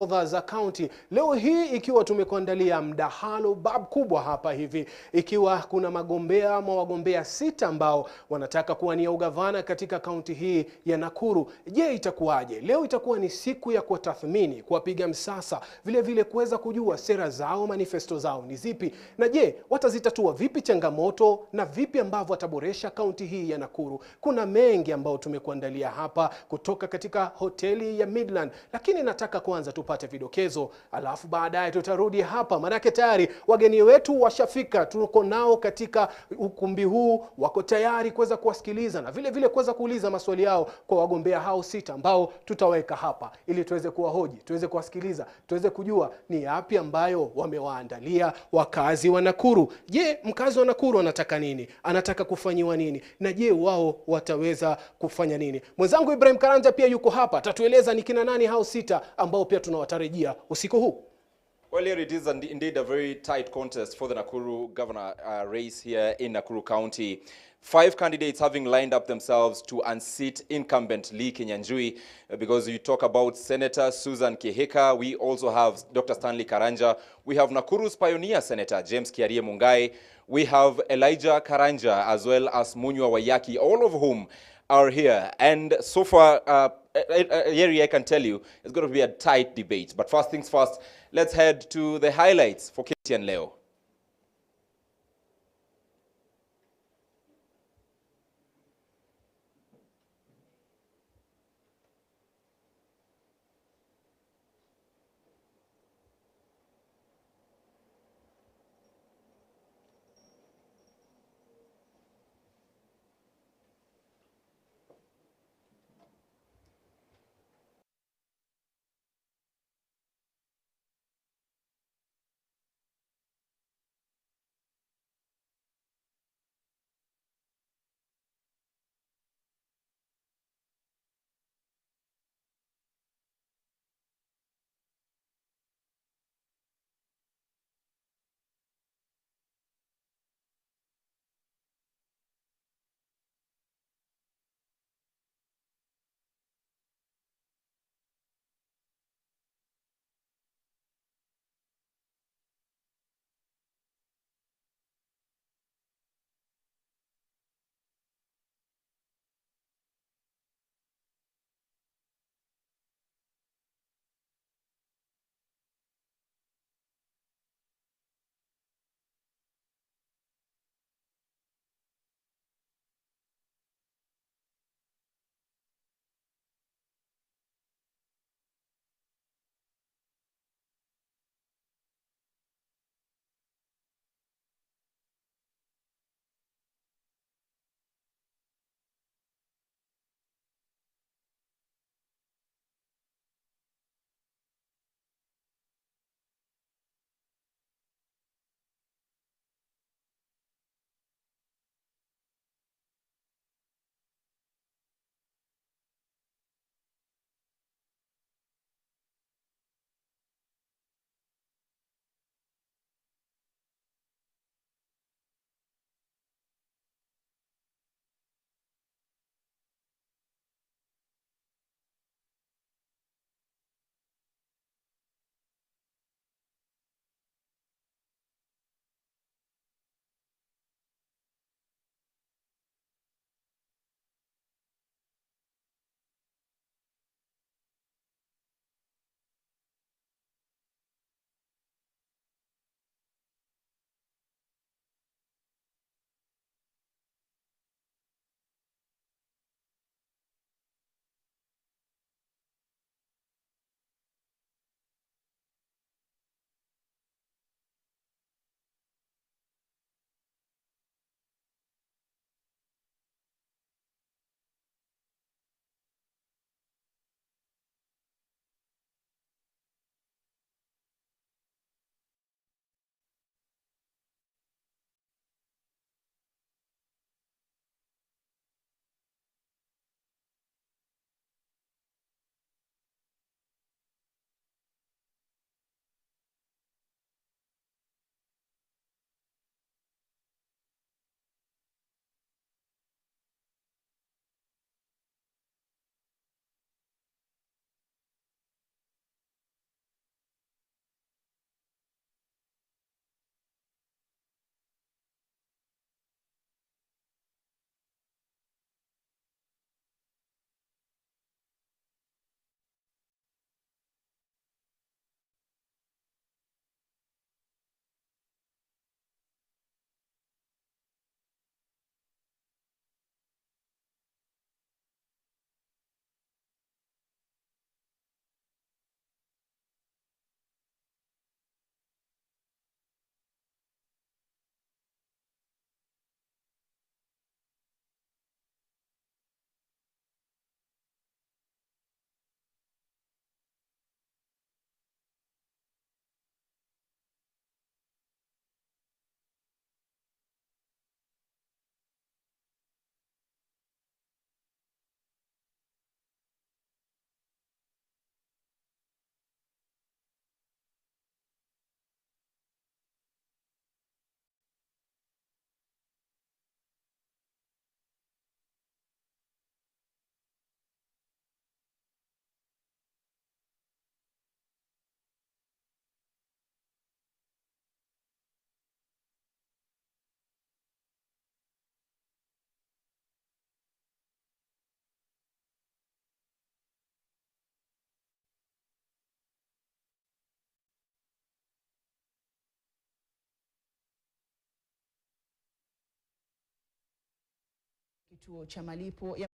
za kaunti. Leo hii ikiwa tumekuandalia mdahalo bab kubwa hapa hivi, ikiwa kuna wagombea 6 ambao wanataka kuwania ugavana katika kaunti hii ya Nakuru. Je, itakuwaje? Leo itakuwa ni siku ya kutathmini, kuwapiga msasa, vile vile kuweza kujua sera zao, manifesto zao ni zipi, na je, watazitatua vipi changamoto na vipi ambavyo wataboresha kaunti hii ya Nakuru. Kuna mengi ambao tumekuandalia hapa kutoka katika hoteli ya Midland, lakini nataka kwanza tupate vidokezo, alafu baadaye tutarudi hapa, manake tayari wageni wetu washafika. Tuko nao katika ukumbi huu, wako tayari kuweza kuwasikiliza na vile vile kuweza kuuliza maswali yao kwa wagombea hao 6 ambao tutaweka hapa, ili tuweze kuwahoji, tuweze kuwasikiliza, tuweze kujua ni yapi ambayo wamewaandalia wakazi wa Nakuru. Je, mkazi wa Nakuru anataka nini? Anataka kufanyiwa nini? Na je, wao wataweza kufanya nini? Mwenzangu Ibrahim Karanja pia yuko hapa, atatueleza ni kina nani hao 6 ambao pia tunawatarajia usiku huu. Well, here it is indeed a very tight contest for the Nakuru governor race here in Nakuru County. 5 candidates having lined up themselves to unseat incumbent Lee Kinyanjui, because you talk about Senator Susan Kihika. We also have Dr. Stanley Karanja. We have Nakuru's pioneer Senator James Kiarie Mungai. We have Elijah Karanja as well as Munywa Wayaki, all of whom are here. And so far, here I can tell you, it's going to be a tight debate. But first things first, let's head to the highlights for KTN Leo. kituo cha malipo ya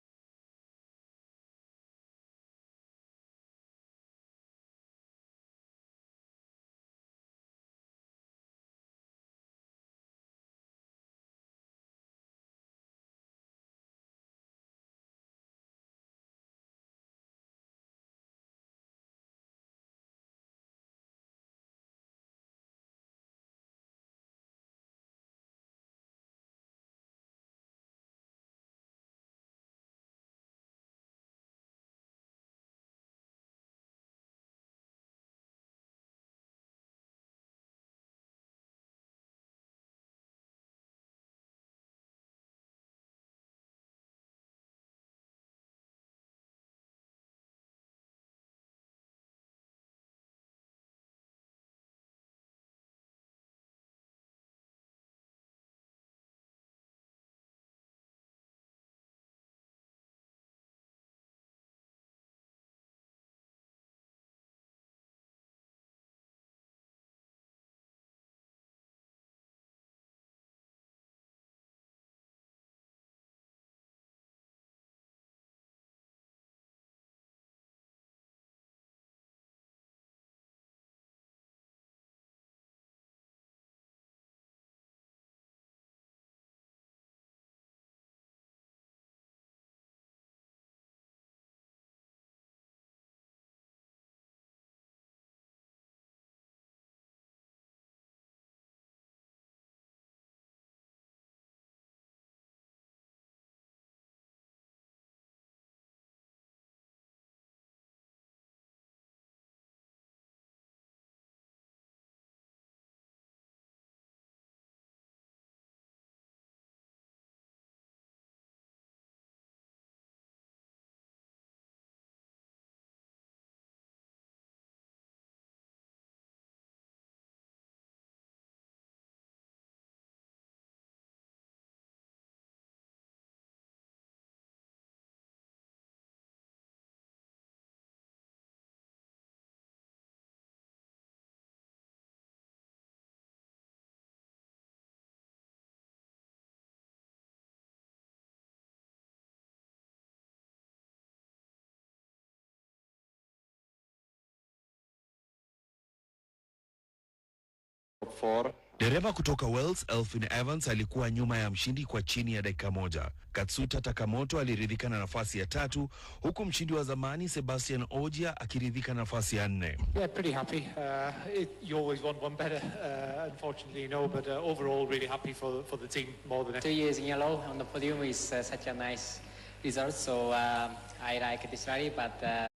Dereva kutoka Wales Elfin Evans alikuwa nyuma ya mshindi kwa chini ya dakika moja. Katsuta Takamoto aliridhika na nafasi ya 3 huku mshindi wa zamani Sebastian Ojia akiridhika na nafasi ya 4. Yeah, pretty happy. You always want one better, unfortunately, but overall really happy for the team more than 2 years in a row on the podium is such a nice result, so I like this rally, but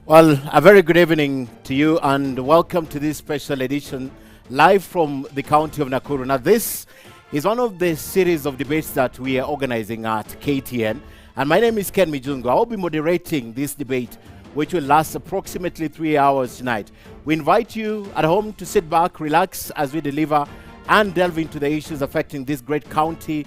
Well, a very good evening to you and welcome to this special edition live from the county of Nakuru. Now, this is one of the series of debates that we are organizing at KTN. And my name is Ken Mijungo. I'll be moderating this debate, which will last approximately 3 hours tonight. We invite you at home to sit back, relax as we deliver and delve into the issues affecting this great county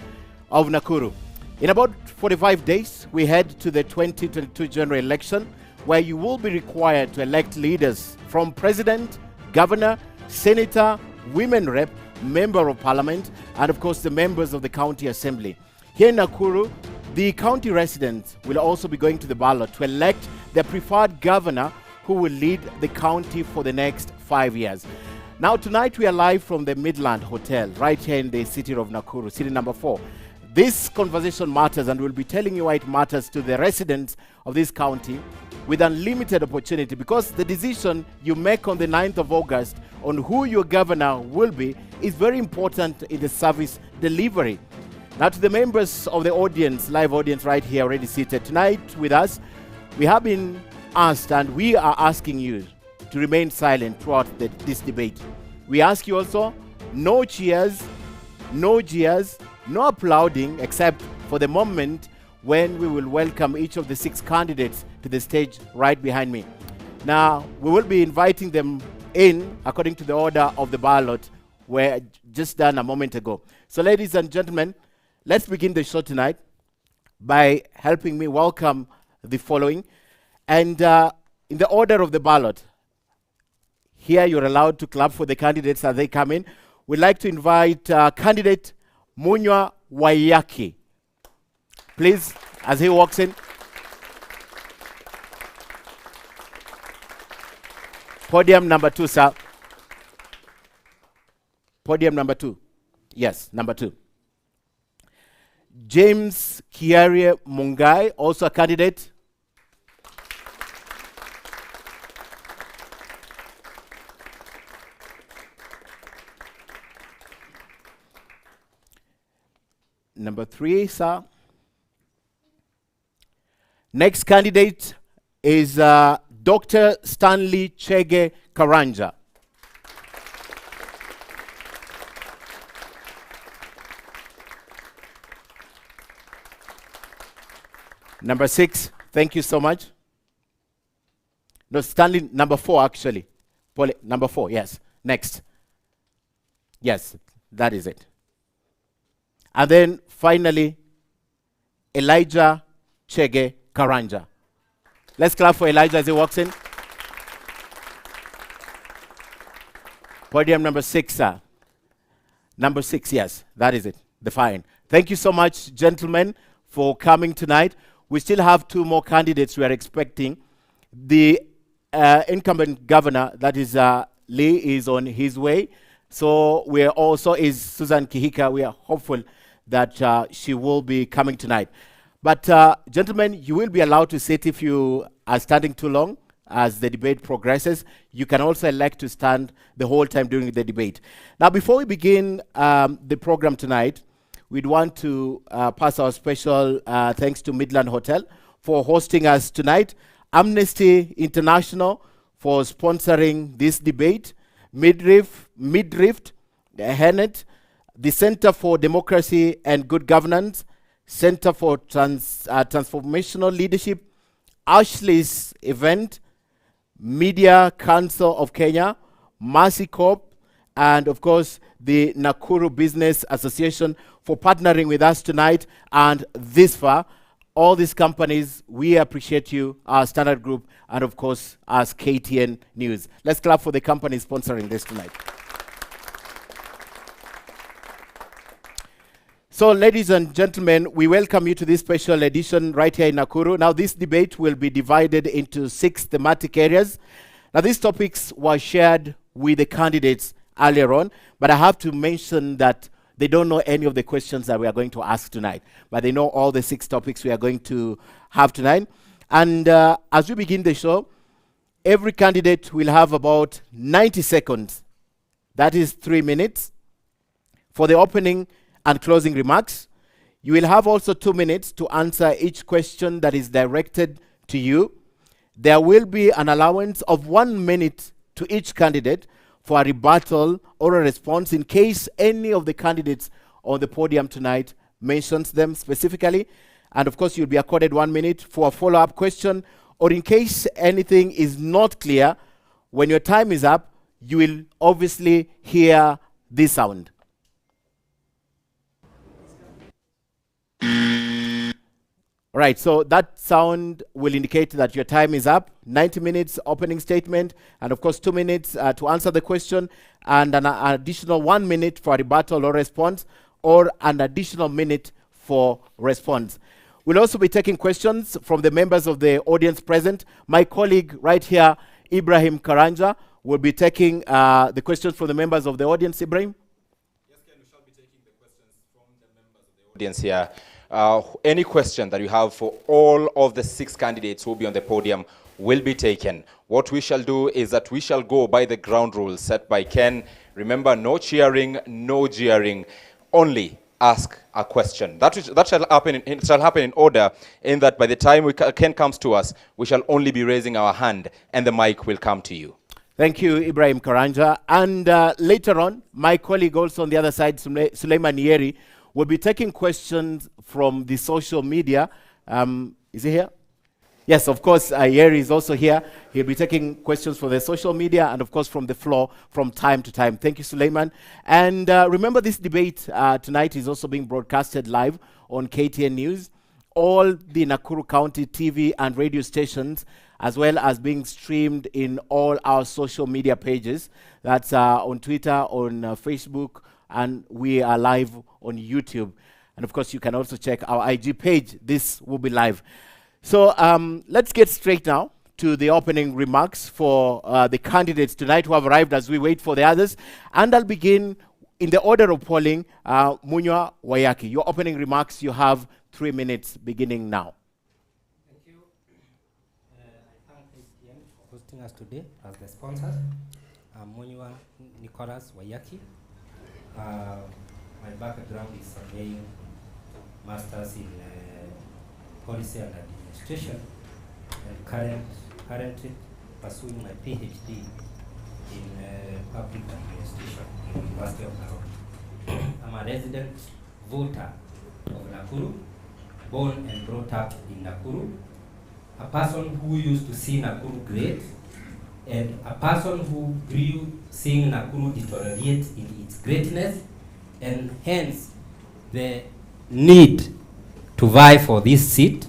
of Nakuru. In about 45 days, we head to the 2022 general election, where you will be required to elect leaders from president, governor, senator, women rep, member of parliament, and of course the members of the county assembly. Here in Nakuru, the county residents will also be going to the ballot to elect their preferred governor who will lead the county for the next 5 years. Now tonight we are live from the Midland Hotel right here in the city of Nakuru, city number 4. This conversation matters, and we'll be telling you why it matters to the residents of this county with unlimited opportunity, because the decision you make on the 9th of August on who your governor will be is very important in the service delivery. Now, to the members of the audience, live audience right here already seated tonight with us, we have been asked and we are asking you to remain silent throughout this debate. We ask you also, no cheers, no jeers, no applauding, except for the moment when we will welcome each of the 6 candidates to the stage right behind me. Now, we will be inviting them in according to the order of the ballot were just done a moment ago. So, ladies and gentlemen, let's begin the show tonight by helping me welcome the following. And in the order of the ballot, here you're allowed to clap for the candidates as they come in. We'd like to invite candidate Munywa Waiyaki. Please, as he walks in. Podium number 2, sir. Podium number 2. Yes, number 2. James Kiarie Mungai, also a candidate. Number 3, sir. Next candidate is Dr. Stanley Chege Karanja. Number 6, thank you so much. No, Stanley, number 4 actually. Number 4, yes. Next. Yes, that is it. And then finally, Elijah Chege Karanja. Let's clap for Elijah as he walks in. Podium number 6, sir. Number 6, yes, that is it. The fine. Thank you so much, gentlemen, for coming tonight. We still have 2 more candidates we are expecting. The incumbent governor, that is Lee, is on his way. So we are also is Susan Kihika. We are hopeful that she will be coming tonight. But gentlemen, you will be allowed to sit if you are standing too long as the debate progresses. You can also elect to stand the whole time during the debate. Now, before we begin the program tonight, we'd want to pass our special thanks to Midland Hotel for hosting us tonight, Amnesty International for sponsoring this debate, Midrift, Hennet, the Center for Democracy and Good Governance, Center for Transformational Leadership, Ashley's Event, Media Council of Kenya, Mercy Corp, and of course the Nakuru Business Association for partnering with us tonight and this far. All these companies, we appreciate you, our Standard Group, and of course as KTN News. Let's clap for the company sponsoring this tonight. So, ladies and gentlemen, we welcome you to this special edition right here in Nakuru. Now, this debate will be divided into 6 thematic areas. Now, these topics were shared with the candidates earlier on, but I have to mention that they don't know any of the questions that we are going to ask tonight, but they know all the 6 topics we are going to have tonight. And as we begin the show, every candidate will have about 90 seconds, that is 3 minutes, for the opening and closing remarks. You will have also 2 minutes to answer each question that is directed to you. There will be an allowance of 1 minute to each candidate for a rebuttal or a response in case any of the candidates on the podium tonight mentions them specifically. And of course, you'll be accorded 1 minute for a follow-up question, or in case anything is not clear, when your time is up, you will obviously hear this sound. All right, so that sound will indicate that your time is up. 90 minutes opening statement, and of course 2 minutes to answer the question, and an additional 1 minute for rebuttal or response, or an additional minute for response. We'll also be taking questions from the members of the audience present. My colleague right here, Ibrahim Karanja, will be taking the questions from the members of the audience. Ibrahim? Yes, Ken, we shall be taking the questions from the members of the audience here. Any question that you have for all of the 6 candidates who will be on the podium will be taken. What we shall do is that we shall go by the ground rules set by Ken. Remember, no cheering, no jeering, only ask a question. That shall happen in order, in that by the time Ken comes to us, we shall only be raising our hand and the mic will come to you. Thank you, Ibrahim Karanja. And later on, my colleague also on the other side, Suleiman Yeri, will be taking questions from the social media. Is he here? Yes, of course, Yeri is also here. He'll be taking questions for the social media and, of course, from the floor from time to time. Thank you, Suleiman. And remember, this debate tonight is also being broadcasted live on KTN News, all the Nakuru County TV and radio stations, as well as being streamed in all our social media pages. That's on Twitter, on Facebook, and we are live on YouTube. And of course, you can also check our IG page. This will be live. So let's get straight now to the opening remarks for the candidates tonight who have arrived as we wait for the others. And I'll begin in the order of polling. Munywa Wayaki, your opening remarks, you have 3 minutes beginning now. Thank you. I thank KTN for hosting us today as the sponsors. I'm Munywa Nicholas Wayaki. My background is surveying, masters in policy and administration, and currently pursuing my PhD in public administration in the University of Nakuru. I'm a resident voter of Nakuru, born and brought up in Nakuru, a person who used to see Nakuru great, and a person who grew seeing Nakuru deteriorate in its greatness, and hence the need to vie for this seat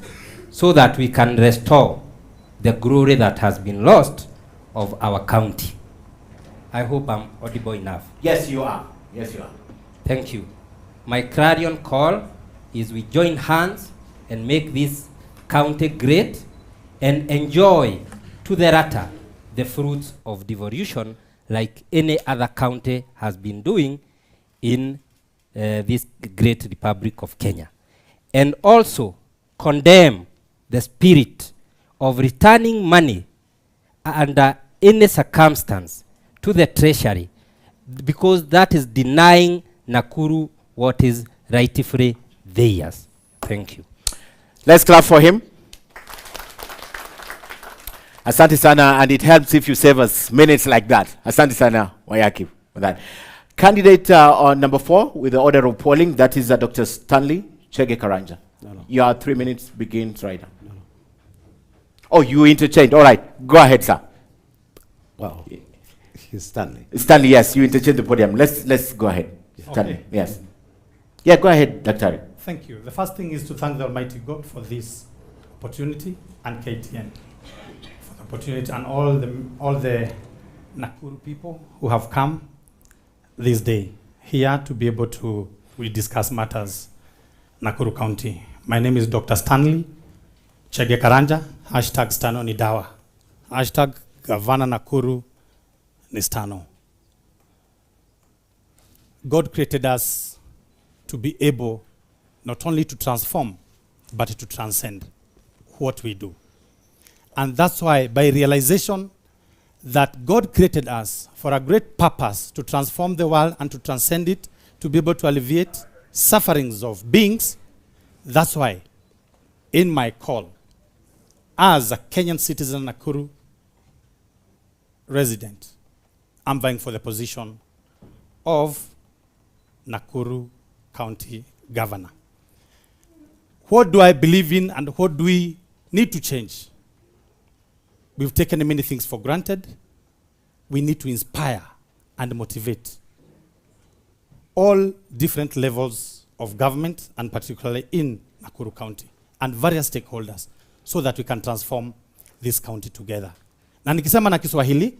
so that we can restore the glory that has been lost of our county. I hope I'm audible enough. Yes, you are. Yes, you are. Thank you. My clarion call is we join hands and make this county great and enjoy to the latter the fruits of devolution like any other county has been doing in this great Republic of Kenya. And also condemn the spirit of returning money under any circumstance to the treasury, because that is denying Nakuru what is rightfully theirs. Thank you. Let's clap for him. Asante sana, and it helps if you save us minutes like that. Asante sana, Wayaki, for that. Candidate on number 4 with the order of polling, that is Dr. Stanley Chege Karanja. No. Your 3 minutes begins right now. No. Oh, you interchanged. All right, go ahead, sir. Wow. He's Stanley. Stanley, yes, you interchanged the podium. Let's go ahead. Stanley, Okay. yes. Yeah, go ahead, Dr. Thank you. The first thing is to thank the Almighty God for this opportunity, and KTN for the opportunity, and all the Nakuru people who have come this day here to be able to discuss matters Nakuru County. My name is Dr. Stanley Chege Karanja, hashtag Stano ni dawa, hashtag Gavana Nakuru ni Stano. God created us to be able not only to transform, but to transcend what we do. And that's why, by realization that God created us for a great purpose to transform the world and to transcend it, to be able to alleviate sufferings of beings, that's why in my call as a Kenyan citizen, Nakuru resident, I'm vying for the position of Nakuru County Governor. What do I believe in and what do we need to change? We've taken many things for granted. We need to inspire and motivate all different levels of government, and particularly in Nakuru County, and various stakeholders, so that we can transform this county together. Na nikisema na Kiswahili,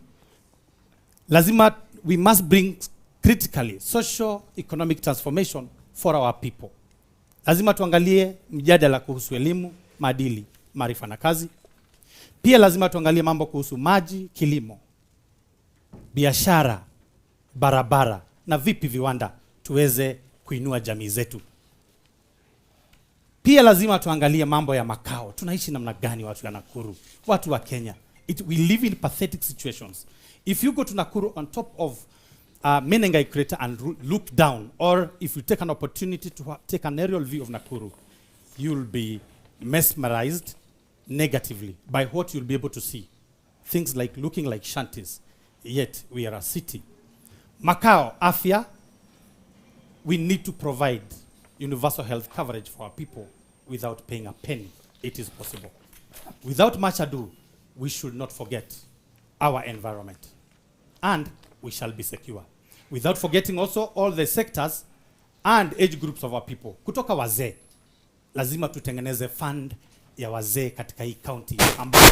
lazima we must bring critically socio-economic transformation for our people. Lazima tuangalie mjadala kuhusu elimu, maadili, maarifa na kazi. Pia lazima tuangalie mambo kuhusu maji, kilimo, biashara, barabara na vipi viwanda tuweze kuinua jamii zetu. Pia lazima tuangalie mambo ya makao. Tunaishi namna gani watu wa Nakuru, watu wa Kenya? We live in pathetic situations. If you go to Nakuru on top of Menengai crater and look down, or if you take an opportunity to take an aerial view of Nakuru, you'll be mesmerized negatively by what you'll be able to see. Things like looking like shanties, yet we are a city. Makao, afya, we need to provide universal health coverage for our people without paying a penny. It is possible. Without much ado, we should not forget our environment, and we shall be secure. Without forgetting also all the sectors and age groups of our people. Kutoka wazee, lazima tutengeneze fund ya wazee katika hii county ambao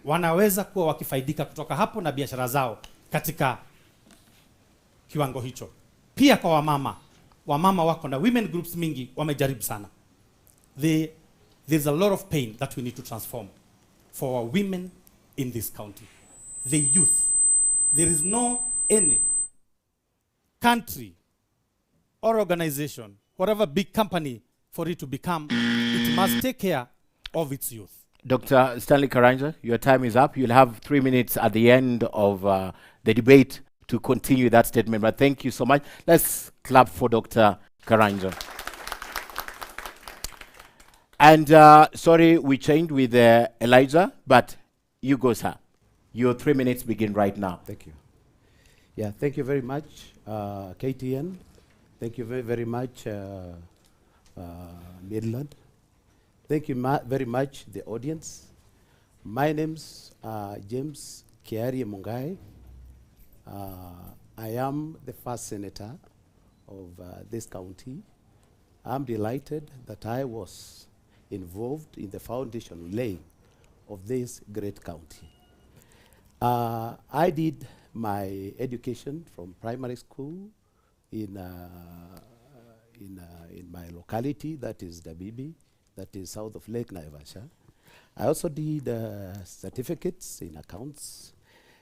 wanaweza kuwa wakifaidika kutoka hapo na biashara zao katika kiwango hicho. Pia kwa wamama wako na women groups mingi wamejaribu sana. There's a lot of pain that we need to transform for our women in this county. The youth. There is no any country or organization, whatever big company, for it to become, it must take care of its youth. Dr. Stanley Karanja, your time is up. You'll have 3 minutes at the end of the debate to continue that statement. But thank you so much. Let's clap for Dr. Karanja. And sorry, we changed with Elijah, but you go, sir. Your 3 minutes begin right now. Thank you. Yeah, thank you very much, KTN. Thank you very, very much, Midland. Thank you very much, the audience. My name's James Kiari Mungai. I am the first senator of this county. I'm delighted that I was involved in the foundation laying of this great county. I did my education from primary school in my locality, that is Dabibi, that is south of Lake Naivasha. I also did certificates in accounts,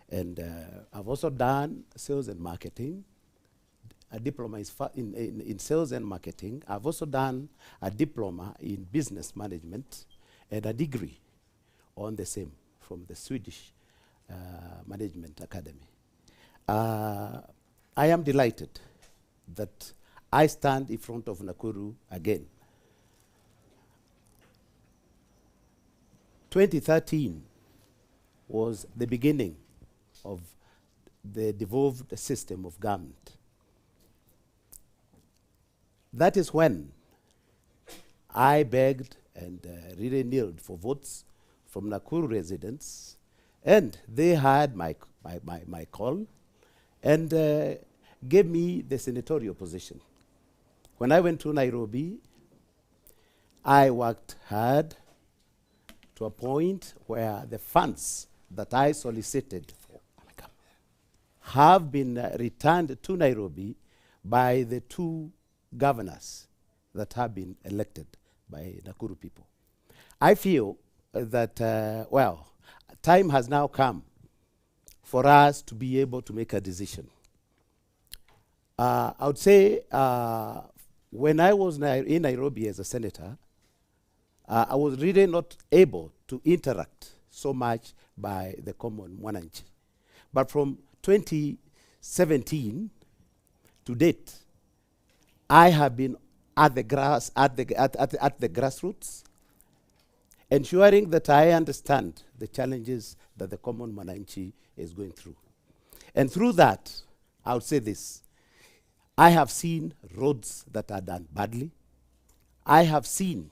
and I've also done sales and marketing. A diploma is in sales and marketing. I've also done a diploma in business management and a degree on the same from the Swedish Management Academy. I am delighted that I stand in front of Nakuru again. 2013 was the beginning of the devolved system of government. That is when I begged and really kneeled for votes from Nakuru residents, and they had my call and gave me the senatorial position. When I went to Nairobi, I worked hard to a point where the funds that I solicited for have been returned to Nairobi by the two governors that have been elected by Nakuru people. I feel that, well, time has now come for us to be able to make a decision. I would say when I was in Nairobi as a senator, I was really not able to interact so much by the common mwananchi. But from 2017 to date, I have been at the grassroots, ensuring that I understand the challenges that the common Mwananchi is going through. And through that, I would say this: I have seen roads that are done badly. I have seen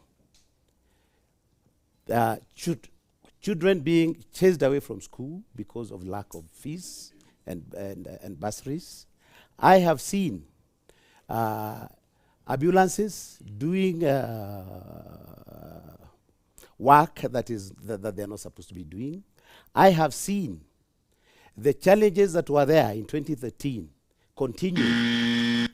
children being chased away from school because of lack of fees and bursaries. I have seen ambulances doing work that they're not supposed to be doing. I have seen the challenges that were there in 2013 continue.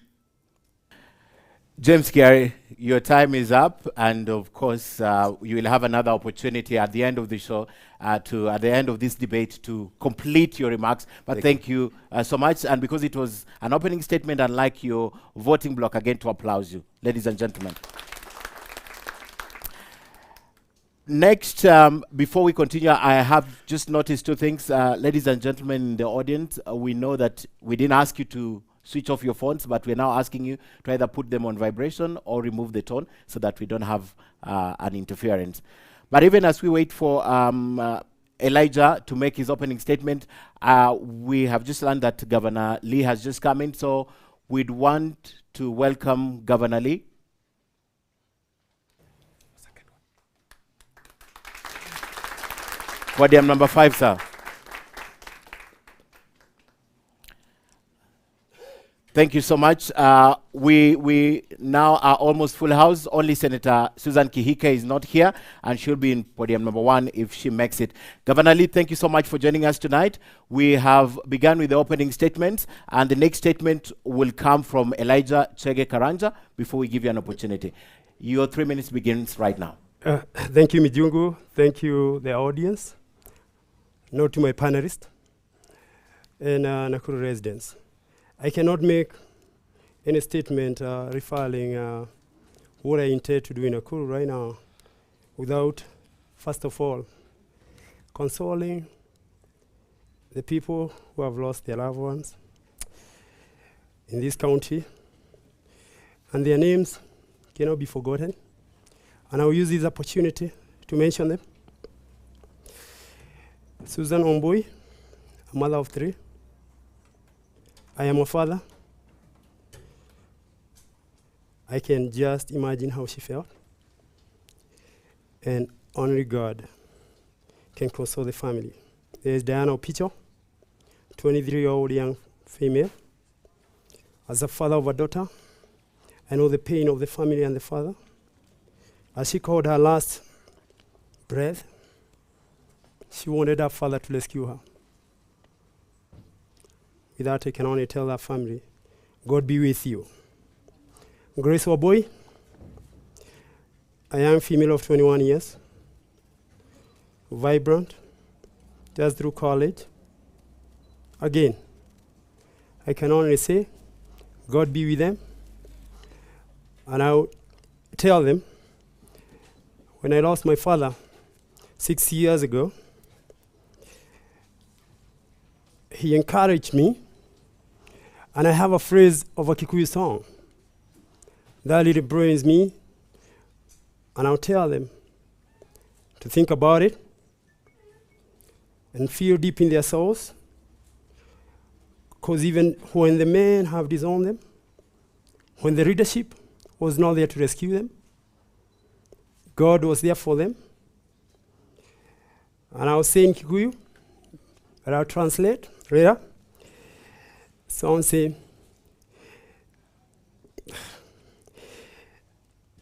James Gary, your time is up, and of course, you will have another opportunity at the end of the show, at the end of this debate, to complete your remarks. But thank you so much, and because it was an opening statement, unlike your voting block, again to applaud you, ladies and gentlemen. Next, before we continue, I have just noticed two things. Ladies and gentlemen in the audience, we know that we didn't ask you to switch off your phones, but we're now asking you to either put them on vibration or remove the tone so that we don't have an interference. But even as we wait for Elijah to make his opening statement, we have just learned that Governor Lee has just come in, so we'd want to welcome Governor Lee. Podium number 5, sir. Thank you so much. We now are almost full house. Only Senator Susan Kihika is not here, and she'll be in podium number 1 if she makes it. Governor Lee, thank you so much for joining us tonight. We have begun with the opening statements, and the next statement will come from Elijah Chege Karanja before we give you an opportunity. Your 3 minutes begins right now. Thank you, Mijungu. Thank you, the audience. Note to my panelists and Nakuru residents. I cannot make any statement referring what I intend to do in Nakuru right now without, first of all, consoling the people who have lost their loved ones in this county, and their names cannot be forgotten. And I will use this opportunity to mention them. Susan Ombui, a mother of 3. I am a father. I can just imagine how she felt. And only God can console the family. There is Diana Opicho, 23-year-old young female. As a father of a daughter, I know the pain of the family and the father. As she called her last breath, she wanted her father to rescue her. With that, I can only tell that family, God be with you. Grace Waboy, a young female of 21 years, vibrant, just through college. Again, I can only say, God be with them. And I'll tell them, when I lost my father 6 years ago, he encouraged me, and I have a phrase of a Kikuyu song that really brings me, and I'll tell them to think about it and feel deep in their souls, because even when the men have disowned them, when the leadership was not there to rescue them, God was there for them. And I'll say in Kikuyu, but I'll translate later. Someone say,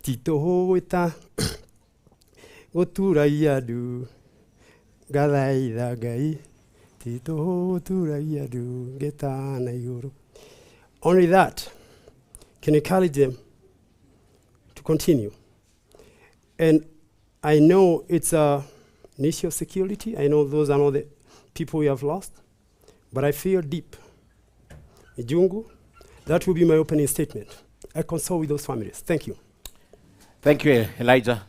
Tito hoita gotura du galai dagai Tito gotura du getana yuru. Only that can encourage them to continue. And I know it's an issue of security. I know those are not the people we have lost, but I feel deep. Ijungu, that will be my opening statement. I consult with those families. Thank you. Thank you, Elijah.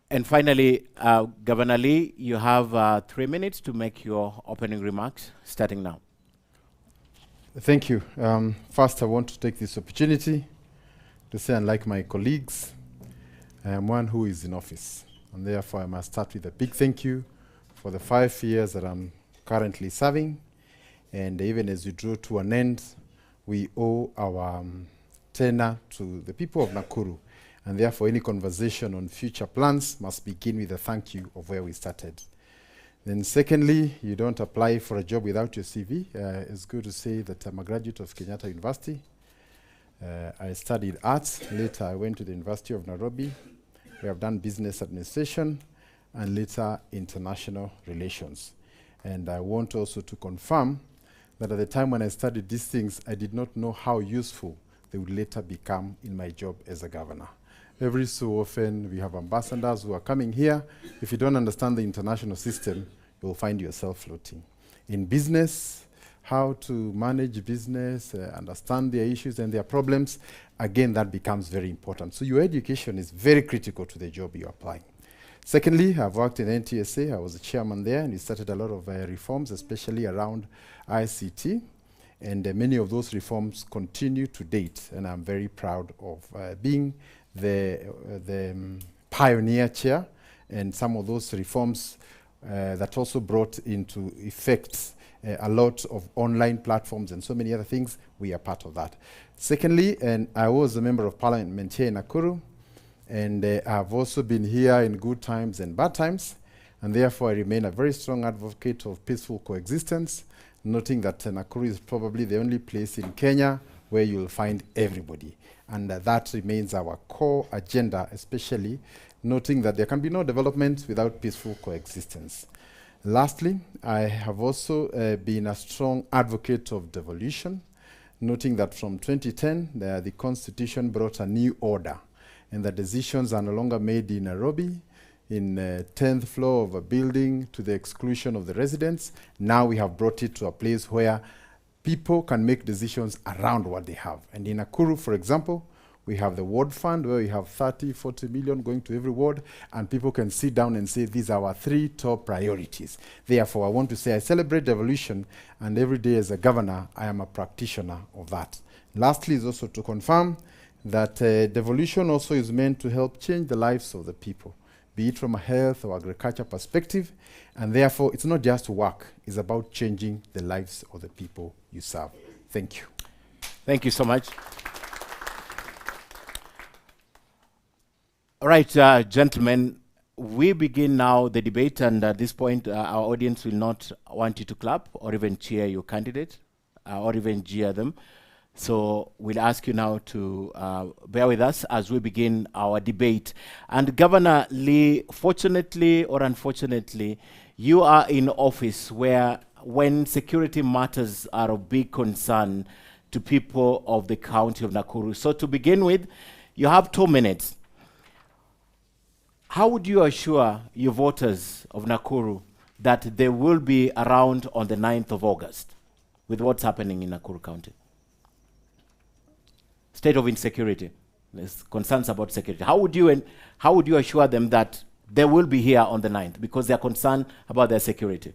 And finally, Governor Lee, you have 3 minutes to make your opening remarks, starting now. Thank you. First, I want to take this opportunity to say, unlike my colleagues, I am one who is in office. And therefore, I must start with a big thank you for the 5 years that I'm currently serving. And even as we draw to an end, we owe our tenure to the people of Nakuru. And therefore, any conversation on future plans must begin with a thank you of where we started. Then secondly, you don't apply for a job without your CV. It's good to say that I'm a graduate of Kenyatta University. I studied arts. Later, I went to the University of Nairobi. We have done business administration and later international relations. And I want also to confirm that at the time when I studied these things, I did not know how useful they would later become in my job as a governor. Every so often, we have ambassadors who are coming here. If you don't understand the international system, you'll find yourself floating. In business, how to manage business, understand their issues and their problems, again, that becomes very important. So your education is very critical to the job you're applying. Secondly, I've worked in NTSA. I was the chairman there, and we started a lot of reforms, especially around ICT. And many of those reforms continue to date, and I'm very proud of being the pioneer chair, and some of those reforms that also brought into effect a lot of online platforms and so many other things. We are part of that. Secondly, and I was a member of parliament here in Nakuru, and I've also been here in good times and bad times, and therefore I remain a very strong advocate of peaceful coexistence, noting that Nakuru is probably the only place in Kenya where you'll find everybody. And that remains our core agenda, especially noting that there can be no development without peaceful coexistence. Lastly, I have also been a strong advocate of devolution, noting that from 2010, the Constitution brought a new order, and the decisions are no longer made in Nairobi, in 10th floor of a building to the exclusion of the residents. Now we have brought it to a place where people can make decisions around what they have. And in Nakuru, for example, we have the ward fund where we have 30, 40 million going to every ward, and people can sit down and say, these are our 3 top priorities. Therefore, I want to say I celebrate devolution, and every day as a governor, I am a practitioner of that. Lastly is also to confirm that devolution also is meant to help change the lives of the people, be it from a health or agriculture perspective, and therefore it's not just work, it's about changing the lives of the people you serve. Thank you. Thank you so much. All right, gentlemen, we begin now the debate, and at this point, our audience will not want you to clap or even cheer your candidate or even jeer them. So we'll ask you now to bear with us as we begin our debate. And Governor Lee, fortunately or unfortunately, you are in office where when security matters are of big concern to people of the county of Nakuru. So to begin with, you have 2 minutes. How would you assure your voters of Nakuru that they will be around on the 9th of August with what's happening in Nakuru County? State of insecurity. There's concerns about security. How would you assure them that they will be here on the 9th because they're concerned about their security?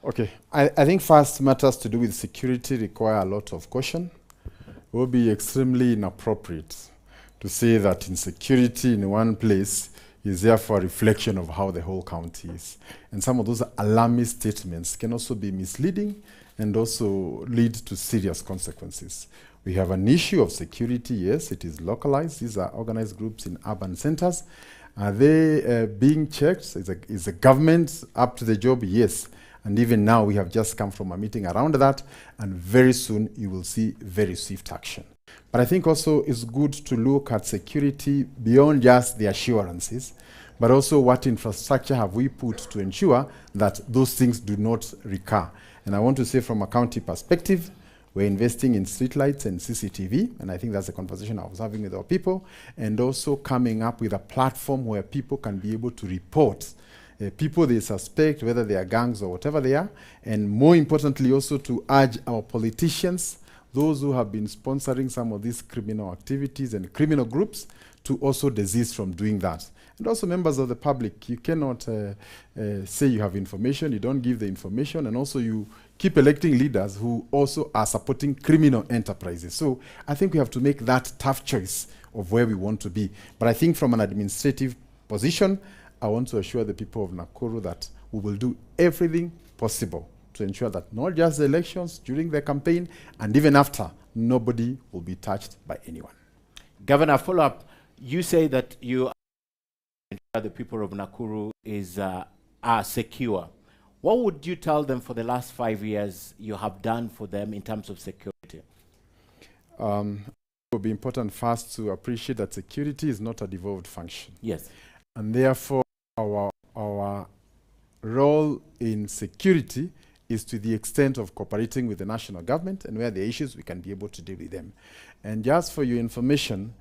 Okay, I think first matters to do with security require a lot of caution. It will be extremely inappropriate to say that insecurity in one place is therefore a reflection of how the whole county is. And some of those alarmist statements can also be misleading and also lead to serious consequences. We have an issue of security, yes, it is localized. These are organized groups in urban centers. Are they being checked? Is the government up to the job? Yes. And even now, we have just come from a meeting around that, and very soon you will see very swift action. But I think also it's good to look at security beyond just the assurances, but also what infrastructure have we put to ensure that those things do not recur. And I want to say from a county perspective, we're investing in streetlights and CCTV, and I think that's the conversation I was having with our people, and also coming up with a platform where people can be able to report people they suspect, whether they are gangs or whatever they are, and more importantly also to urge our politicians, those who have been sponsoring some of these criminal activities and criminal groups, to also desist from doing that. And also members of the public, you cannot say you have information, you don't give the information, and also you keep electing leaders who also are supporting criminal enterprises. So I think we have to make that tough choice of where we want to be. But I think from an administrative position, I want to assure the people of Nakuru that we will do everything possible to ensure that not just the elections, during the campaign, and even after, nobody will be touched by anyone. Governor, follow up. You say that you ensure the people of Nakuru are secure. What would you tell them for the last 5 years you have done for them in terms of security? It will be important first to appreciate that security is not a devolved function. Yes. And therefore, our role in security is to the extent of cooperating with the national government, and where there are issues, we can be able to deal with them. And just for your information,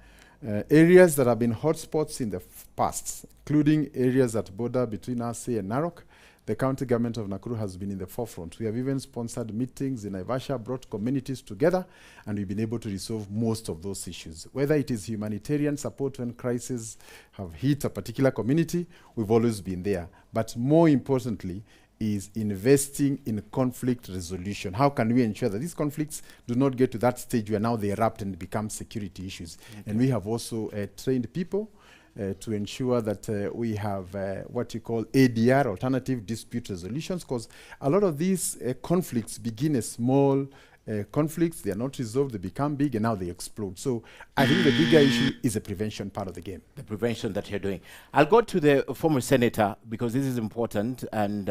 areas that have been hotspots in the past, including areas that border between Ase and Narok, the county government of Nakuru has been in the forefront. We have even sponsored meetings in Naivasha, brought communities together, and we've been able to resolve most of those issues. Whether it is humanitarian support when crises have hit a particular community, we've always been there. But more importantly, is investing in conflict resolution. How can we ensure that these conflicts do not get to that stage where now they erupt and become security issues? Okay. And we have also trained people to ensure that we have what you call ADR, alternative dispute resolutions, because a lot of these conflicts begin as small conflicts, they are not resolved, they become big, and now they explode. So I think the bigger issue is the prevention part of the game. The prevention that you're doing. I'll go to the former senator, because this is important, and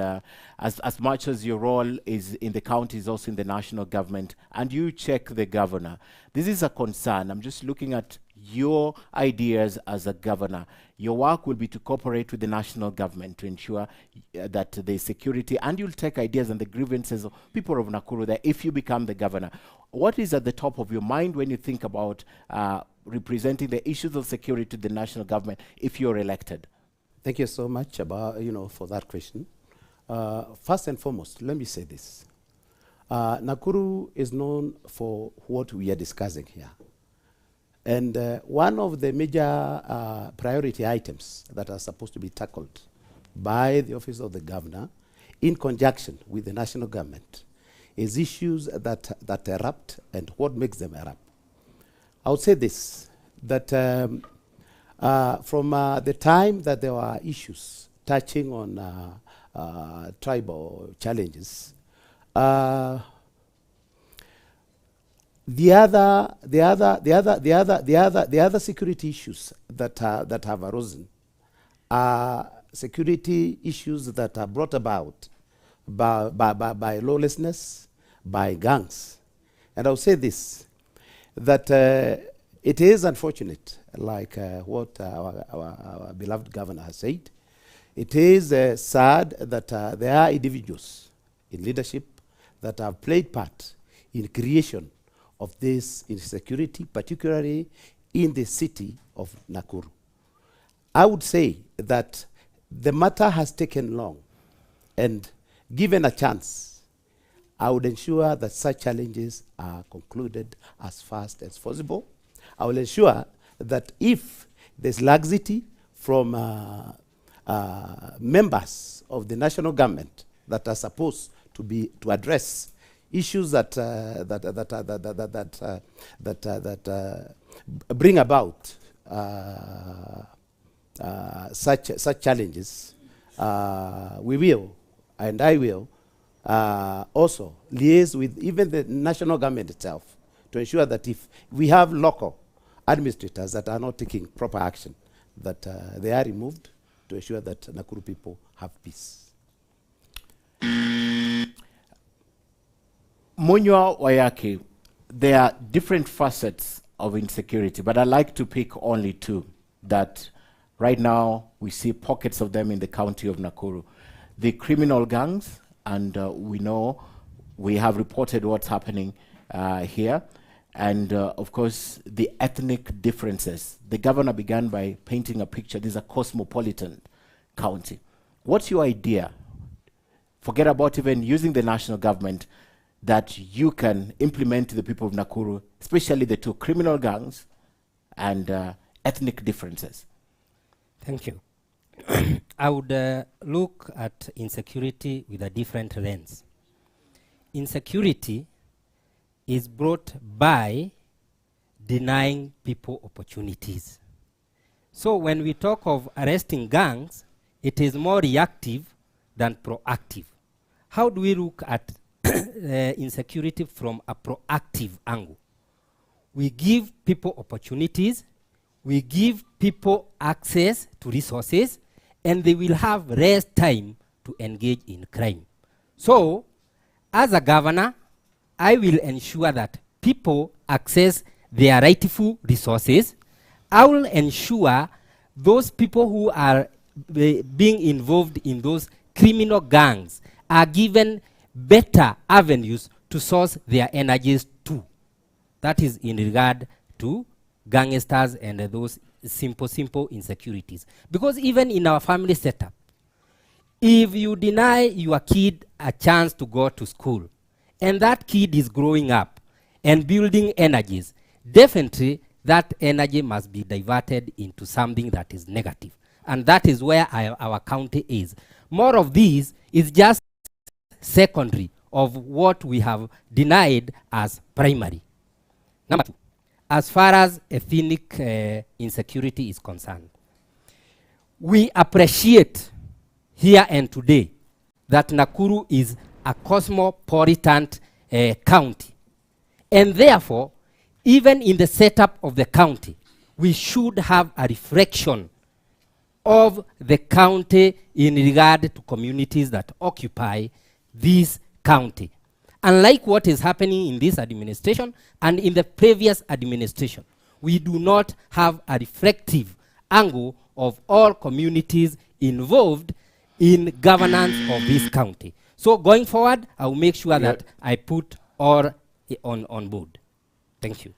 as much as your role is in the county, is also in the national government, and you check the governor. This is a concern. I'm just looking at your ideas as a governor. Your work will be to cooperate with the national government to ensure that there's security, and you'll take ideas and the grievances of people of Nakuru there if you become the governor. What is at the top of your mind when you think about representing the issues of security to the national government if you're elected? Thank you so much for that question. First and foremost, let me say this. Nakuru is known for what we are discussing here. And one of the major priority items that are supposed to be tackled by the Office of the Governor in conjunction with the national government is issues that erupt and what makes them erupt. I would say this, that from the time that there were issues touching on tribal challenges, the other security issues that have arisen are security issues that are brought about by lawlessness, by gangs. And I'll say this, that it is unfortunate, like what our beloved governor has said. It is sad that there are individuals in leadership that have played part in creation of this insecurity, particularly in the city of Nakuru. I would say that the matter has taken long, and given a chance, I would ensure that such challenges are concluded as fast as possible. I will ensure that if there's laxity from members of the national government that are supposed to address issues that bring about such challenges, we will, and I will, also liaise with even the national government itself to ensure that if we have local administrators that are not taking proper action, that they are removed to ensure that Nakuru people have peace. Munywa Wayaki, there are different facets of insecurity, but I like to pick only two that right now we see pockets of them in the county of Nakuru. The criminal gangs, and we know, we have reported what's happening here, and of course the ethnic differences. The governor began by painting a picture. This is a cosmopolitan county. What's your idea? Forget about even using the national government, that you can implement to the people of Nakuru, especially the two criminal gangs and ethnic differences? Thank you. I would look at insecurity with a different lens. Insecurity is brought by denying people opportunities. So when we talk of arresting gangs, it is more reactive than proactive. How do we look at insecurity from a proactive angle? We give people opportunities, we give people access to resources, and they will have less time to engage in crime. So, as a governor, I will ensure that people access their rightful resources. I will ensure those people who are being involved in those criminal gangs are given better avenues to source their energies too. That is in regard to gangsters and those simple insecurities. Because even in our family setup, if you deny your kid a chance to go to school, and that kid is growing up and building energies, definitely that energy must be diverted into something that is negative. And that is where our county is. More of these is just secondary of what we have denied as primary. Number two, as far as ethnic insecurity is concerned, we appreciate here and today that Nakuru is a cosmopolitan county. And therefore, even in the setup of the county, we should have a reflection of the county in regard to communities that occupy this county. Unlike what is happening in this administration and in the previous administration, we do not have a reflective angle of all communities involved in governance of this county. So going forward, I will make sure that I put all on board. Thank you.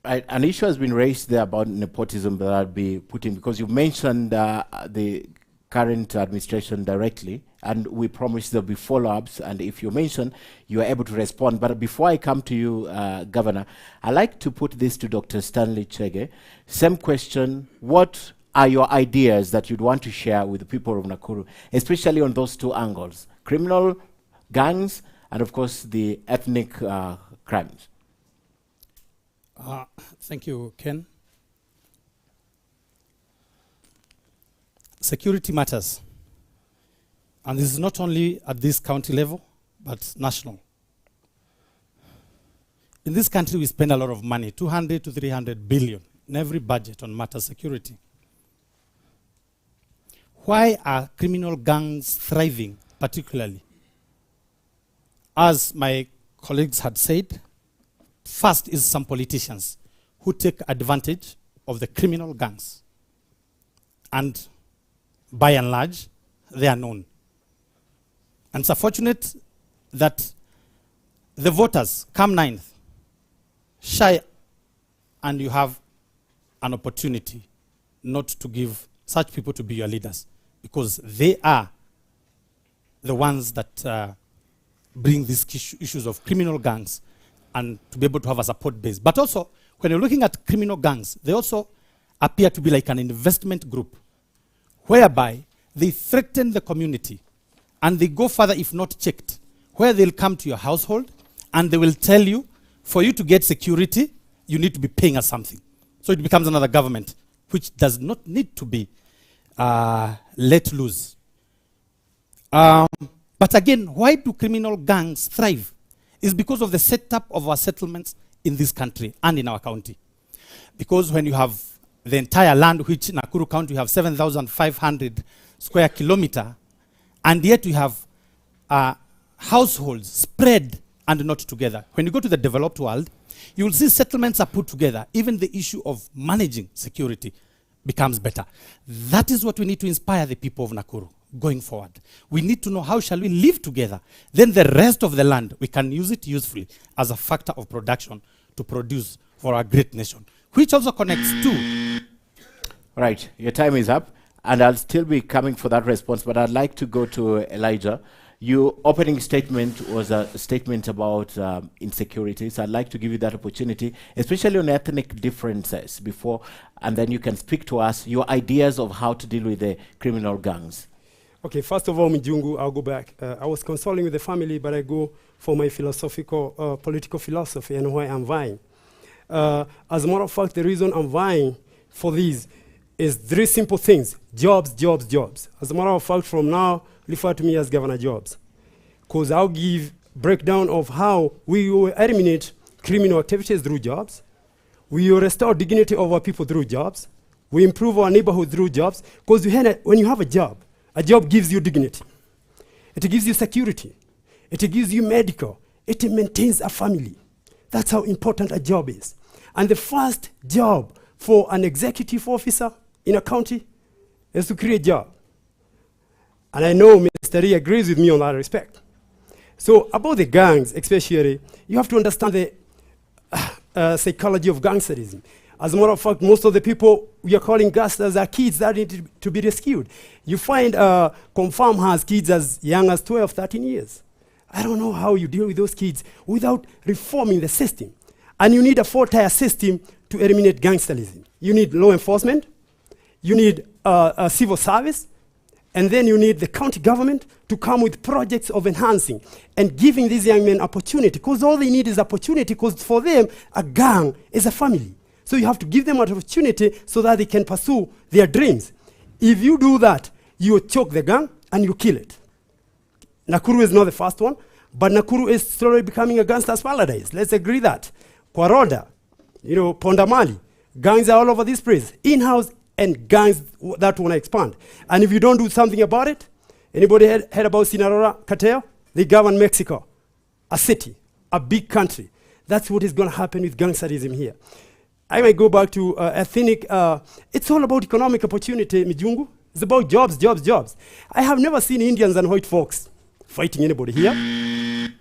Right, an issue has been raised there about nepotism that I'll be putting, because you mentioned the current administration directly, and we promised there'll be follow-ups, and if you mention, you are able to respond. But before I come to you, Governor, I'd like to put this to Dr. Stanley Chege. Same question: what are your ideas that you'd want to share with the people of Nakuru, especially on those two angles, criminal gangs and of course the ethnic crimes? Thank you, Ken. Security matters. And this is not only at this county level, but national. In this country, we spend a lot of money, 200 to 300 billion in every budget on matter security. Why are criminal gangs thriving particularly? As my colleagues had said, first is some politicians who take advantage of the criminal gangs. And by and large, they are known. And it's unfortunate that the voters come 9th, shy, and you have an opportunity not to give such people to be your leaders, because they are the ones that bring these issues of criminal gangs and to be able to have a support base. But also, when you're looking at criminal gangs, they also appear to be like an investment group, whereby they threaten the community and they go further if not checked, where they'll come to your household and they will tell you, for you to get security, you need to be paying us something. So it becomes another government, which does not need to be let loose. But again, why do criminal gangs thrive? It's because of the setup of our settlements in this country and in our county. Because when you have the entire land, which in Nakuru County you have 7,500 square kilometer, and yet you have households spread and not together. When you go to the developed world, you will see settlements are put together. Even the issue of managing security becomes better. That is what we need to inspire the people of Nakuru going forward. We need to know how shall we live together. Then the rest of the land, we can use it usefully as a factor of production to produce for our great nation, which also connects to... Right, your time is up, and I'll still be coming for that response, but I'd like to go to Elijah. Your opening statement was a statement about insecurity. So I'd like to give you that opportunity, especially on ethnic differences before, and then you can speak to us your ideas of how to deal with the criminal gangs. Okay, first of all, Mjungu, I'll go back. I was consulting with the family, but I go for my philosophical, political philosophy and why I'm vying. As a matter of fact, the reason I'm vying for these is 3 simple things: jobs, jobs, jobs. As a matter of fact, from now, refer to me as Governor Jobs, because I'll give breakdown of how we will eliminate criminal activities through jobs. We will restore dignity of our people through jobs. We improve our neighborhood through jobs, because when you have a job gives you dignity. It gives you security. It gives you medical. It maintains a family. That's how important a job is. And the first job for an executive officer in a county is to create a job. And I know Mr. Lee agrees with me on that respect. So about the gangs especially, you have to understand the psychology of gangsterism. As a matter of fact, most of the people we are calling gangsters are kids that need to be rescued. You find Confirm has kids as young as 12, 13 years. I don't know how you deal with those kids without reforming the system. And you need a 4-tier system to eliminate gangsterism. You need law enforcement, you need a civil service, and then you need the county government to come with projects of enhancing and giving these young men opportunity, because all they need is opportunity, because for them, a gang is a family. So you have to give them an opportunity so that they can pursue their dreams. If you do that, you choke the gang and you kill it. Nakuru is not the first one, but Nakuru is slowly becoming a gangster's paradise. Let's agree that. Kwaroda, Pondamali, gangs are all over this place. In-house and gangs that want to expand. And if you don't do something about it, anybody heard about Sinaloa cartel? They govern Mexico, a city, a big country. That's what is going to happen with gangsterism here. I might go back to ethnic. It's all about economic opportunity, Mijungu. It's about jobs, jobs, jobs. I have never seen Indians and white folks fighting anybody here.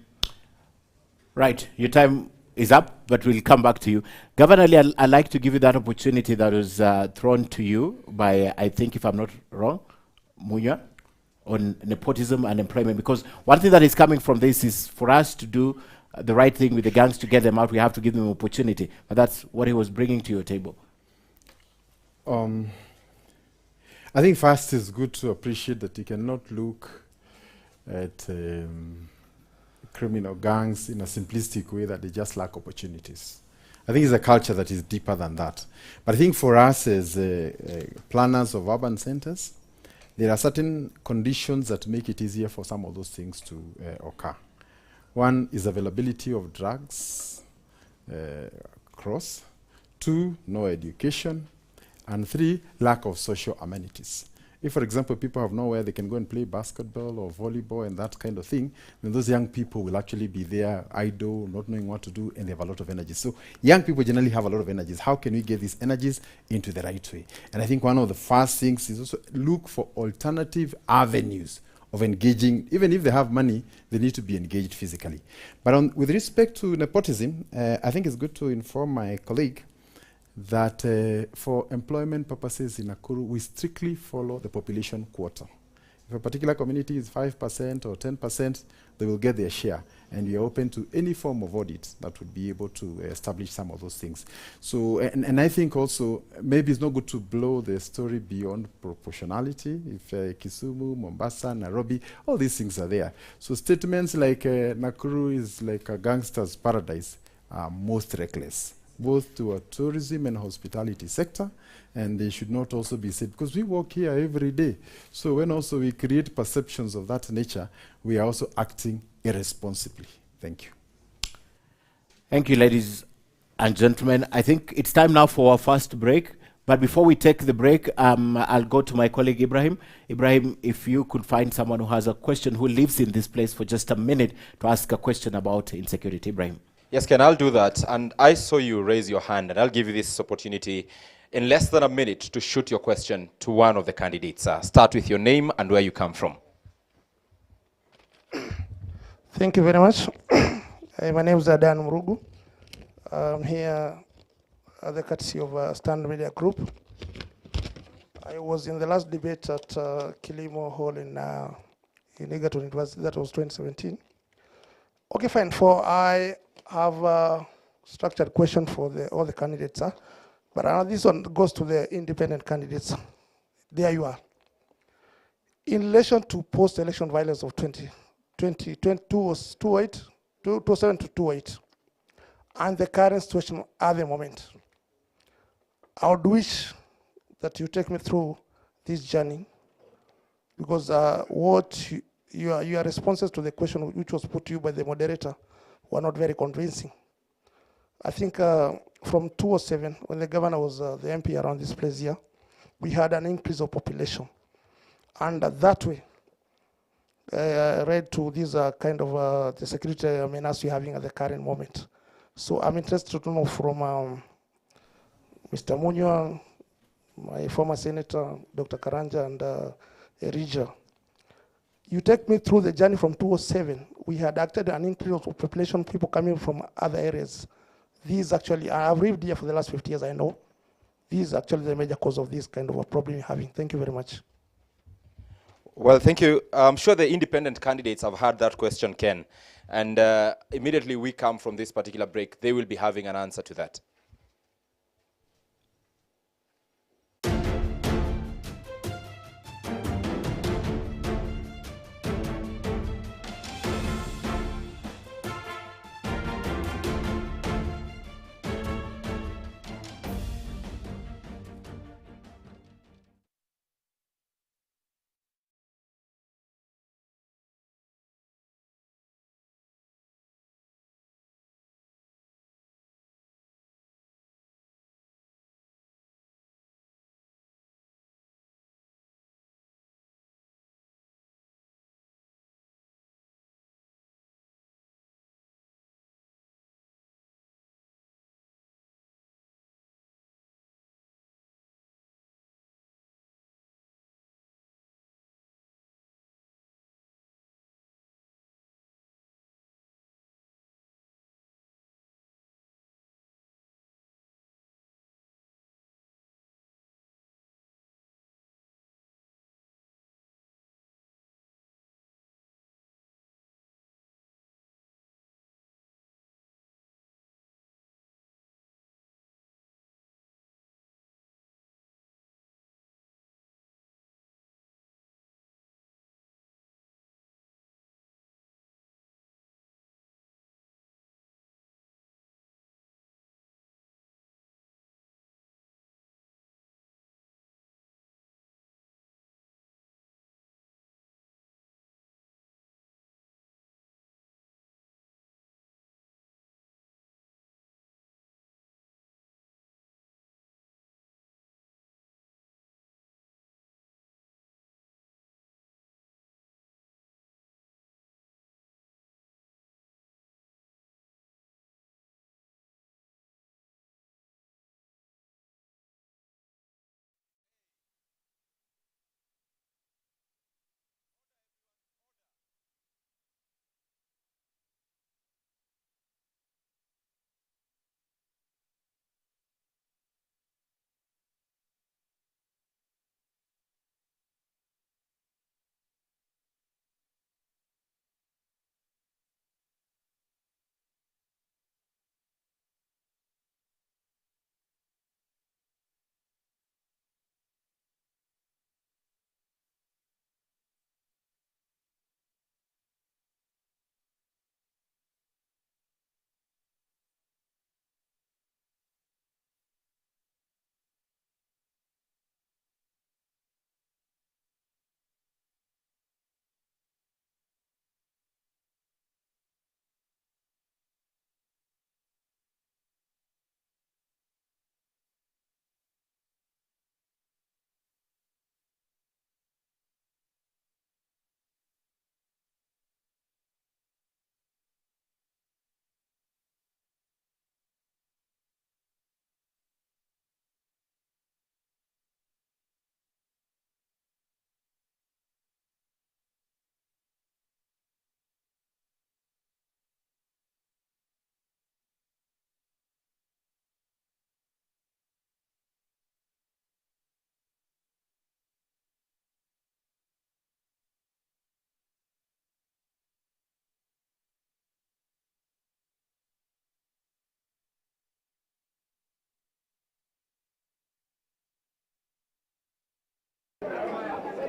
Right, your time is up, but we'll come back to you. Governor Lee, I'd like to give you that opportunity that was thrown to you by, I think, if I'm not wrong, Munya, on nepotism and employment. Because one thing that is coming from this is for us to do the right thing with the gangs to get them out, we have to give them opportunity. But that's what he was bringing to your table. I think first it's good to appreciate that you cannot look at criminal gangs in a simplistic way that they just lack opportunities. I think it's a culture that is deeper than that. But I think for us as planners of urban centers, there are certain conditions that make it easier for some of those things to occur. One is availability of drugs across. 2, no education. And 3, lack of social amenities. If, for example, people have nowhere they can go and play basketball or volleyball and that kind of thing, then those young people will actually be there idle, not knowing what to do, and they have a lot of energy. So young people generally have a lot of energies. How can we get these energies into the right way? And I think one of the first things is also look for alternative avenues of engaging. Even if they have money, they need to be engaged physically. But with respect to nepotism, I think it's good to inform my colleague that for employment purposes in Nakuru, we strictly follow the population quota. If a particular community is 5% or 10%, they will get their share. And we are open to any form of audit that would be able to establish some of those things. So, and I think also, maybe it's not good to blow the story beyond proportionality. If Kisumu, Mombasa, Nairobi, all these things are there. So statements like Nakuru is like a gangster's paradise are most reckless, both to a tourism and hospitality sector, and they should not also be said, because we work here every day. So when also we create perceptions of that nature, we are also acting irresponsibly. Thank you. Thank you, ladies and gentlemen. I think it's time now for our first break. But before we take the break, I'll go to my colleague Ibrahim. Ibrahim, if you could find someone who has a question, who lives in this place for just a minute to ask a question about insecurity. Ibrahim. Yes, Ken, I'll do that. And I saw you raise your hand, and I'll give you this opportunity in less than a minute to shoot your question to one of the candidates. Start with your name and where you come from. Thank you very much. My name is Adan Murugu. I'm here at the courtesy of Stand Media Group. I was in the last debate at Kilimo Hall in Egerton University. That was 2017. Okay, fine. I have a structured question for all the candidates, but this one goes to the independent candidates. There you are. In relation to post-election violence of 2007 to 28, and the current situation at the moment, I would wish that you take me through this journey, because your responses to the question which was put to you by the moderator were not very convincing. I think from 2007, when the governor was the MP around this place here, we had an increase of population. And that way, led to this kind of the security menace we're having at the current moment. So I'm interested to know from Mr. Munywa, my former senator, Dr. Karanja, and Erija. You take me through the journey from 2007. We had acted an increase of population, people coming from other areas. These actually, I've lived here for the last 50 years, I know. This is actually the major cause of this kind of a problem you're having. Thank you very much. Well, thank you. I'm sure the independent candidates have heard that question, Ken. And immediately we come from this particular break, they will be having an answer to that.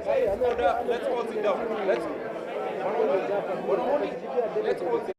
Let's all sit down. Let's all sit.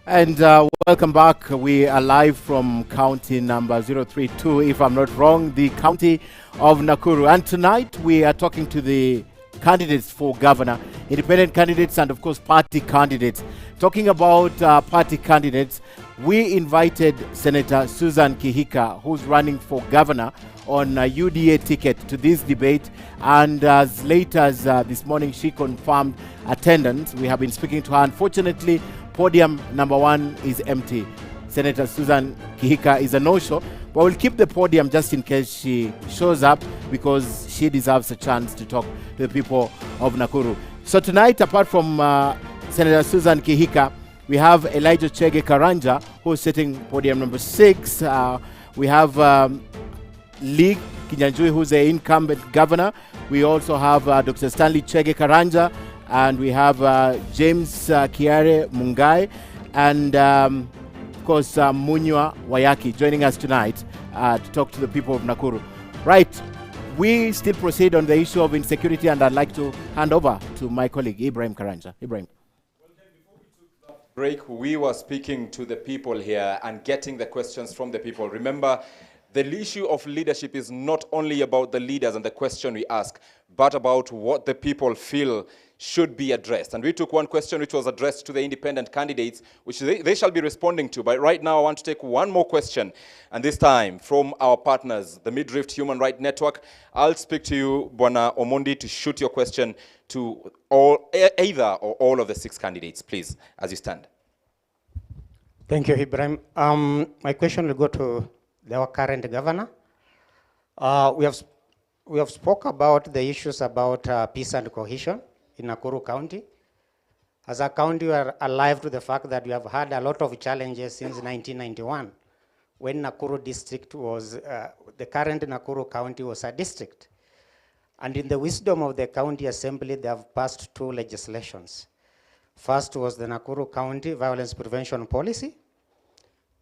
And welcome back. We are live from county number 032, if I'm not wrong, the county of Nakuru. And tonight we are talking to the candidates for governor, independent candidates, and of course party candidates. Talking about party candidates, we invited Senator Susan Kihika, who's running for governor on a UDA ticket, to this debate. And as late as this morning, she confirmed attendance. We have been speaking to her. Unfortunately, podium number 1 is empty. Senator Susan Kihika is a no-show, but we'll keep the podium just in case she shows up, because she deserves a chance to talk to the people of Nakuru. So tonight, apart from Senator Susan Kihika, we have Elijah Chege Karanja, who's sitting podium number 6. We have Lee Kinyanjui, who's the incumbent governor. We also have Dr. Stanley Chege Karanja, and we have James Kiare Mungai, and of course Munywa Wayaki joining us tonight to talk to the people of Nakuru. Right, we still proceed on the issue of insecurity, and I'd like to hand over to my colleague Ibrahim Karanja. Ibrahim. Break, we were speaking to the people here and getting the questions from the people. Remember, the issue of leadership is not only about the leaders and the question we ask, but about what the people feel should be addressed. And we took one question which was addressed to the independent candidates, which they shall be responding to. But right now, I want to take one more question, and this time from our partners, the Midrift Human Rights Network. I'll speak to you, Bwana Omondi, to shoot your question to either or all of the 6 candidates, please, as you stand. Thank you, Ibrahim. My question will go to our current governor. We have spoke about the issues about peace and cohesion in Nakuru County. As a county, we are alive to the fact that we have had a lot of challenges since 1991, when Nakuru district was, the current Nakuru county was a district. And in the wisdom of the county assembly, they have passed 2 legislations. First was the Nakuru County Violence Prevention Policy,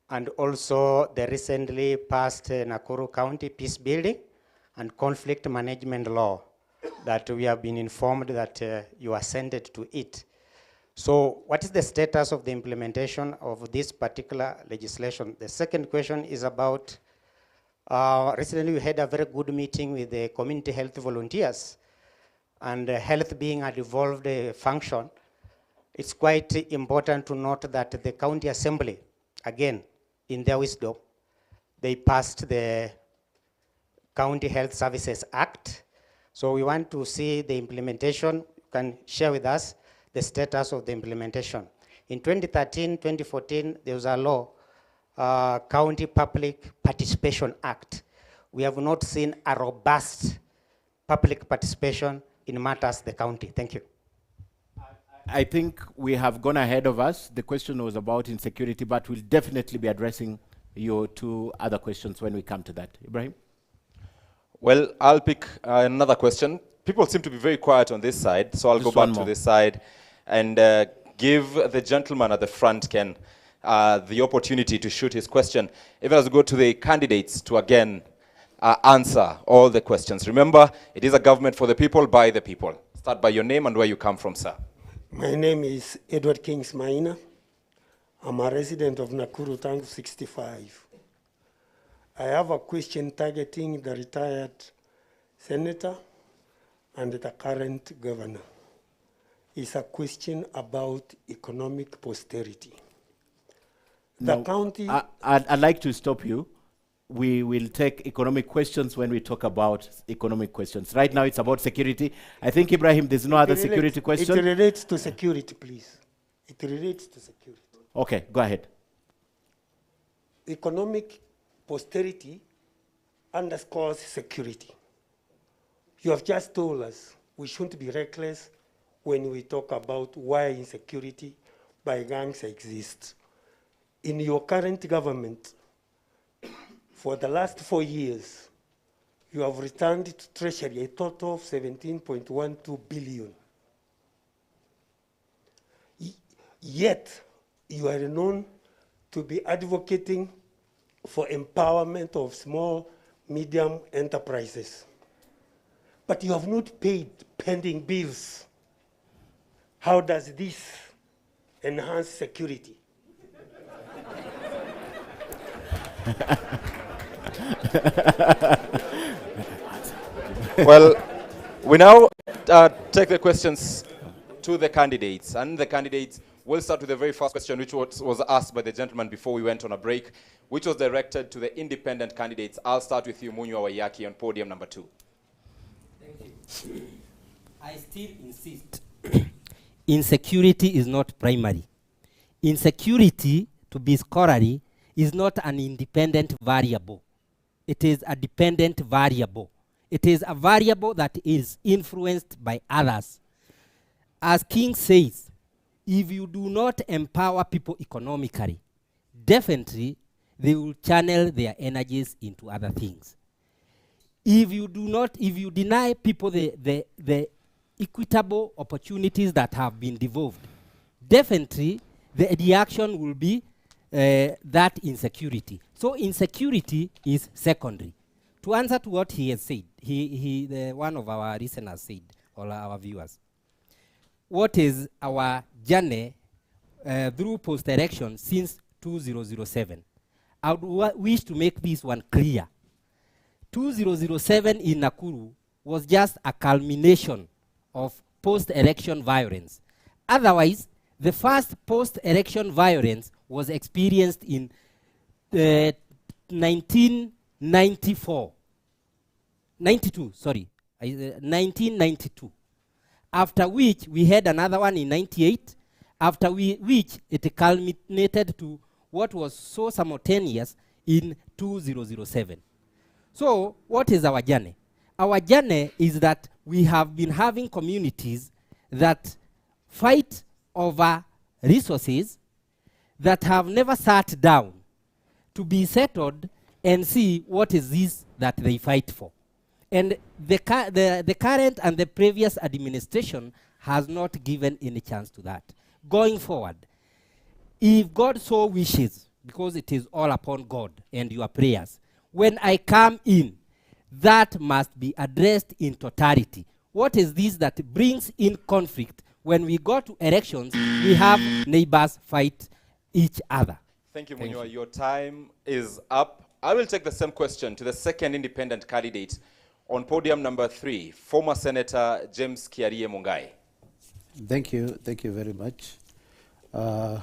and also the recently passed Nakuru County Peace Building and Conflict Management Law that we have been informed that you assented to it. So what is the status of the implementation of this particular legislation? The second question is about, recently we had a very good meeting with the community health volunteers, and health being a devolved function, it's quite important to note that the county assembly, again, in their wisdom, they passed the County Health Services Act. So we want to see the implementation. You can share with us the status of the implementation. In 2013, 2014, there was a law, County Public Participation Act. We have not seen a robust public participation in matters the county. Thank you. I think we have gone ahead of us. The question was about insecurity, but we'll definitely be addressing your 2 other questions when we come to that. Ibrahim? Well, I'll pick another question. People seem to be very quiet on this side, so I'll go back to this side and give the gentleman at the front, Ken, the opportunity to shoot his question. Even as we go to the candidates to again answer all the questions. Remember, it is a government for the people, by the people. Start by your name and where you come from, sir. My name is Edward Kings Maina. I'm a resident of Nakuru, Tangu 65. I have a question targeting the retired senator and the current governor. It's a question about economic posterity. The county... I'd like to stop you. We will take economic questions when we talk about economic questions. Right now, it's about security. I think, Ibrahim, there's no other security question. It relates to security, please. It relates to security. Okay, go ahead. Economic posterity underscores security. You have just told us we shouldn't be reckless when we talk about why insecurity by gangs exists. In your current government, for the last 4 years, you have returned to Treasury a total of 17.12 billion. Yet, you are known to be advocating for empowerment of small, medium enterprises. But you have not paid pending bills. How does this enhance security? Well, we now take the questions to the candidates, and the candidates will start with the very first question, which was asked by the gentleman before we went on a break, which was directed to the independent candidates. I'll start with you, Munywa Waiyaki, on podium number 2. Thank you. I still insist. Insecurity is not primary. Insecurity, to be scholarly, is not an independent variable. It is a dependent variable. It is a variable that is influenced by others. As King says, if you do not empower people economically, definitely they will channel their energies into other things. If you deny people the equitable opportunities that have been devolved, definitely the reaction will be that insecurity. So insecurity is secondary. To answer to what he has said, one of our listeners said, or our viewers, what is our journey through post-election since 2007? I would wish to make this one clear. 2007 in Nakuru was just a culmination of post-election violence. Otherwise, the first post-election violence was experienced in 1992. After which, we had another one in 98, after which it culminated to what was so simultaneous in 2007. So, what is our journey? Our journey is that we have been having communities that fight over resources that have never sat down to be settled and see what is this that they fight for. And the current and the previous administration has not given any chance to that. Going forward, if God so wishes, because it is all upon God and your prayers, when I come in, that must be addressed in totality. What is this that brings in conflict? When we go to elections, we have neighbors fight each other. Thank you, Munywa. Your time is up. I will take the same question to the second independent candidate on podium number 3, former Senator James Kiarie Mungai. Thank you very much. I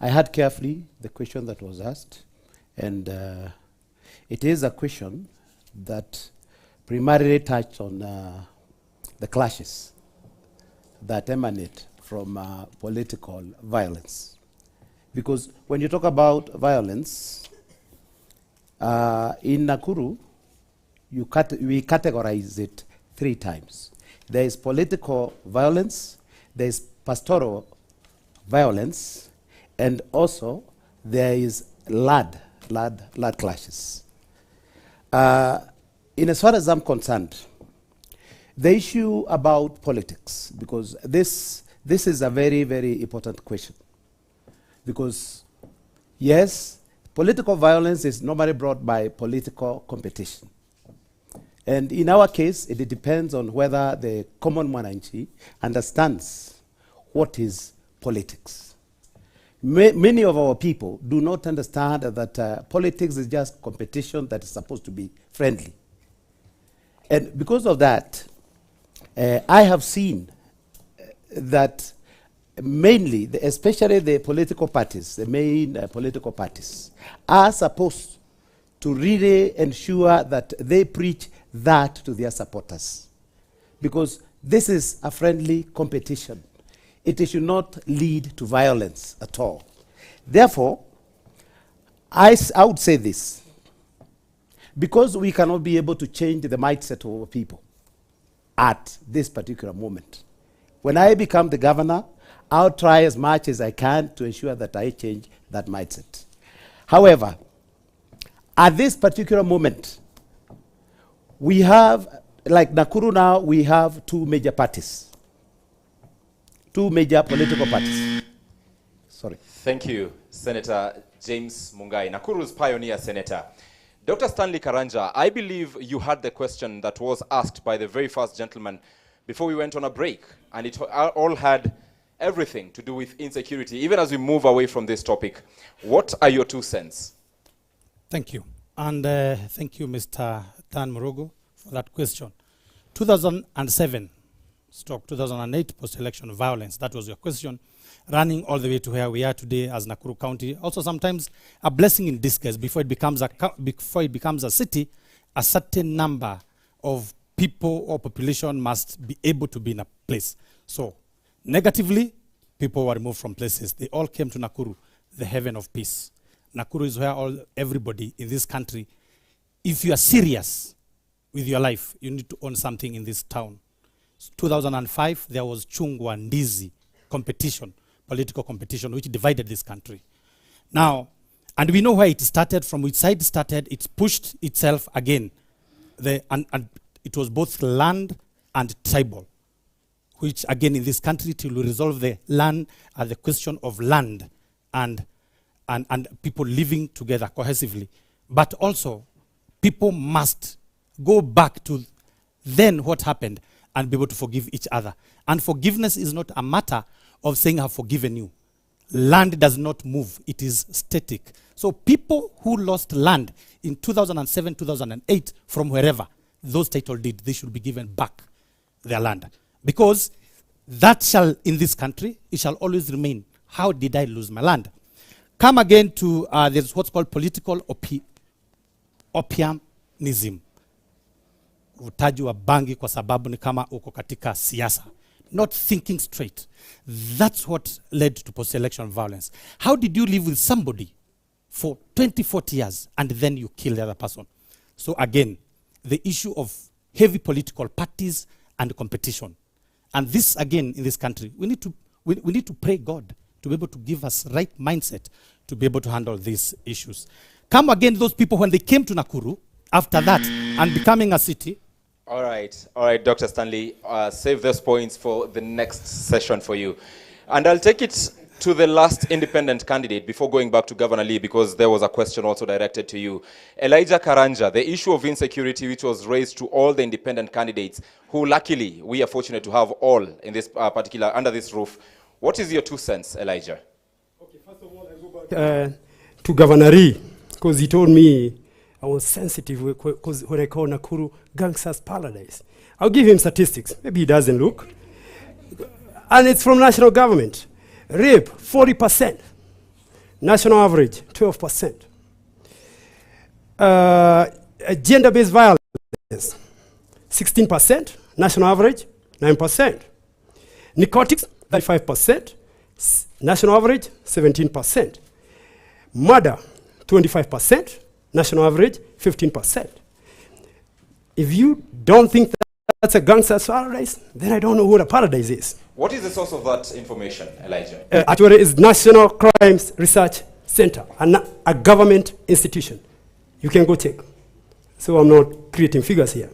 heard carefully the question that was asked, and it is a question that primarily touched on the clashes that emanate from political violence. Because when you talk about violence, in Nakuru, we categorize it 3 times. There is political violence, there is pastoral violence, and also there is land clashes. In as far as I'm concerned, the issue about politics, because this is a very, very important question. Because, yes, political violence is normally brought by political competition. And in our case, it depends on whether the common mwananchi understands what is politics. Many of our people do not understand that politics is just competition that is supposed to be friendly. And because of that, I have seen that mainly, especially the political parties, the main political parties, are supposed to really ensure that they preach that to their supporters. Because this is a friendly competition. It should not lead to violence at all. Therefore, I would say this. Because we cannot be able to change the mindset of our people at this particular moment. When I become the governor, I'll try as much as I can to ensure that I change that mindset. However, at this particular moment, we have, like Nakuru now, we have 2 major parties. 2 major political parties. Sorry. Thank you, Senator James Mungai, Nakuru's pioneer senator. Dr. Stanley Karanja, I believe you had the question that was asked by the very first gentleman before we went on a break, and it all had everything to do with insecurity, even as we move away from this topic. What are your 2 cents? Thank you. And thank you, Mr. Dan Morogo, for that question. 2007/2008 post-election violence, that was your question, running all the way to where we are today as Nakuru County. Also sometimes a blessing in disguise. Before it becomes a city, a certain number of people or population must be able to be in a place. So negatively, people were removed from places. They all came to Nakuru, the heaven of peace. Nakuru is where everybody in this country, if you are serious with your life, you need to own something in this town. 2005, there was Chungwa Ndizi competition, political competition, which divided this country. Now, and we know where it started, from which side it started, it's pushed itself again. And it was both land and tribal, which again in this country till we resolve the land and the question of land and people living together cohesively. But also, people must go back to then what happened and be able to forgive each other. And forgiveness is not a matter of saying, I've forgiven you. Land does not move. It is static. So people who lost land in 2007, 2008, from wherever those title deed, they should be given back their land. Because that shall, in this country, it shall always remain. How did I lose my land? Come again to, there's what's called political opiumnism. Utaji wa bangi kwa sababu ni kama uko katika siasa. Not thinking straight. That's what led to post-election violence. How did you live with somebody for 20, 40 years and then you kill the other person? So again, the issue of heavy political parties and competition. And this again in this country, we need to we need to pray God to be able to give us right mindset to be able to handle these issues. Come again, those people, when they came to Nakuru, after that, and becoming a city. All right, Dr. Stanley, save those points for the next session for you. And I'll take it to the last independent candidate before going back to Governor Lee, because there was a question also directed to you. Elijah Karanja, the issue of insecurity which was raised to all the independent candidates, who luckily we are fortunate to have all in this under this roof. What is your 2 cents, Elijah? Okay, first of all, I go back to Governor Lee, because he told me I was sensitive because when I call Nakuru gangsters paradise. I'll give him statistics. Maybe he doesn't look. And it's from national government. Rape, 40%. National average, 12%. Gender-based violence, 16%. National average, 9%. Narcotics, 35%. National average, 17%. Murder, 25%. National average, 15%. If you don't think that's a gangster's paradise, then I don't know what a paradise is. What is the source of that information, Elijah? Actually, it's National Crimes Research Center, a government institution. You can go check. So I'm not creating figures here.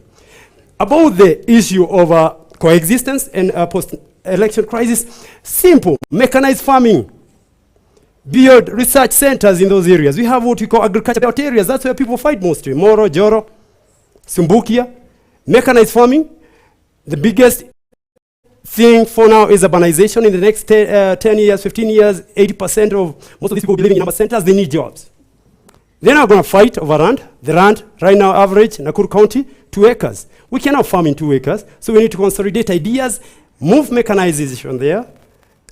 About the issue of coexistence and post-election crisis, simple, mechanized farming. Build research centers in those areas. We have what we call agricultural areas. That's where people fight mostly. Moro, Joro, Sumbukia. Mechanized farming. The biggest thing for now is urbanization. In the next 10 years, 15 years, 80% of most of these people living in number centers, they need jobs. They're not going to fight over land. The land, right now, average, Nakuru County, 2 acres. We cannot farm in 2 acres, so we need to consolidate ideas, move mechanization there,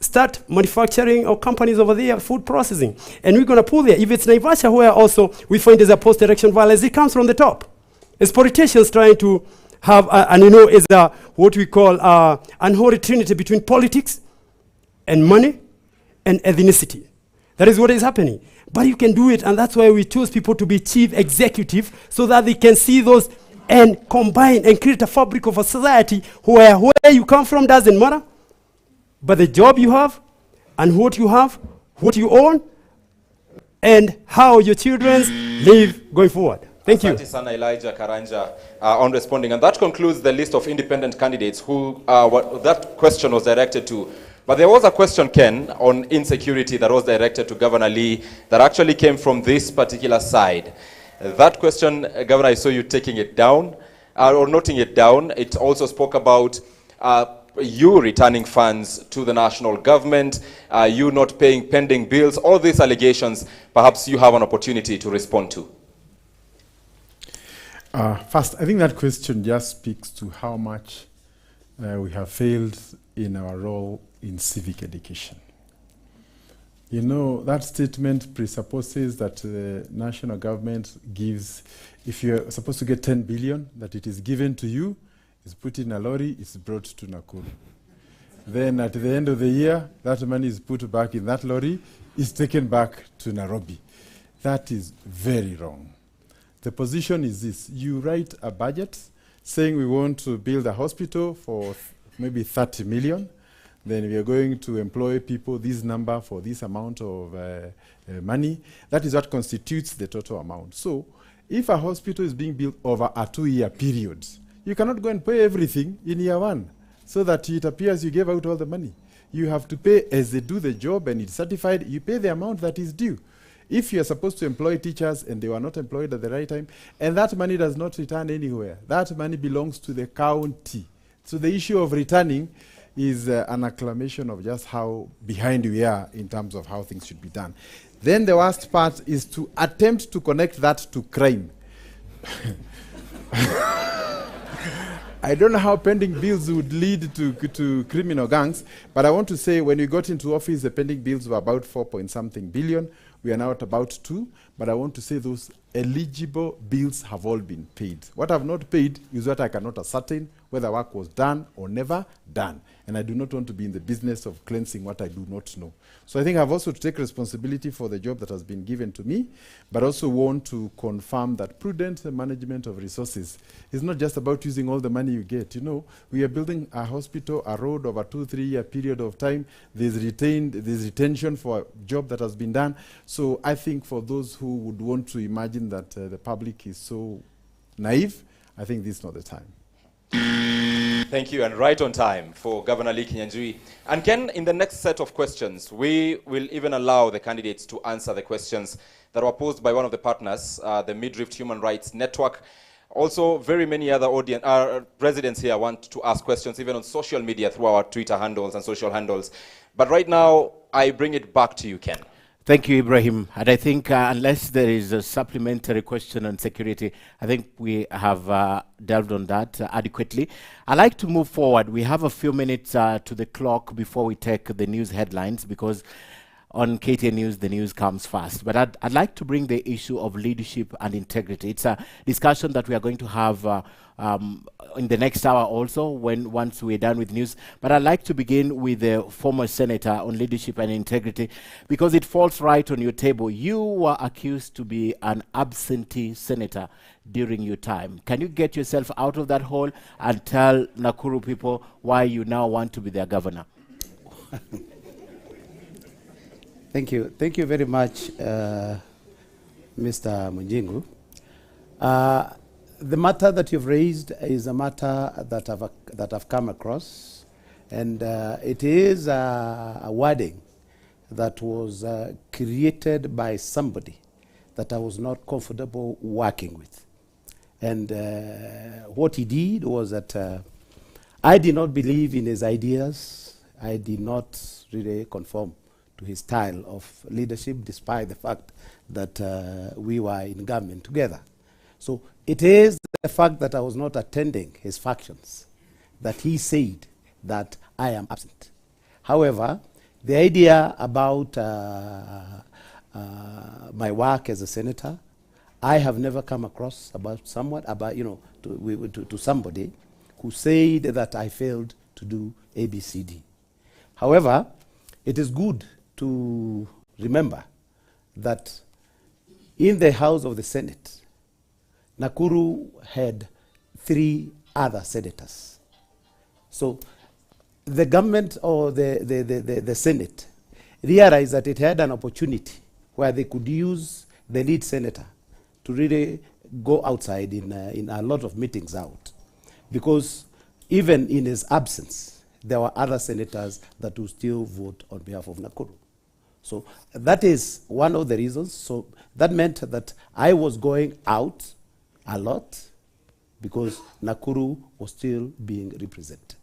start manufacturing or companies over there, food processing. And we're going to pull there. If it's Naivasha, where also we find there's a post-election violence, it comes from the top. It's politicians trying to have, is what we call unholy trinity between politics and money and ethnicity. That is what is happening. But you can do it, and that's why we choose people to be chief executive, so that they can see those and combine and create a fabric of a society where you come from doesn't matter, but the job you have, and what you have, what you own, and how your children live going forward. Thank you. Asante sana Elijah Karanja on responding. And that concludes the list of independent candidates who what that question was directed to. But there was a question, Ken, on insecurity that was directed to Governor Lee that actually came from this particular side. That question, Governor, I saw you taking it down, or noting it down. It also spoke about you returning funds to the national government, you not paying pending bills, all these allegations, perhaps you have an opportunity to respond to. First, I think that question just speaks to how much we have failed in our role in civic education. You know, that statement presupposes that the national government gives, if you're supposed to get 10 billion, that it is given to you, is put in a lorry, is brought to Nakuru. Then at the end of the year, that money is put back in that lorry, is taken back to Nairobi. That is very wrong. The position is this: you write a budget saying we want to build a hospital for maybe 30 million, then we are going to employ people, this number for this amount of money. That is what constitutes the total amount. So if a hospital is being built over a 2-year period, you cannot go and pay everything in year 1 so that it appears you gave out all the money. You have to pay as they do the job and it's certified, you pay the amount that is due. If you are supposed to employ teachers and they were not employed at the right time, and that money does not return anywhere, that money belongs to the county. So the issue of returning is an acclamation of just how behind we are in terms of how things should be done. Then the worst part is to attempt to connect that to crime. I don't know how pending bills would lead to criminal gangs, but I want to say when we got into office, the pending bills were about 4-point-something billion. We are now at about 2, but I want to say those eligible bills have all been paid. What I've not paid is what I cannot ascertain whether work was done or never done. and I do not want to be in the business of cleansing what I do not know. So I think I have also to take responsibility for the job that has been given to me, but also want to confirm that prudent management of resources is not just about using all the money you get. You know, we are building a hospital, a road over 2-3 year period of time. There's retention for a job that has been done. So I think for those who would want to imagine that the public is so naive, I think this is not the time. Thank you, and right on time for Governor Lee Kinyanjui. And Ken, in the next set of questions, we will even allow the candidates to answer the questions that were posed by one of the partners, the Mid-Rift Human Rights Network. Also, very many other residents here want to ask questions, even on social media through our Twitter handles and social handles. But right now, I bring it back to you, Ken. Thank you, Ibrahim. And I think unless there is a supplementary question on security, I think we have delved on that adequately. I'd like to move forward. We have a few minutes to the clock before we take the news headlines, because on KTN News, the news comes fast. But I'd like to bring the issue of leadership and integrity. It's a discussion that we are going to have in the next hour also, once we're done with news. But I'd like to begin with the former senator on leadership and integrity, because it falls right on your table. You were accused to be an absentee senator during your time. Can you get yourself out of that hole and tell Nakuru people why you now want to be their governor? Thank you. Thank you very much, Mr. Munjingu. The matter that you've raised is a matter that I've come across, and it is a wording that was created by somebody that I was not comfortable working with. And what he did was that I did not believe in his ideas. I did not really conform to his style of leadership, despite the fact that we were in government together. So it is the fact that I was not attending his functions that he said that I am absent. However, the idea about my work as a senator, I have never come across to somebody who said that I failed to do ABCD. However, it is good to remember that in the House of the Senate, Nakuru had 3 other senators. So the government or the Senate realized that it had an opportunity where they could use the lead senator to really go outside in a lot of meetings out. Because even in his absence, there were other senators that would still vote on behalf of Nakuru. So that is one of the reasons. So that meant that I was going out a lot because Nakuru was still being represented.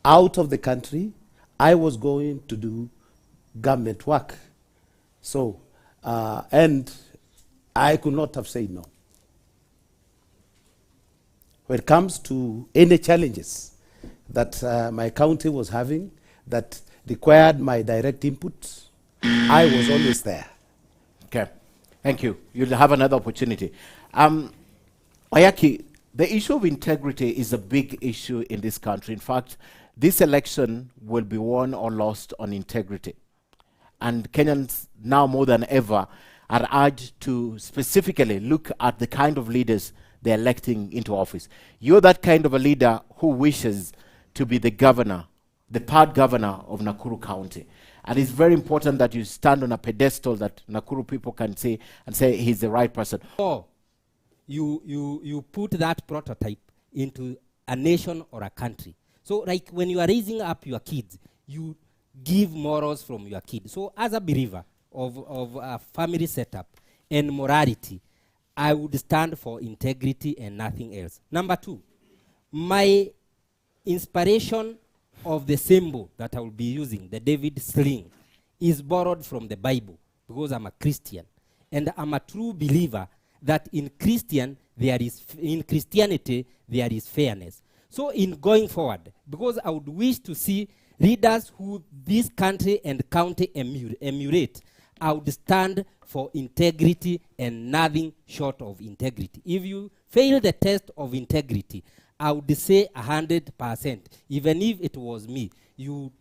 Out of the country, I was going to do government work. So, and I could not have said no. When it comes to any challenges that my county was having that required my direct input, I was always there. Okay, thank you. You'll have another opportunity. Ayaki, the issue of integrity is a big issue in this country. In fact, this election will be won or lost on integrity. And Kenyans now more than ever are urged to specifically look at the kind of leaders they're electing into office. You're that kind of a leader who wishes to be the governor, the part governor of Nakuru County. And it's very important that you stand on a pedestal that Nakuru people can say and say he's the right person. Or you put that prototype into a nation or a country. So like when you are raising up your kids, you give morals from your kids. So as a believer of a family setup and morality, I would stand for integrity and nothing else. Number 2, my inspiration of the symbol that I will be using, the David sling, is borrowed from the Bible because I'm a Christian. And I'm a true believer that in Christianity there is fairness. So in going forward, because I would wish to see leaders who this country and county emulate, I would stand for integrity and nothing short of integrity. If you fail the test of integrity, I would say 100%. Even if it was me, you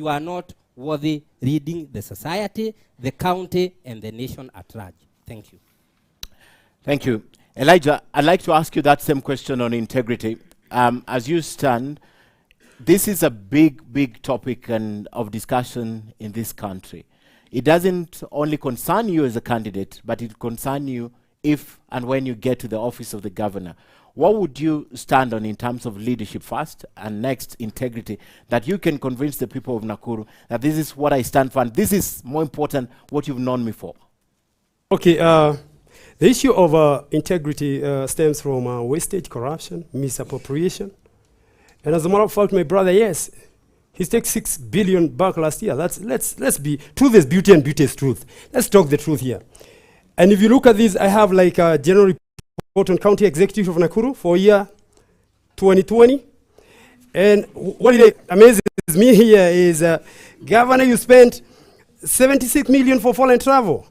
are not worthy leading the society, the county, and the nation at large. Thank you. Thank you. Elijah, I'd like to ask you that same question on integrity. As you stand, this is a big topic and of discussion in this country. It doesn't only concern you as a candidate, but it concerns you if and when you get to the office of the governor. What would you stand on in terms of leadership first, and next integrity, that you can convince the people of Nakuru that this is what I stand for, and this is more important, what you've known me for? Okay, the issue of integrity stems from wastage, corruption, misappropriation. And as a matter of fact, my brother, yes, he takes 6 billion back last year. Let's be, truth is beauty and beauty is truth. Let's talk the truth here. And if you look at this, I have like a general report on County Executive of Nakuru for year 2020. And what amazes me here is, Governor, you spent 76 million for foreign travel.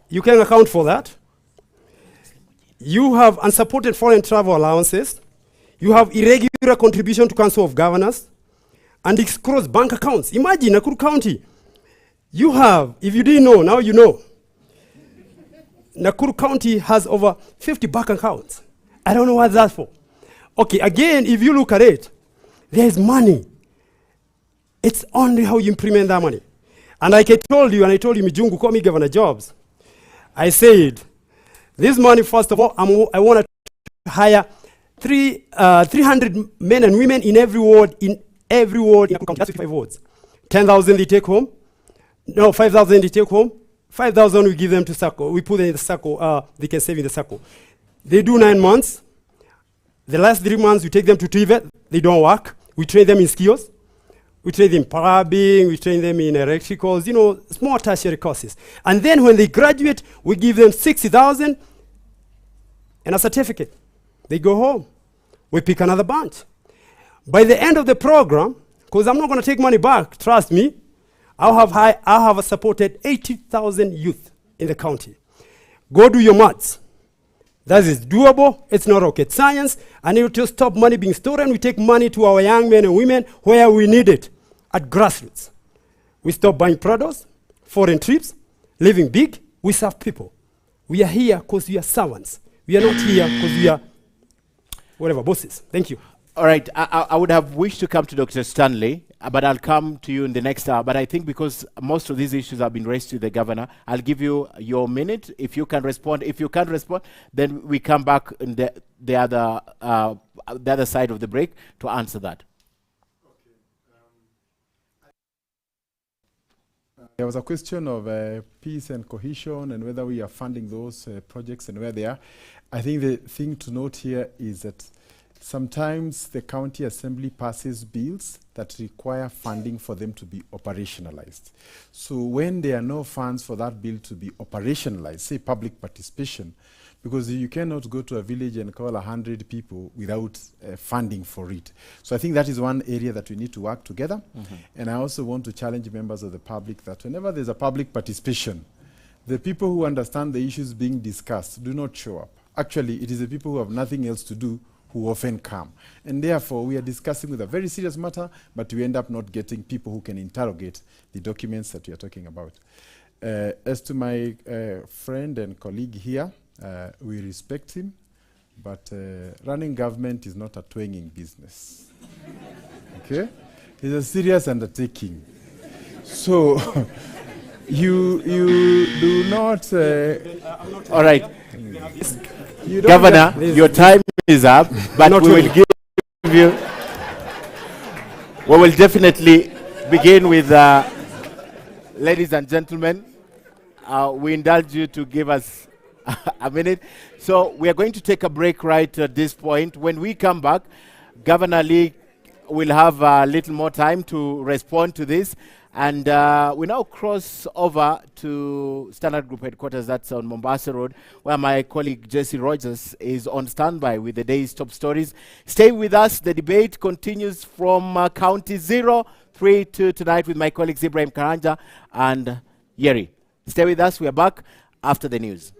You can account for that. You have unsupported foreign travel allowances. You have irregular contribution to Council of Governors and escrows bank accounts. Imagine Nakuru County. You have, if you didn't know, now you know. Nakuru County has over 50 bank accounts. I don't know what that's for. Okay, again, if you look at it, there's money. It's only how you implement that money. And like I told you, and I told you, Mijungu, call me Governor Jobs. I said, this money, first of all, I want to hire 300 men and women in every ward, in Nakuru County. That's 55 wards. 10,000 they take home. No, 5,000 they take home. 5,000 we give them to SACCO. We put them in the SACCO. They can save in the SACCO. They do 9 months. The last 3 months, we take them to TVET. They don't work. We train them in skills. We train them in plumbing. We train them in electricals, small tertiary courses. And then when they graduate, we give them 60,000 and a certificate. They go home. We pick another bunch. By the end of the program, because I'm not going to take money back, trust me, I'll have supported 80,000 youth in the county. Go do your maths. That is doable. It's not rocket science. And it will stop money being stolen. We take money to our young men and women where we need it, at grassroots. We stop buying products, foreign trips, living big. We serve people. We are here because we are servants. We are not here because we are whatever, bosses. Thank you. All right, I would have wished to come to Dr. Stanley, but I'll come to you in the next hour. But I think because most of these issues have been raised to the governor, I'll give you your minute if you can respond. If you can't respond, then we come back in the other side of the break to answer that. There was a question of peace and cohesion and whether we are funding those projects and where they are. I think the thing to note here is that sometimes the county assembly passes bills that require funding for them to be operationalized. So when there are no funds for that bill to be operationalized, say public participation, because you cannot go to a village and call 100 people without funding for it. So I think that is one area that we need to work together. And I also want to challenge members of the public that whenever there's a public participation, the people who understand the issues being discussed do not show up. Actually, it is the people who have nothing else to do who often come. And therefore, we are discussing with a very serious matter, but we end up not getting people who can interrogate the documents that we are talking about. As to my friend and colleague here, we respect him, but running government is not a twanging business. Okay? It's a serious undertaking. So, you do not... all right. Governor, your time is up, but we will give you... We will definitely begin with... ladies and gentlemen, we indulge you to give us a minute. So we are going to take a break right at this point. When we come back, Governor Lee will have a little more time to respond to this. And we now cross over to Standard Group headquarters, that's on Mombasa Road, where my colleague Jesse Rogers is on standby with the day's top stories. Stay with us. The debate continues from County 032 tonight with my colleagues Ibrahim Karanja and Yeri. Stay with us. We are back after the news.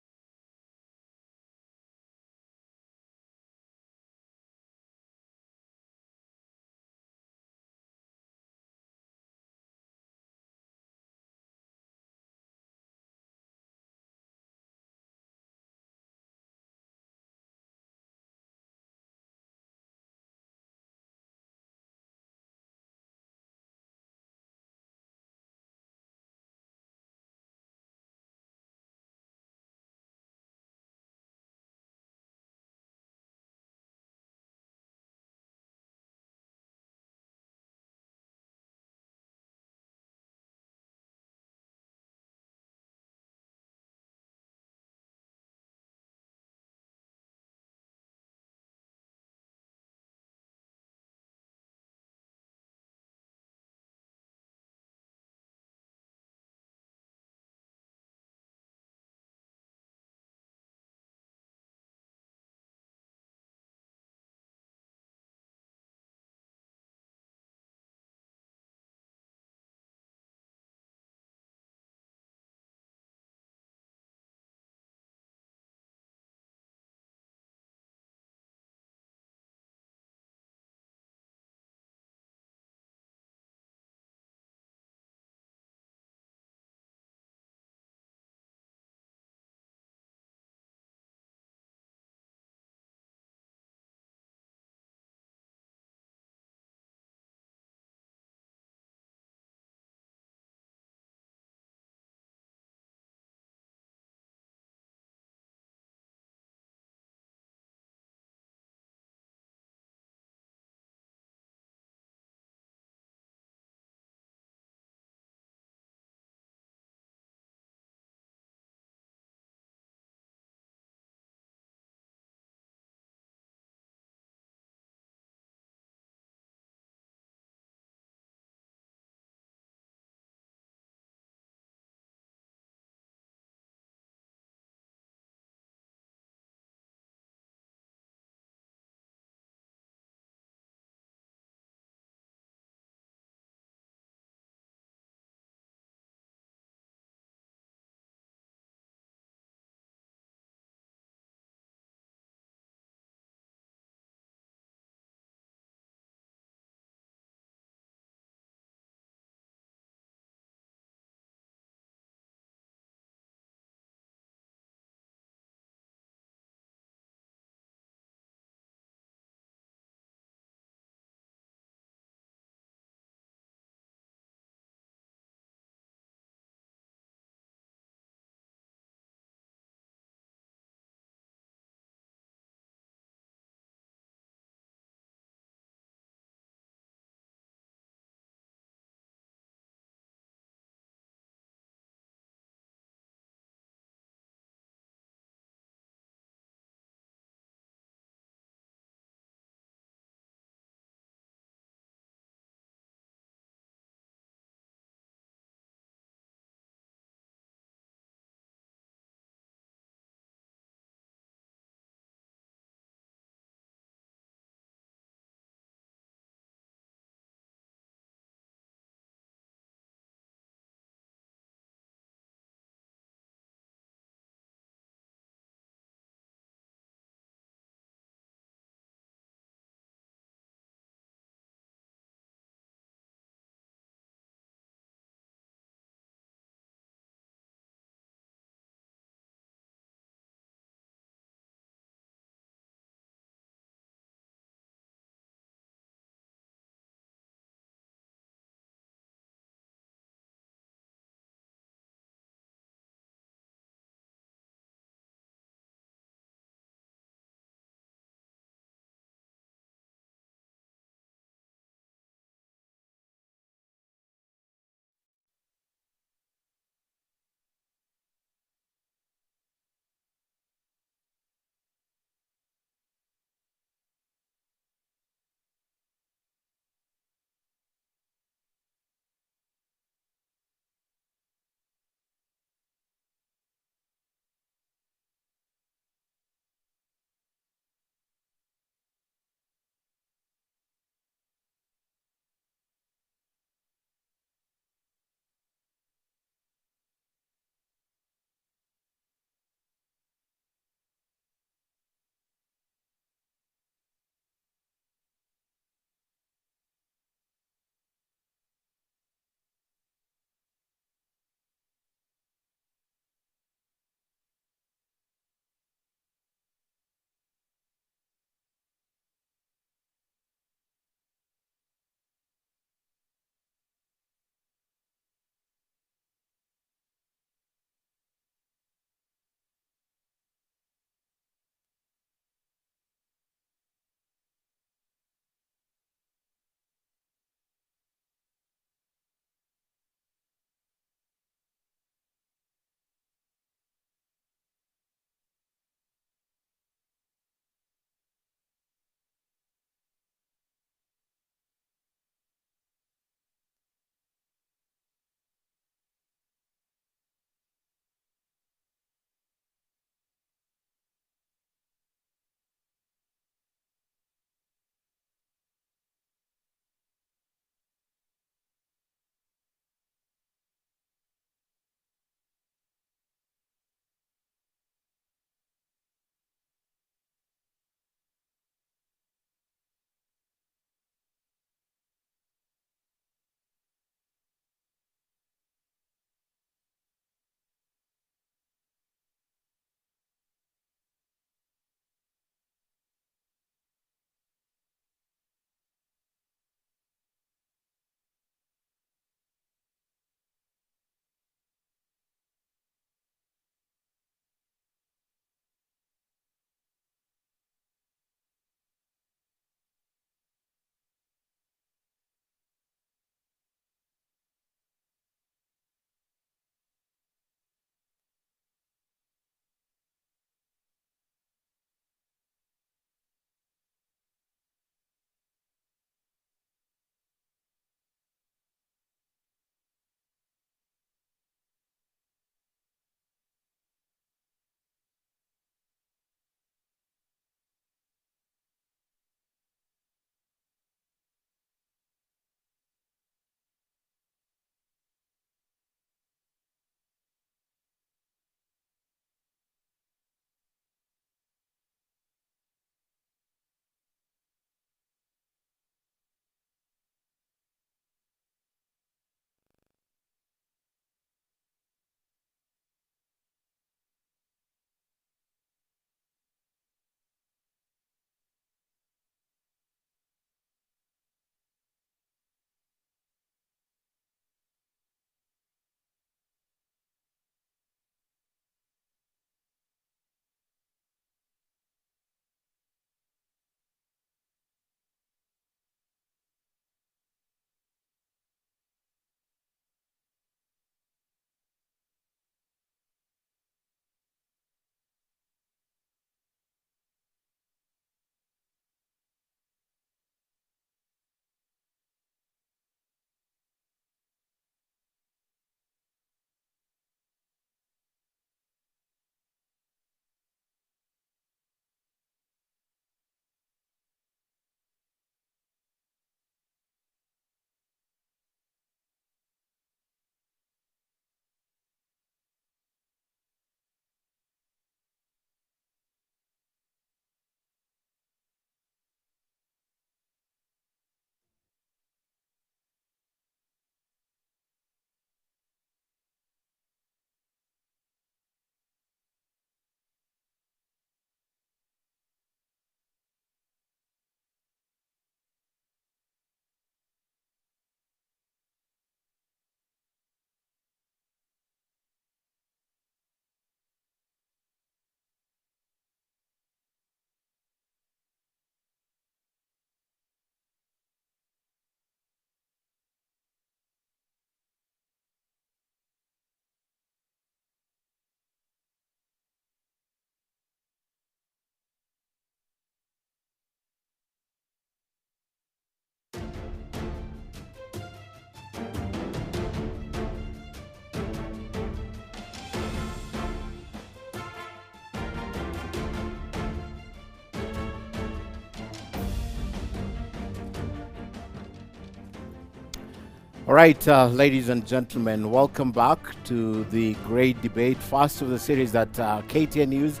All right, ladies and gentlemen, welcome back to the great debate, first of the series that KTN News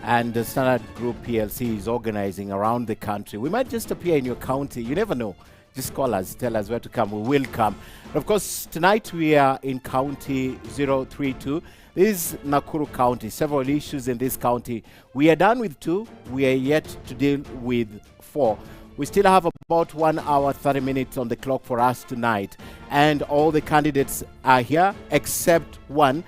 and the Standard Group PLC is organizing around the country. We might just appear in your county. You never know. Just call us, tell us where to come. We will come. And of course, tonight we are in County 032. This is Nakuru County. Several issues in this county. We are done with 2. We are yet to deal with 4. We still have about 1 hour, 30 minutes on the clock for us tonight. And all the candidates are here except one.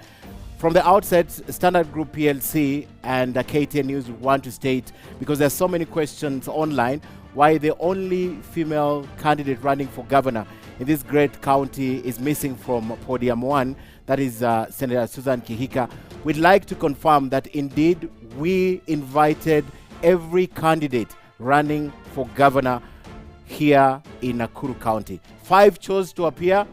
From the outset, Standard Group PLC and KTN News want to state, because there's so many questions online, why the only female candidate running for governor in this great county is missing from podium 1. That is Senator Susan Kihika. We'd like to confirm that indeed we invited every candidate running for governor here in Nakuru County. 5 chose to appear.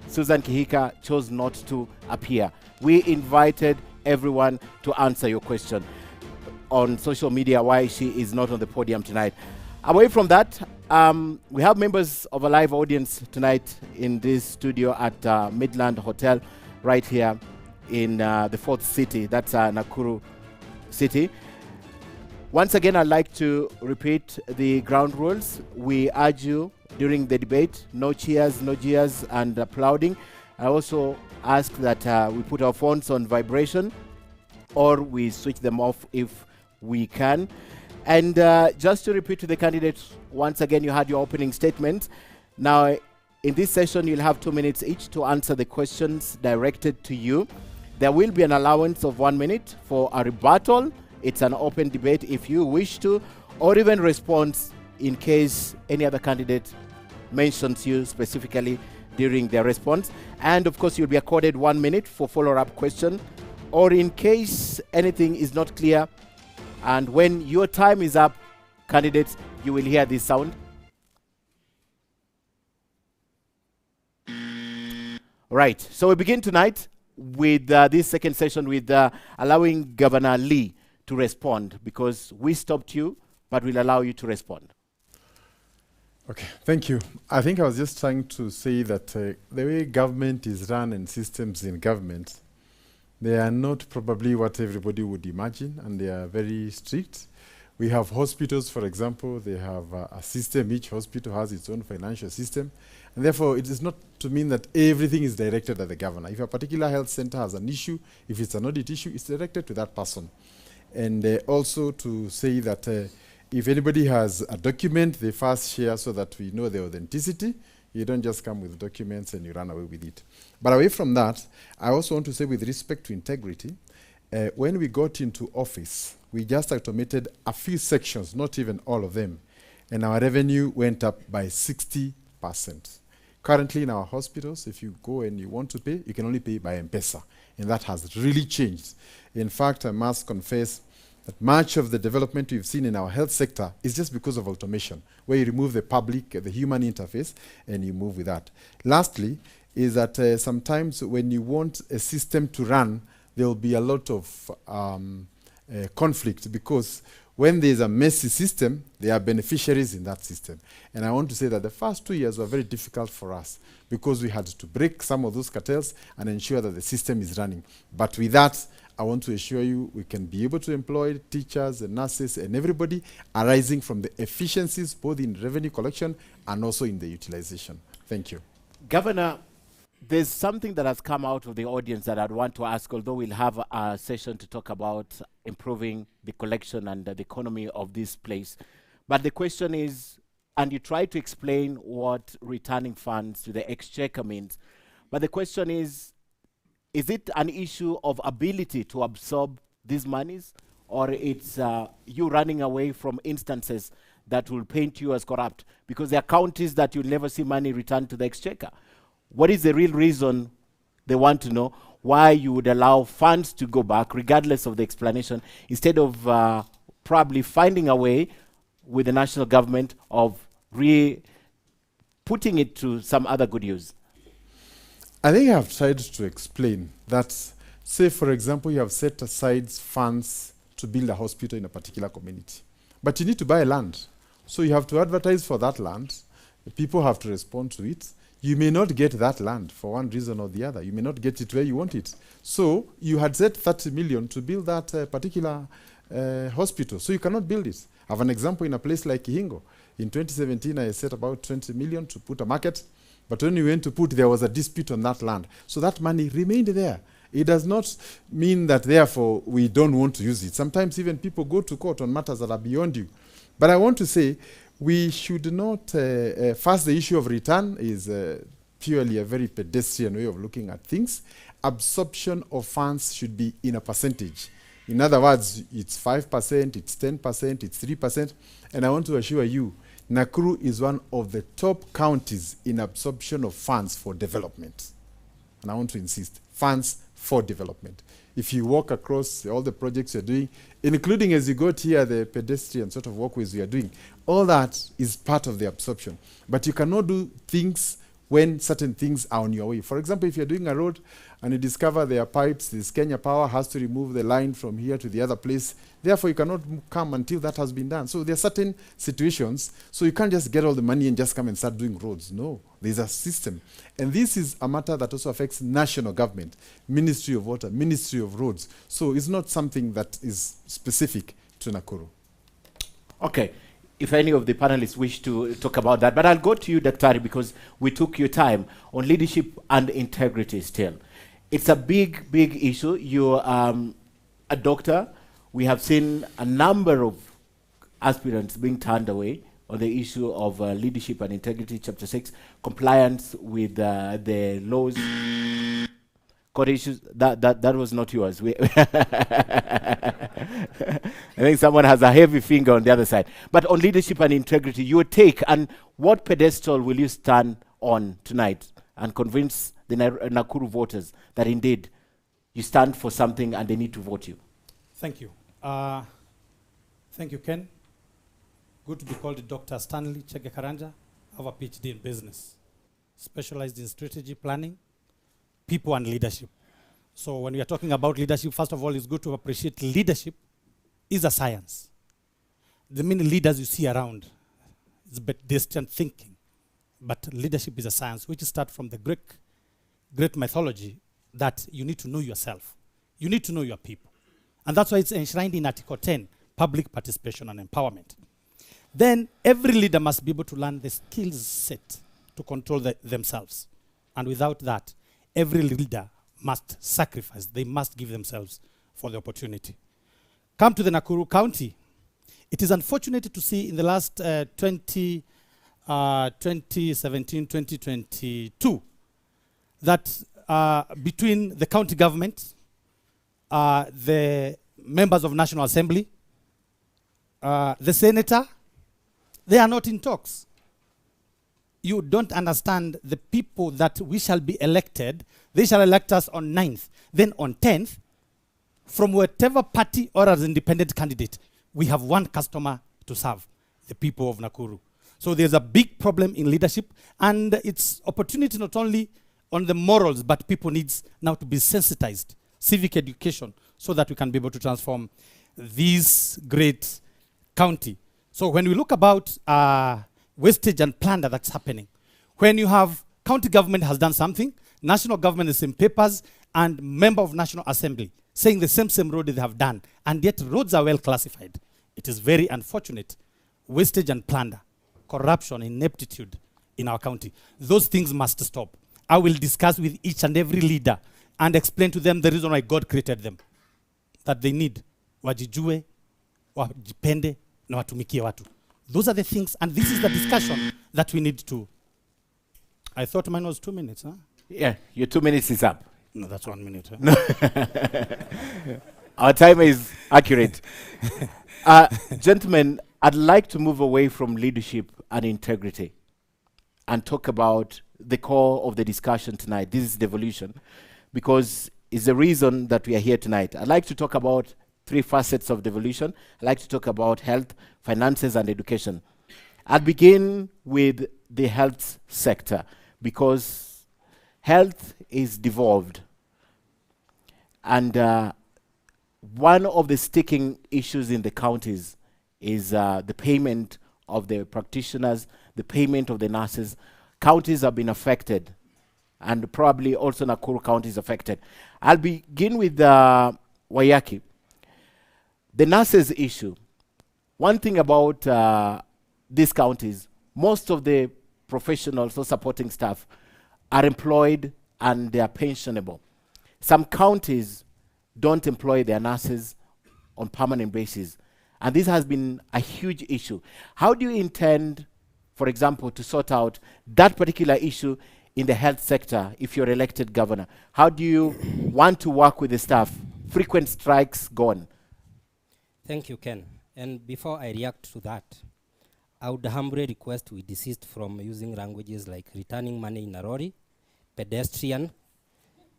Susan Kihika chose not to appear. We invited everyone to answer your question on social media why she is not on the podium tonight. Away from that, we have members of a live audience tonight in this studio at Midland Hotel right here in the 4th city. That's Nakuru City. Once again, I'd like to repeat the ground rules. We urge you during the debate, no cheers, no jeers, and applauding. I also ask that we put our phones on vibration or we switch them off if we can. And just to repeat to the candidates, once again, you had your opening statement. Now, in this session, you'll have 2 minutes each to answer the questions directed to you. There will be an allowance of 1 minute for a rebuttal. It's an open debate if you wish to, or even response in case any other candidate mentions you specifically during their response. And of course, you'll be accorded 1 minute for follow-up question, or in case anything is not clear. And when your time is up, candidates, you will hear this sound. Right, so we begin tonight with this second session with allowing Governor Lee to respond, because we stopped you, but we'll allow you to respond. Okay, thank you. I think I was just trying to say that the way government is run and systems in government, they are not probably what everybody would imagine, and they are very strict. We have hospitals, for example, they have a system. Each hospital has its own financial system. And therefore, it is not to mean that everything is directed at the governor. If a particular health center has an issue, if it's an audit issue, it's directed to that person. And also to say that if anybody has a document, they first share so that we know the authenticity. You don't just come with documents and you run away with it. But away from that, I also want to say with respect to integrity, when we got into office, we just automated a few sections, not even all of them. And our revenue went up by 60%. Currently in our hospitals, if you go and you want to pay, you can only pay by M-Pesa. And that has really changed. In fact, I must confess that much of the development we've seen in our health sector is just because of automation, where you remove the public, the human interface, and you move with that. Lastly, is that sometimes when you want a system to run, there will be a lot of conflict, because when there's a messy system, there are beneficiaries in that system. And I want to say that the first 2 years were very difficult for us because we had to break some of those cartels and ensure that the system is running. But with that, I want to assure you we can be able to employ teachers and nurses and everybody arising from the efficiencies both in revenue collection and also in the utilization. Thank you. Governor, there's something that has come out of the audience that I'd want to ask, although we'll have a session to talk about improving the collection and the economy of this place. But the question is, and you try to explain what returning funds to the exchequer means, but the question is it an issue of ability to absorb these monies, or it's you running away from instances that will paint you as corrupt? Because there are counties that you'll never see money returned to the exchequer. What is the real reason? They want to know why you would allow funds to go back, regardless of the explanation, instead of probably finding a way with the national government of putting it to some other good use. I think I have tried to explain that, say, for example, you have set aside funds to build a hospital in a particular community, but you need to buy land. So you have to advertise for that land. The people have to respond to it. you may not get that land for one reason or the other. You may not get it where you want it. So you had set 30 million to build that particular hospital. So you cannot build it. I have an example in a place like Kihingo. In 2017, I set about 20 million to put a market. But when we went to put, there was a dispute on that land. So that money remained there. It does not mean that, therefore, we don't want to use it. Sometimes even people go to court on matters that are beyond you. But I want to say, we should not, first, the issue of return is purely a very pedestrian way of looking at things. Absorption of funds should be in a percentage. In other words, it's 5%, it's 10%, it's 3%. And I want to assure you, Nakuru is one of the top counties in absorption of funds for development. And I want to insist, funds for development. If you walk across all the projects you're doing, including as you got here, the pedestrian sort of walkways we are doing, all that is part of the absorption. But you cannot do things when certain things are on your way. For example, if you're doing a road and you discover there are pipes, this Kenya Power has to remove the line from here to the other place. Therefore, you cannot come until that has been done. So there are certain situations. So you can't just get all the money and just come and start doing roads. No, there's a system. And this is a matter that also affects national government, Ministry of Water, Ministry of Roads. So it's not something that is specific to Nakuru. Okay. If any of the panelists wish to talk about that, but I'll go to you, Daktari, because we took your time on leadership and integrity still. It's a big, big issue. You're a doctor. We have seen a number of aspirants being turned away on the issue of leadership and integrity, Chapter 6, compliance with the laws. Court issues, that was not yours. I think someone has a heavy finger on the other side. But on leadership and integrity, your take, and what pedestal will you stand on tonight and convince the Nakuru voters that indeed you stand for something and they need to vote you? Thank you. Thank you, Ken. Good to be called Dr. Stanley Chege Karanja. I have a PhD in business, specialized in strategy planning, people and leadership. So when we are talking about leadership, first of all, it's good to appreciate leadership is a science. The many leaders you see around is distant thinking, but leadership is a science, which starts from the Greek mythology, that you need to know yourself. You need to know your people. And that's why it's enshrined in Article 10, public participation and empowerment. Then every leader must be able to learn the skills set to control themselves. And without that, every leader must sacrifice. They must give themselves for the opportunity. Come to the Nakuru County. It is unfortunate to see in the last 2017, 2022, that between the county government, the members of National Assembly, the senator, they are not in talks. You don't understand the people that we shall be elected. They shall elect us on 9th. Then on 10th, from whatever party or as independent candidate, we have one customer to serve, the people of Nakuru. So there's a big problem in leadership, and it's opportunity not only on the morals, but people needs now to be sensitized, civic education, so that we can be able to transform this great county. So when we look about wastage and plunder that's happening, when you have county government has done something, national government is in papers, and member of National Assembly saying the same road they have done, and yet roads are well classified. It is very unfortunate. Wastage and plunder, corruption, ineptitude in our county. Those things must stop. I will discuss with each and every leader and explain to them the reason why God created them. That they need wajijue, wajipende, na watumikie watu. Those are the things, and this is the discussion that we need to. I thought mine was 2 minutes, huh? Yeah, your 2 minutes is up. No, that's 1 minute. Huh? No. Our time is accurate. Gentlemen, I'd like to move away from leadership and integrity and talk about the core of the discussion tonight. This is devolution, because it's the reason that we are here tonight. I'd like to talk about 3 facets of devolution. I'd like to talk about health, finances, and education. I'll begin with the health sector, because health is devolved. And one of the sticking issues in the counties is the payment of the practitioners, the payment of the nurses. counties have been affected, and probably also Nakuru County is affected. I'll begin with Wayaki. The nurses issue. One thing about these counties, most of the professionals or supporting staff are employed and they are pensionable. Some counties don't employ their nurses on permanent basis, and this has been a huge issue. How do you intend, for example, to sort out that particular issue in the health sector if you're elected governor? How do you want to work with the staff? Frequent strikes gone. Thank you, Ken. And before I react to that, I would humbly request we desist from using languages like returning money in a lorry, pedestrian,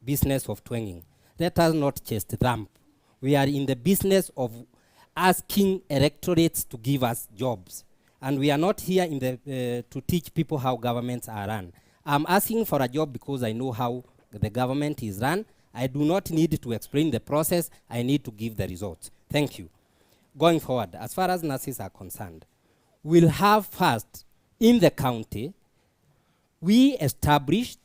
business of twanging. Let us not chest thump. We are in the business of asking electorates to give us jobs. And we are not here in the, to teach people how governments are run. I'm asking for a job because I know how the government is run. I do not need to explain the process. I need to give the results. Thank you. Going forward, as far as nurses are concerned, we'll have first, in the county, we established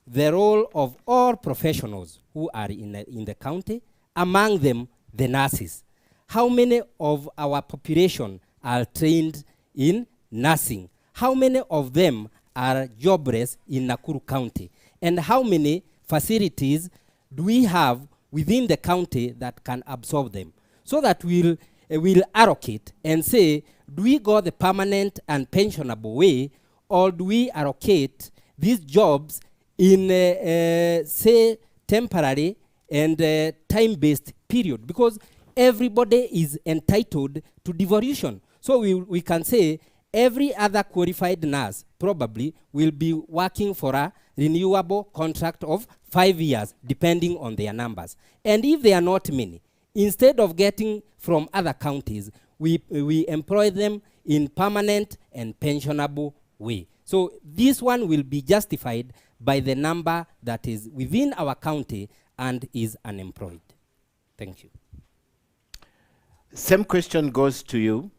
the role of all professionals who are in the county, among them the nurses. How many of our population are trained in nursing? How many of them are jobless in Nakuru County? And how many facilities do we have within the county that can absorb them? So that we'll allocate and say, do we go the permanent and pensionable way, or do we allocate these jobs in, say, temporary and time-based period? Because everybody is entitled to devolution. So we can say every other qualified nurse probably will be working for a renewable contract of 5 years, depending on their numbers. And if they are not many, instead of getting from other counties, we employ them in permanent and pensionable way. So this one will be justified by the number that is within our county and is unemployed. Thank you. Same question goes to you,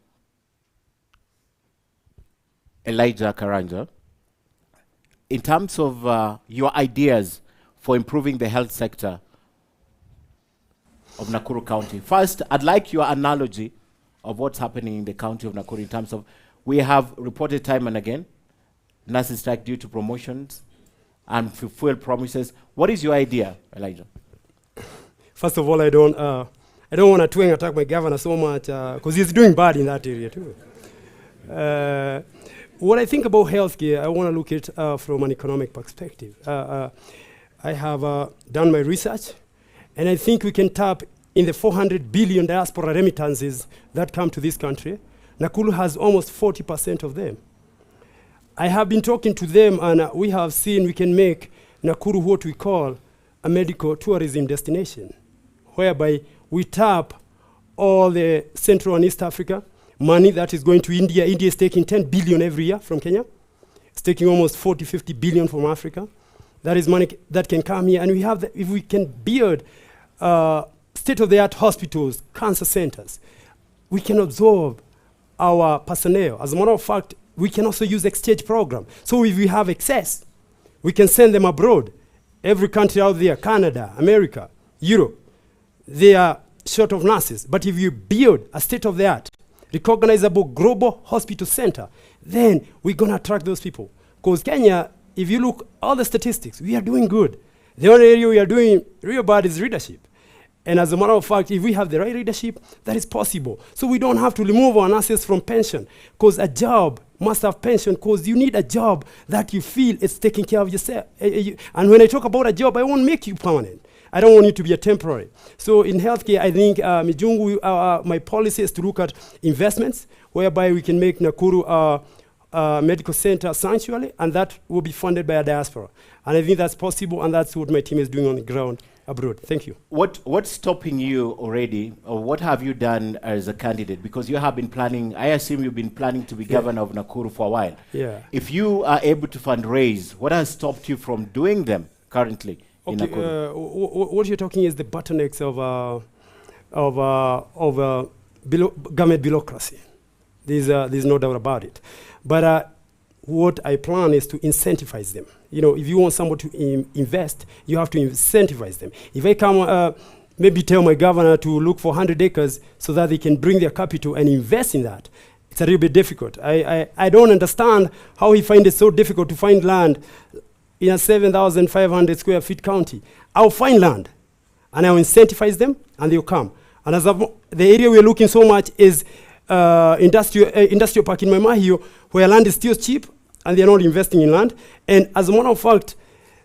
Elijah Karanja. In terms of your ideas for improving the health sector of Nakuru County. First, I'd like your analogy of what's happening in the county of Nakuru in terms of, we have reported time and again, nurses strike due to promotions and fulfill promises. What is your idea, Elijah? First of all, I don't want to twang attack my governor so much because he's doing bad in that area too. What I think about healthcare, I want to look at it from an economic perspective. I have done my research, and I think we can tap in the 400 billion diaspora remittances that come to this country. Nakuru has almost 40% of them. I have been talking to them, and we have seen we can make Nakuru what we call a medical tourism destination, whereby we tap all the Central and East Africa money that is going to India. India is taking 10 billion every year from Kenya. It's taking almost 40, 50 billion from Africa. That is money that can come here. And we have, if we can build state-of-the-art hospitals, cancer centers, we can absorb our personnel. As a matter of fact, we can also use exchange program. So if we have excess, we can send them abroad. Every country out there, Canada, America, Europe, they are short of nurses. But if you build a state-of-the-art, recognizable global hospital center, then we're going to attract those people. Because Kenya, if you look all the statistics, we are doing good. The only area we are doing real bad is leadership. And as a matter of fact, if we have the right leadership, that is possible. So we don't have to remove our nurses from pension, because a job must have pension, because you need a job that you feel is taking care of yourself. And when I talk about a job, I won't make you permanent. I don't want you to be a temporary. So in healthcare, I think Mijungu, my policy is to look at investments, whereby we can make Nakuru a medical center sanctuary, and that will be funded by a diaspora. And I think that's possible, and that's what my team is doing on the ground abroad. Thank you. What's stopping you already, or what have you done as a candidate? Because you have been planning, I assume you've been planning to be governor of Nakuru for a while. Yeah. If you are able to fundraise, what has stopped you from doing them currently in Nakuru? What you're talking is the bottlenecks of government bureaucracy. There's no doubt about it. But what I plan is to incentivize them. You know, if you want somebody to invest, you have to incentivize them. If I come, maybe tell my governor to look for 100 acres so that they can bring their capital and invest in that, it's a little bit difficult. I don't understand how he finds it so difficult to find land in a 7,500 square feet county. I'll find land, and I'll incentivize them, and they'll come. And as the area we're looking so much is industrial park in Maimahio, where land is still cheap, and they're not investing in land. And as a matter of fact,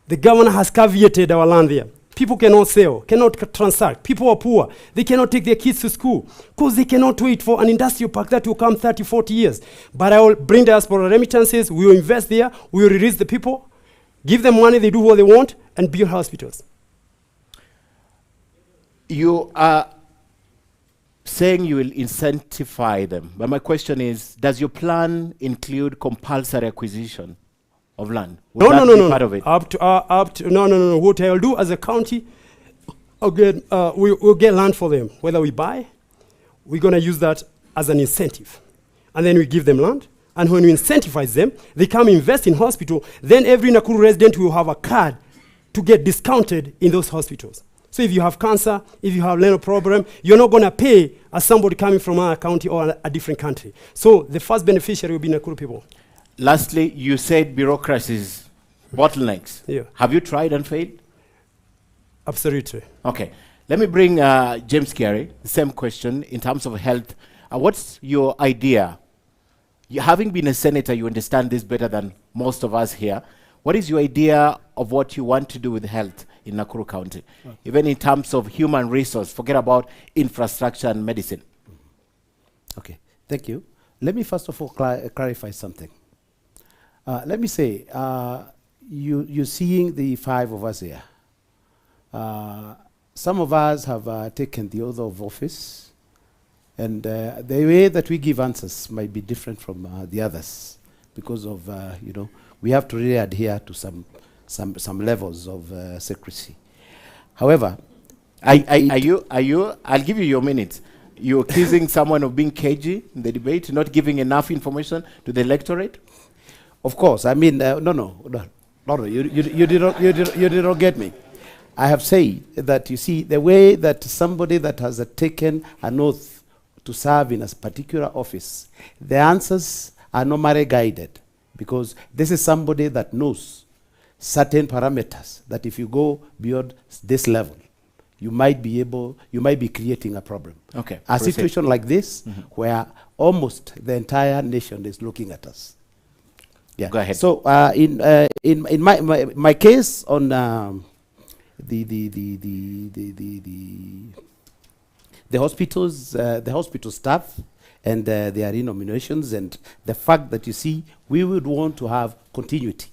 the governor has caveated our land there. People cannot sell, cannot transact. People are poor. They cannot take their kids to school because they cannot wait for an industrial park that will come 30, 40 years. But I will bring diaspora remittances. We will invest there. We will release the people, give them money, they do what they want, and build hospitals. You are saying you will incentivize them. But my question is, does your plan include compulsory acquisition of land? Would that be part of it? No. What I'll do as a county, we'll get land for them. Whether we buy, we're going to use that as an incentive. And then we give them land. And when we incentivize them, they come invest in hospital. Then every Nakuru resident will have a card to get discounted in those hospitals. So if you have cancer, if you have renal problem, you're not going to pay as somebody coming from our county or a different country. So the first beneficiary will be Nakuru people. Lastly, you said bureaucracies, bottlenecks. Yeah. Have you tried and failed? Absolutely. Okay. Let me bring James Carey, the same question in terms of health. What's your idea? You, having been a senator, you understand this better than most of us here. What is your idea of what you want to do with health in Nakuru County? Okay. Even in terms of human resource, forget about infrastructure and medicine. Okay, thank you. Let me first of all clarify something. Let me say, you're seeing the five of us here. Some of us have taken the oath of office, and the way that we give answers might be different from the others because of, we have to really adhere to some levels of secrecy. However, I'll give you your minute. You're accusing someone of being cagey in the debate, not giving enough information to the electorate? Of course, I mean, no, you did not get me. I have said that, you see, the way that somebody that has taken an oath to serve in a particular office, the answers are normally guided because this is somebody that knows certain parameters that if you go beyond this level, you might be creating a problem. Okay. A situation like this, where almost the entire nation is looking at us. Yeah. Go ahead. So in my case on the hospitals, the hospital staff and their renominations, and the fact that, you see, we would want to have continuity.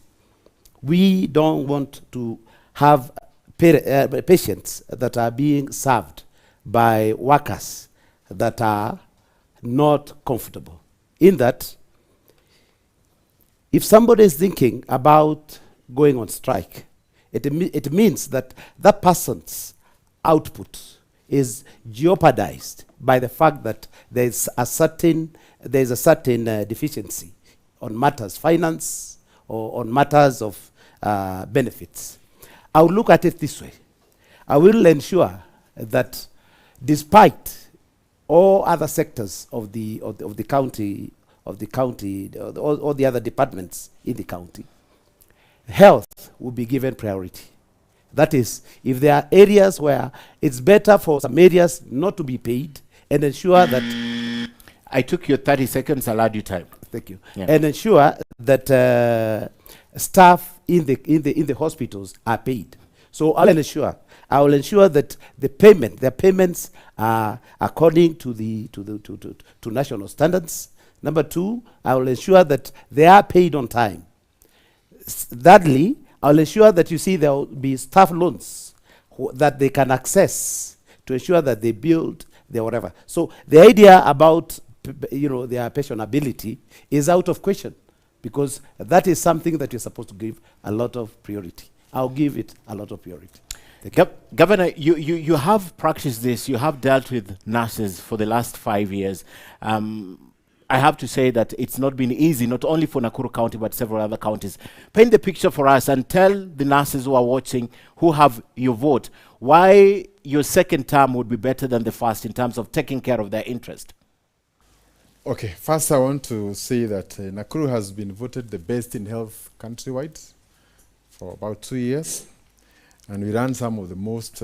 We don't want to have patients that are being served by workers that are not comfortable. In that, if somebody is thinking about going on strike, it means that that person's output is jeopardized by the fact that there's a certain deficiency on matters finance or on matters of benefits. I will look at it this way. I will ensure that despite all other sectors of the county, all the other departments in the county, health will be given priority. That is, if there are areas where it's better for some areas not to be paid, and ensure that... I took your 30 seconds, allowed you time. Thank you. Yeah. And ensure that staff in the hospitals are paid. So I will ensure that their payments are according to national standards. Number two, I will ensure that they are paid on time. Thirdly, I will ensure that, you see, there will be staff loans that they can access to ensure that they build their whatever. So the idea about their pensionability is out of question, because that is something that you're supposed to give a lot of priority. I'll give it a lot of priority. Governor, you have practiced this. You have dealt with nurses for the last 5 years. I have to say that it's not been easy, not only for Nakuru County, but several other counties. Paint the picture for us and tell the nurses who are watching, who have your vote, why your second term would be better than the first in terms of taking care of their interest. Okay, first I want to say that Nakuru has been voted the best in health countrywide for about 2 years. And we run some of the most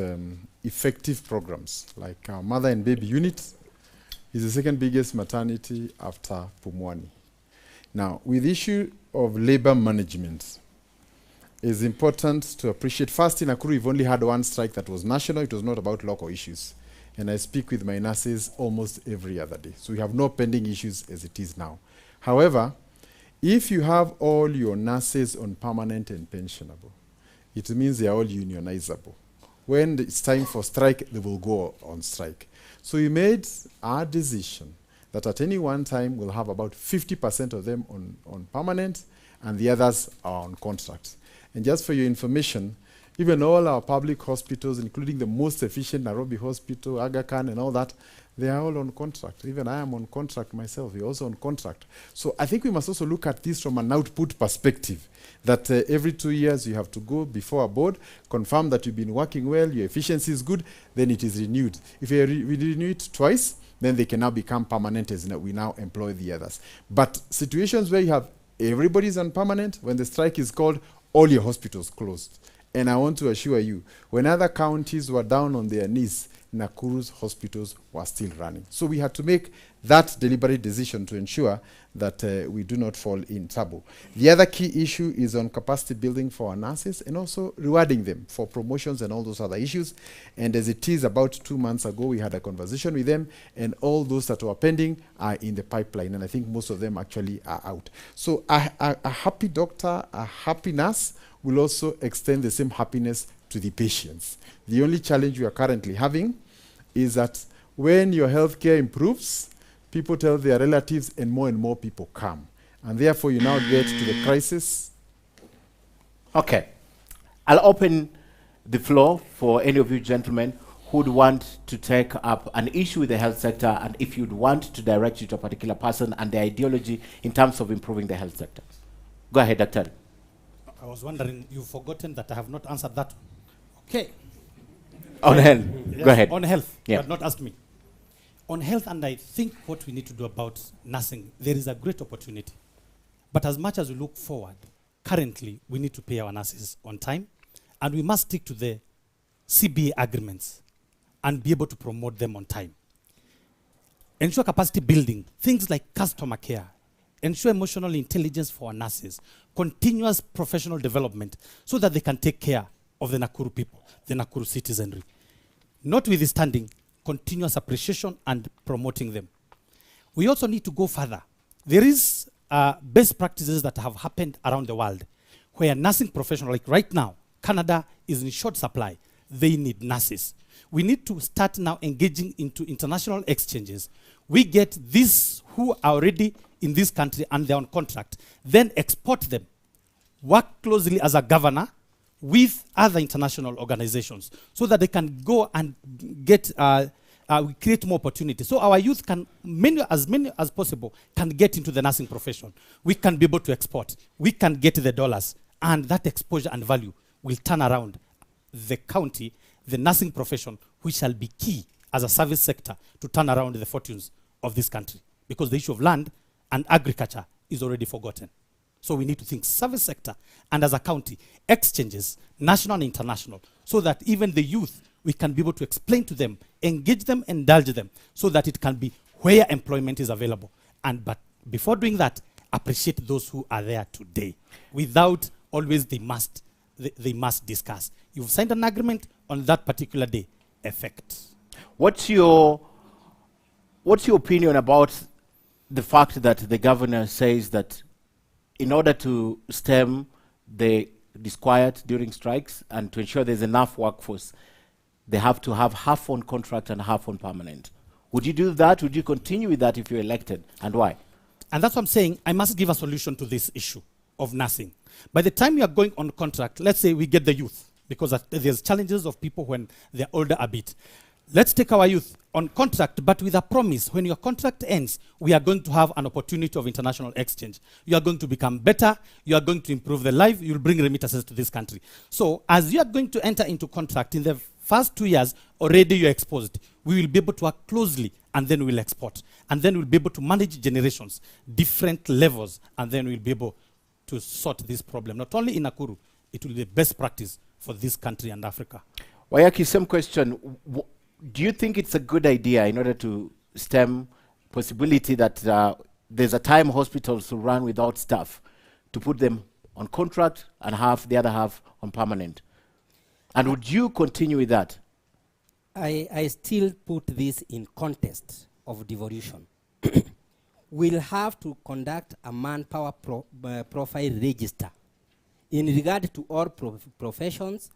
effective programs, like our mother and baby unit is the second biggest maternity after Pumwani. Now, with the issue of labor management, it's important to appreciate, first in Nakuru, we've only had one strike that was national. It was not about local issues. And I speak with my nurses almost every other day. So we have no pending issues as it is now. However, if you have all your nurses on permanent and pensionable, it means they are all unionizable. When it's time for strike, they will go on strike. So we made our decision that at any one time we'll have about 50% of them on permanent and the others are on contract. And just for your information, even all our public hospitals, including the most efficient Nairobi Hospital, Aga Khan and all that, they are all on contract. Even I am on contract myself. We're also on contract. So I think we must also look at this from an output perspective, that every 2 years you have to go before a board, confirm that you've been working well, your efficiency is good, then it is renewed. If we renew it twice, then they can now become permanent as we now employ the others. But situations where you have everybody's on permanent, when the strike is called, all your hospitals closed. And I want to assure you, when other counties were down on their knees, Nakuru's hospitals were still running. So we had to make that deliberate decision to ensure that we do not fall in trouble. The other key issue is on capacity building for our nurses and also rewarding them for promotions and all those other issues. And as it is, about 2 months ago, we had a conversation with them, and all those that were pending are in the pipeline, and I think most of them actually are out. So a happy doctor, a happy nurse will also extend the same happiness to the patients. The only challenge we are currently having is that when your healthcare improves, people tell their relatives and more people come. And therefore you now get to the crisis. Okay. I'll open the floor for any of you gentlemen who'd want to take up an issue with the health sector, and if you'd want to direct you to a particular person and their ideology in terms of improving the health sector. Go ahead, Dr. I was wondering, you've forgotten that I have not answered that. Okay. On health. Yes, Go ahead. On health. Yeah. You have not asked me. On health, and I think what we need to do about nursing, there is a great opportunity. But as much as we look forward, currently we need to pay our nurses on time, and we must stick to the CBA agreements and be able to promote them on time. Ensure capacity building, things like customer care. Ensure emotional intelligence for our nurses, continuous professional development so that they can take care of the Nakuru people, the Nakuru citizenry. Notwithstanding, continuous appreciation and promoting them. We also need to go further. There is best practices that have happened around the world where nursing professionals, like right now, Canada is in short supply. They need nurses. We need to start now engaging into international exchanges. We get these who are already in this country and they're on contract, then export them, work closely as a governor with other international organizations so that they can go and get, we create more opportunities. So our youth can, as many as possible, can get into the nursing profession. We can be able to export. We can get the dollars, and that exposure and value will turn around the county, the nursing profession, which shall be key as a service sector to turn around the fortunes of this country. Because the issue of land and agriculture is already forgotten. So we need to think service sector, and as a county, exchanges, national and international, so that even the youth, we can be able to explain to them, engage them, indulge them, so that it can be where employment is available. But before doing that, appreciate those who are there today, without always they must discuss. You've signed an agreement on that particular day, effect. What's your opinion about the fact that the governor says that in order to stem the disquiet during strikes and to ensure there's enough workforce, they have to have half on contract and half on permanent? Would you do that? Would you continue with that if you're elected? And why? And that's what I'm saying. I must give a solution to this issue of nursing. By the time you are going on contract, let's say we get the youth, because there's challenges of people when they're older a bit. Let's take our youth. on contract, but with a promise. When your contract ends, we are going to have an opportunity of international exchange. You are going to become better. You are going to improve the life. You'll bring remittances to this country. So as you are going to enter into contract in the first 2 years, already you're exposed. We will be able to work closely, and then we'll export. And then we'll be able to manage generations, different levels, and then we'll be able to sort this problem. Not only in Nakuru, it will be the best practice for this country and Africa. Wayaki, same question. Do you think it's a good idea in order to stem possibility that there's a time hospitals will run without staff, to put them on contract and have the other half on permanent? And would you continue with that? I still put this in context of devolution. We'll have to conduct a manpower profile register in regard to all professions,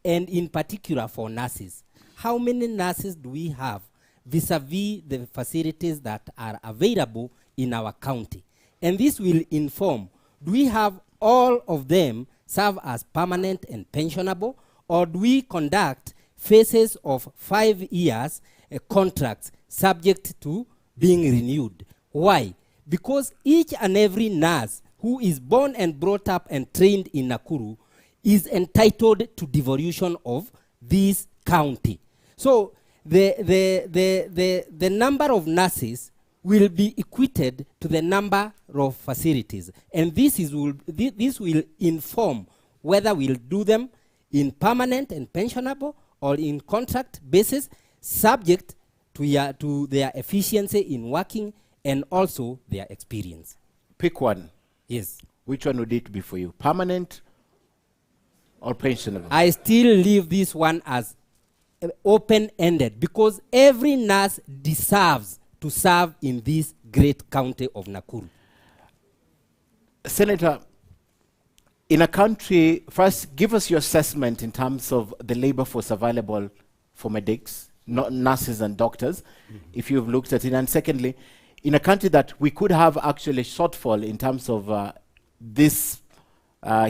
and in particular for nurses. How many nurses do we have vis-a-vis the facilities that are available in our county? And this will inform, do we have all of them serve as permanent and pensionable, or do we conduct phases of 5 years contracts subject to being renewed? Why? Because each and every nurse who is born and brought up and trained in Nakuru is entitled to devolution of this county. So the number of nurses will be equated to the number of facilities. And this will inform whether we'll do them in permanent and pensionable or in contract basis, subject to their efficiency in working and also their experience. Pick one. Yes. Which one would it be for you? Permanent or pensionable? I still leave this one as open-ended, because every nurse deserves to serve in this great county of Nakuru. Senator, in a country, first give us your assessment in terms of the labor force available for medics, nurses and doctors, if you've looked at it. And secondly, in a country that we could have actually shortfall in terms of this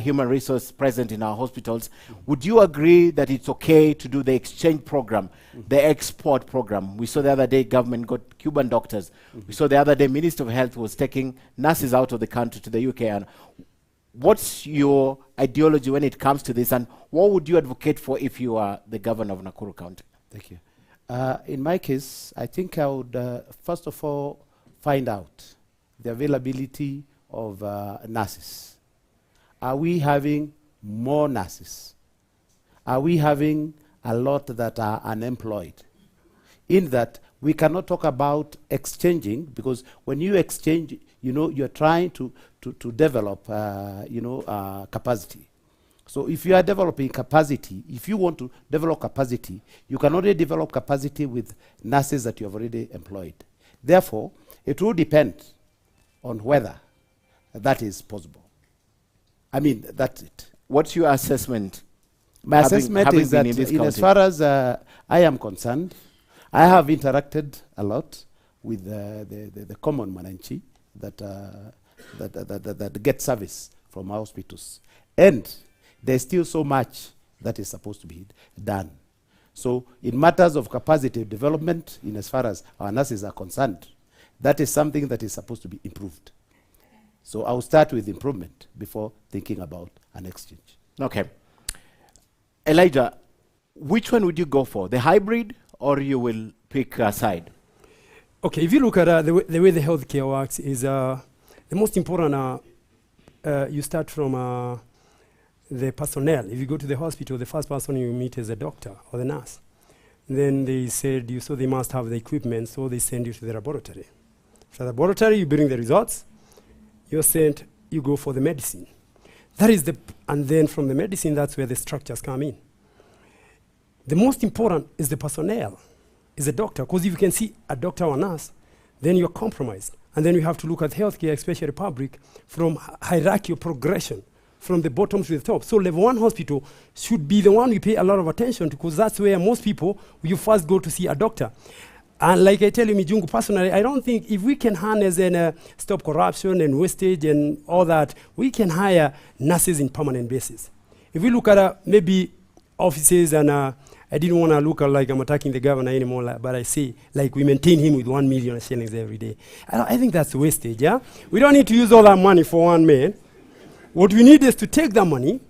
human resource present in our hospitals, would you agree that it's okay to do the exchange program, the export program? We saw the other day government got Cuban doctors. We saw the other day Minister of Health was taking nurses out of the country to the UK. And what's your ideology when it comes to this, and what would you advocate for if you are the governor of Nakuru County? Thank you. In my case, I think I would first of all find out the availability of nurses. Are we having more nurses? Are we having a lot that are unemployed? In that, we cannot talk about exchanging, because when you exchange, you're trying to develop, capacity. So if you are developing capacity, if you want to develop capacity, you can only develop capacity with nurses that you have already employed. Therefore, it will depend on whether that is possible. I mean, that's it. What's your assessment? My assessment is that in as far as I am concerned, I have interacted a lot with the common Mananchi that get service from our hospitals. And there's still so much that is supposed to be done. So in matters of capacity development, in as far as our nurses are concerned, that is something that is supposed to be improved. So I'll start with improvement before thinking about an exchange. Okay. Elijah, which one would you go for? The hybrid, or you will pick a side? Okay, if you look at the way the healthcare works, is the most important, you start from the personnel. If you go to the hospital, the first person you meet is the doctor or the nurse. Then they said, so they must have the equipment, so they send you to the laboratory. From the laboratory, you bring the results. You're sent, you go for the medicine. That is and then from the medicine, that's where the structures come in. The most important is the personnel, is the doctor, because if you can see a doctor or nurse, then you're compromised. And then you have to look at healthcare, especially public, from hierarchical progression, from the bottom to the top. So level 1 hospital should be the one we pay a lot of attention to, because that's where most people, you first go to see a doctor. And like I tell you, Mijungu, personally, I don't think if we can harness and stop corruption and wastage and all that, we can hire nurses in permanent basis. If we look at maybe offices and I didn't want to look like I'm attacking the governor anymore, but I say, like, we maintain him with 1 million shillings every day. I think that's wastage, yeah? We don't need to use all that money for one man. What we need is to take that money,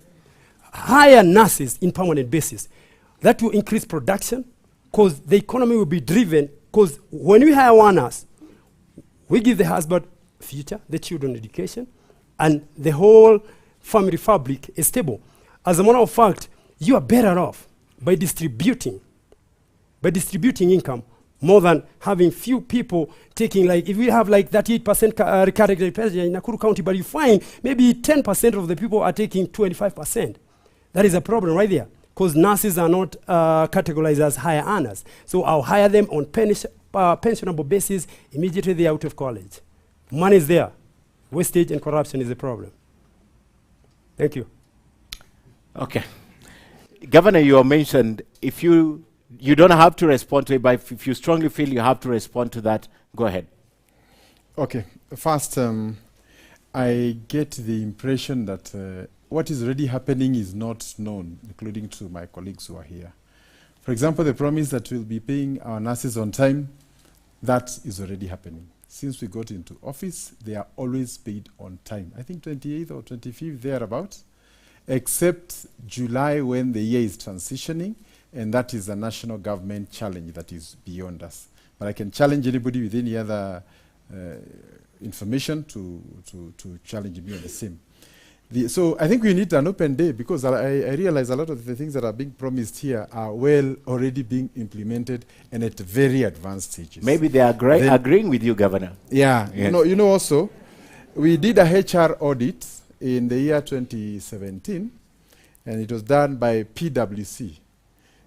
hire nurses in permanent basis. That will increase production, because the economy will be driven, because when we hire one nurse, we give the husband future, the children education, and the whole family fabric is stable. As a matter of fact, you are better off by distributing income more than having few people taking, like, if we have like 38% recurring pressure in Nakuru County, but you find maybe 10% of the people are taking 25%. That is a problem right there, because nurses are not categorized as higher earners. So I'll hire them on pensionable basis immediately they're out of college. Money is there. Wastage and corruption is a problem. Thank you. Okay. Governor, you mentioned if you don't have to respond to it, but if you strongly feel you have to respond to that, go ahead. Okay. First, I get the impression that what is already happening is not known, including to my colleagues who are here. For example, the promise that we'll be paying our nurses on time, that is already happening. Since we got into office, they are always paid on time. I think 28th or 25th, thereabouts, except July when the year is transitioning, and that is a national government challenge that is beyond us. But I can challenge anybody with any other information to challenge me on the same. So I think we need an open day, because I realize a lot of the things that are being promised here are already being implemented and at very advanced stages. Maybe they are agreeing with you, Governor. Yeah. Yes. You know also, we did a HR audit in the year 2017, and it was done by PwC.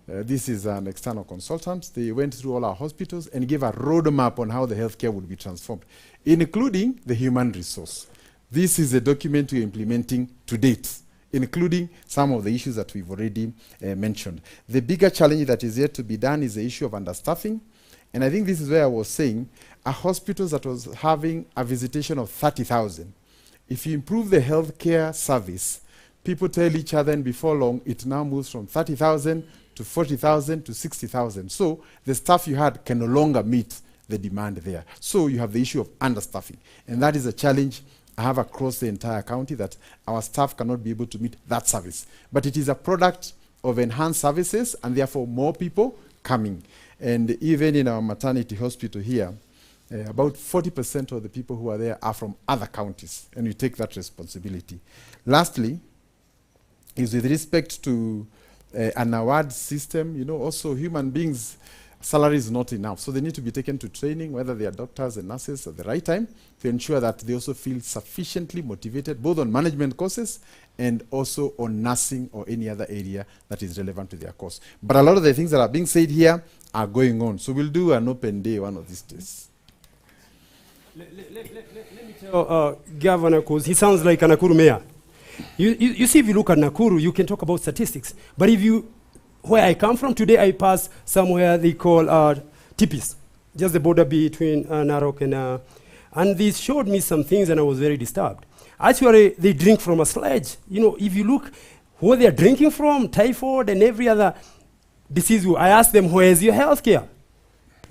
This is an external consultant. They went through all our hospitals and gave a roadmap on how the healthcare would be transformed, including the human resource. This is a document we're implementing to date, including some of the issues that we've already mentioned. The bigger challenge that is yet to be done is the issue of understaffing. And I think this is where I was saying, a hospital that was having a visitation of 30,000, if you improve the healthcare service, people tell each other, and before long, it now moves from 30,000 to 40,000 to 60,000. So the staff you had can no longer meet the demand there. So you have the issue of understaffing. And that is a challenge I have across the entire county, that our staff cannot be able to meet that service. But it is a product of enhanced services, and therefore more people coming. And even in our maternity hospital here, about 40% of the people who are there are from other counties, and we take that responsibility. Lastly, is with respect to an award system, also human beings, salary is not enough. So they need to be taken to training, whether they are doctors and nurses at the right time, to ensure that they also feel sufficiently motivated, both on management courses and also on nursing or any other area that is relevant to their course. But a lot of the things that are being said here are going on. So we'll do an open day one of these days. Let me tell Governor, because he sounds like a Nakuru mayor. You see, if you look at Nakuru, you can talk about statistics. But where I come from today, I pass somewhere they call Tipis, just the border between Narok and they showed me some things, and I was very disturbed. Actually, they drink from a sledge. If you look where they're drinking from, typhoid and every other disease, I asked them, where is your health care?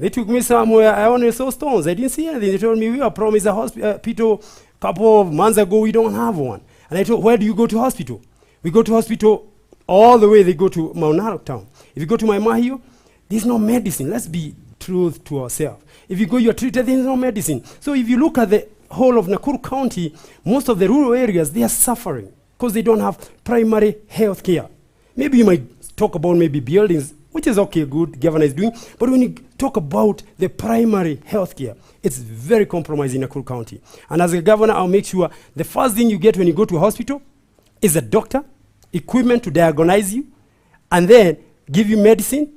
They took me somewhere, I only saw stones. I didn't see anything. They told me, we were promised a hospital a couple of months ago, we don't have one. And I told, where do you go to hospital? We go to hospital all the way, they go to Mount Narok town. If you go to Maimahio, there's no medicine. Let's be true to ourselves. If you go, you're treated, there's no medicine. So if you look at the whole of Nakuru County, most of the rural areas, they are suffering because they don't have primary health care. Maybe you might talk about maybe buildings, which is okay, good, governor is doing, but when you talk about the primary health care, it's very compromising in Nakuru County. And as a governor, I'll make sure the first thing you get when you go to a hospital is a doctor, equipment to diagnose you, and then give you medicine,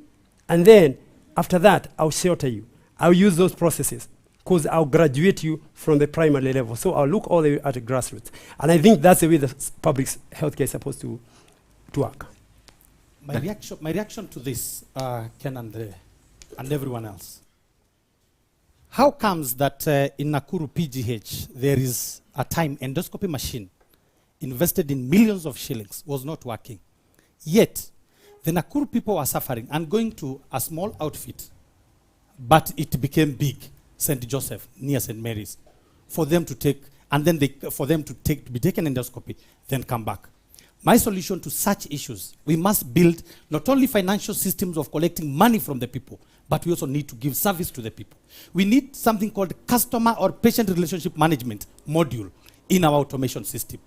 and then after that, I'll shelter you. I'll use those processes because I'll graduate you from the primary level. So I'll look all the way at the grassroots. And I think that's the way the public healthcare is supposed to work. My reaction to this, Ken and everyone else. How comes that in Nakuru PGH there is a time endoscopy machine invested in millions of shillings was not working? Yet, The Nakuru people were suffering and going to a small outfit, but it became big, St. Joseph, near St. Mary's, for them to take, and then for them to be taken endoscopy, then come back. My solution to such issues, we must build not only financial systems of collecting money from the people, but we also need to give service to the people. We need something called customer or patient relationship management module in our automation system,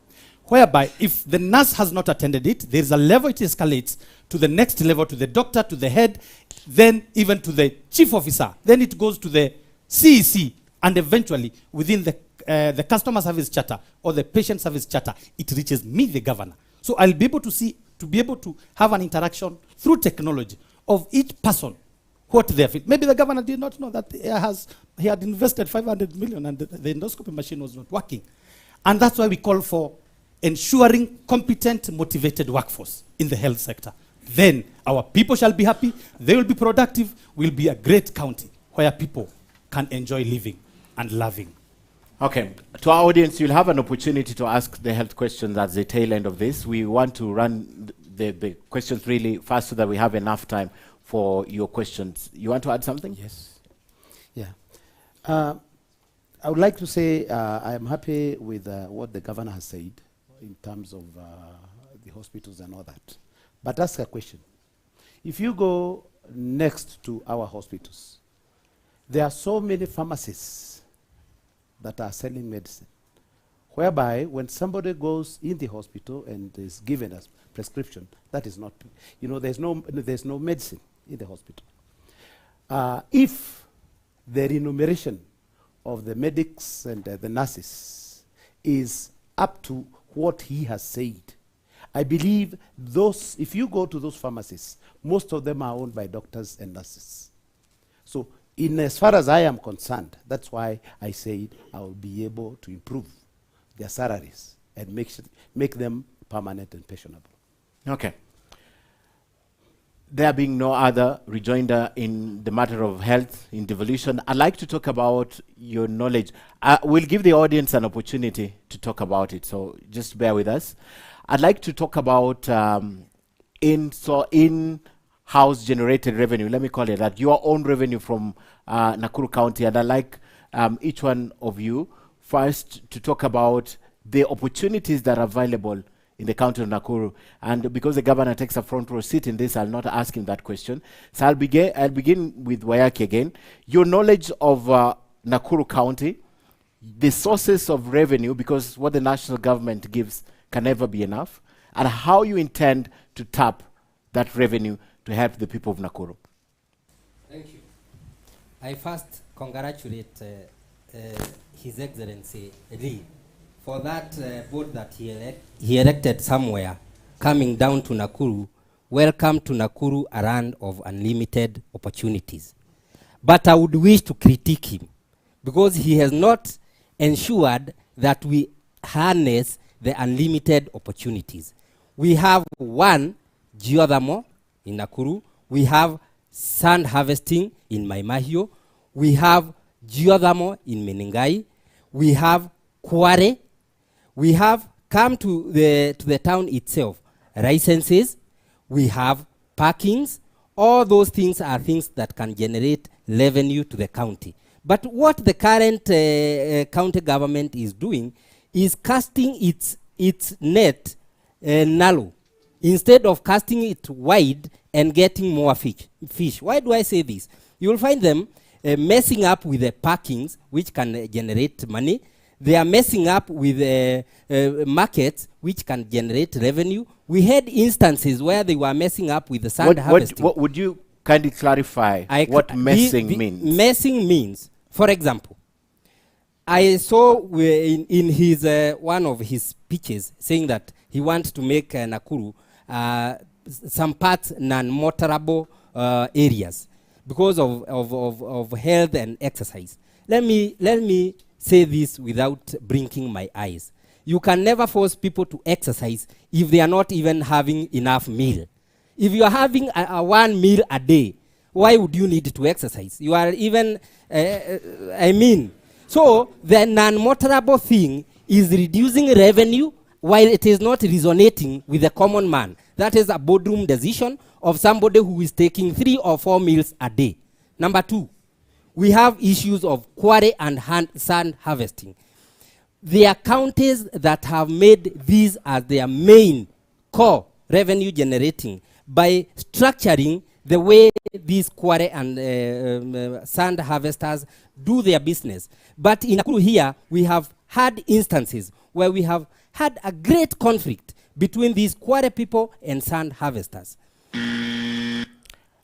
whereby if the nurse has not attended it, there is a level it escalates to the next level, to the doctor, to the head, then even to the chief officer. Then it goes to the CEC, and eventually within the customer service charter or the patient service charter, it reaches me, the governor. So I'll be able to have an interaction through technology of each person, what they feel. Maybe the governor did not know that he had invested 500 million and the endoscopy machine was not working. And that's why we call for ensuring competent, motivated workforce in the health sector. Then our people shall be happy, they will be productive, we'll be a great county where people can enjoy living and loving. Okay, to our audience, you'll have an opportunity to ask the health questions at the tail end of this. We want to run the questions really fast so that we have enough time for your questions. You want to add something? Yes. Yeah. I would like to say I am happy with what the governor has said in terms of the hospitals and all that. But ask a question. If you go next to our hospitals, there are so many pharmacies that are selling medicine, whereby when somebody goes in the hospital and is given a prescription, that is not, there's no medicine in the hospital. If the remuneration of the medics and the nurses is up to what he has said, I believe if you go to those pharmacies, most of them are owned by doctors and nurses. So as far as I am concerned, that's why I said I will be able to improve their salaries and make them permanent and pensionable. Okay. There being no other rejoinder in the matter of health in devolution, I'd like to talk about your knowledge. We'll give the audience an opportunity to talk about it, so just bear with us. I'd like to talk about in-house generated revenue, let me call it that, your own revenue from Nakuru County. And I'd like each one of you first to talk about the opportunities that are available in the county of Nakuru. And because the governor takes a front row seat in this, I'll not ask him that question. So I'll begin with Wayaki again. Your knowledge of Nakuru County, the sources of revenue, because what the national government gives can never be enough, and how you intend to tap that revenue to help the people of Nakuru. Thank you. I first congratulate His Excellency Lee for that board that he erected somewhere, coming down to Nakuru. Welcome to Nakuru, a land of unlimited opportunities. But I would wish to critique him because he has not ensured that we harness the unlimited opportunities. We have one geothermal in Nakuru, we have sand harvesting in Maimahio, we have geothermal in Menengai, we have quarry, we have come to the town itself, licenses, we have parkings. All those things are things that can generate revenue to the county. But what the current county government is doing is casting its net narrow instead of casting it wide and getting more fish. Why do I say this? You will find them messing up with the parkings, which can generate money. They are messing up with markets, which can generate revenue. We had instances where they were messing up with the sand harvesting. What would you kindly clarify what messing means? Messing means, for example, I saw in his one of his speeches saying that he wants to make Nakuru some parts non-motorable areas because of health and exercise. Let me say this without blinking my eyes. You can never force people to exercise if they are not even having enough meal. If you are having one meal a day, why would you need to exercise? You are even, so the non-motorable thing is reducing revenue while it is not resonating with the common man. That is a boardroom decision of somebody who is taking 3 or 4 meals a day. Number 2, we have issues of quarry and sand harvesting. There are counties that have made these as their main core revenue generating by structuring the way these quarry and sand harvesters do their business. But in Nakuru here, we have had instances where we have had a great conflict between these quarry people and sand harvesters.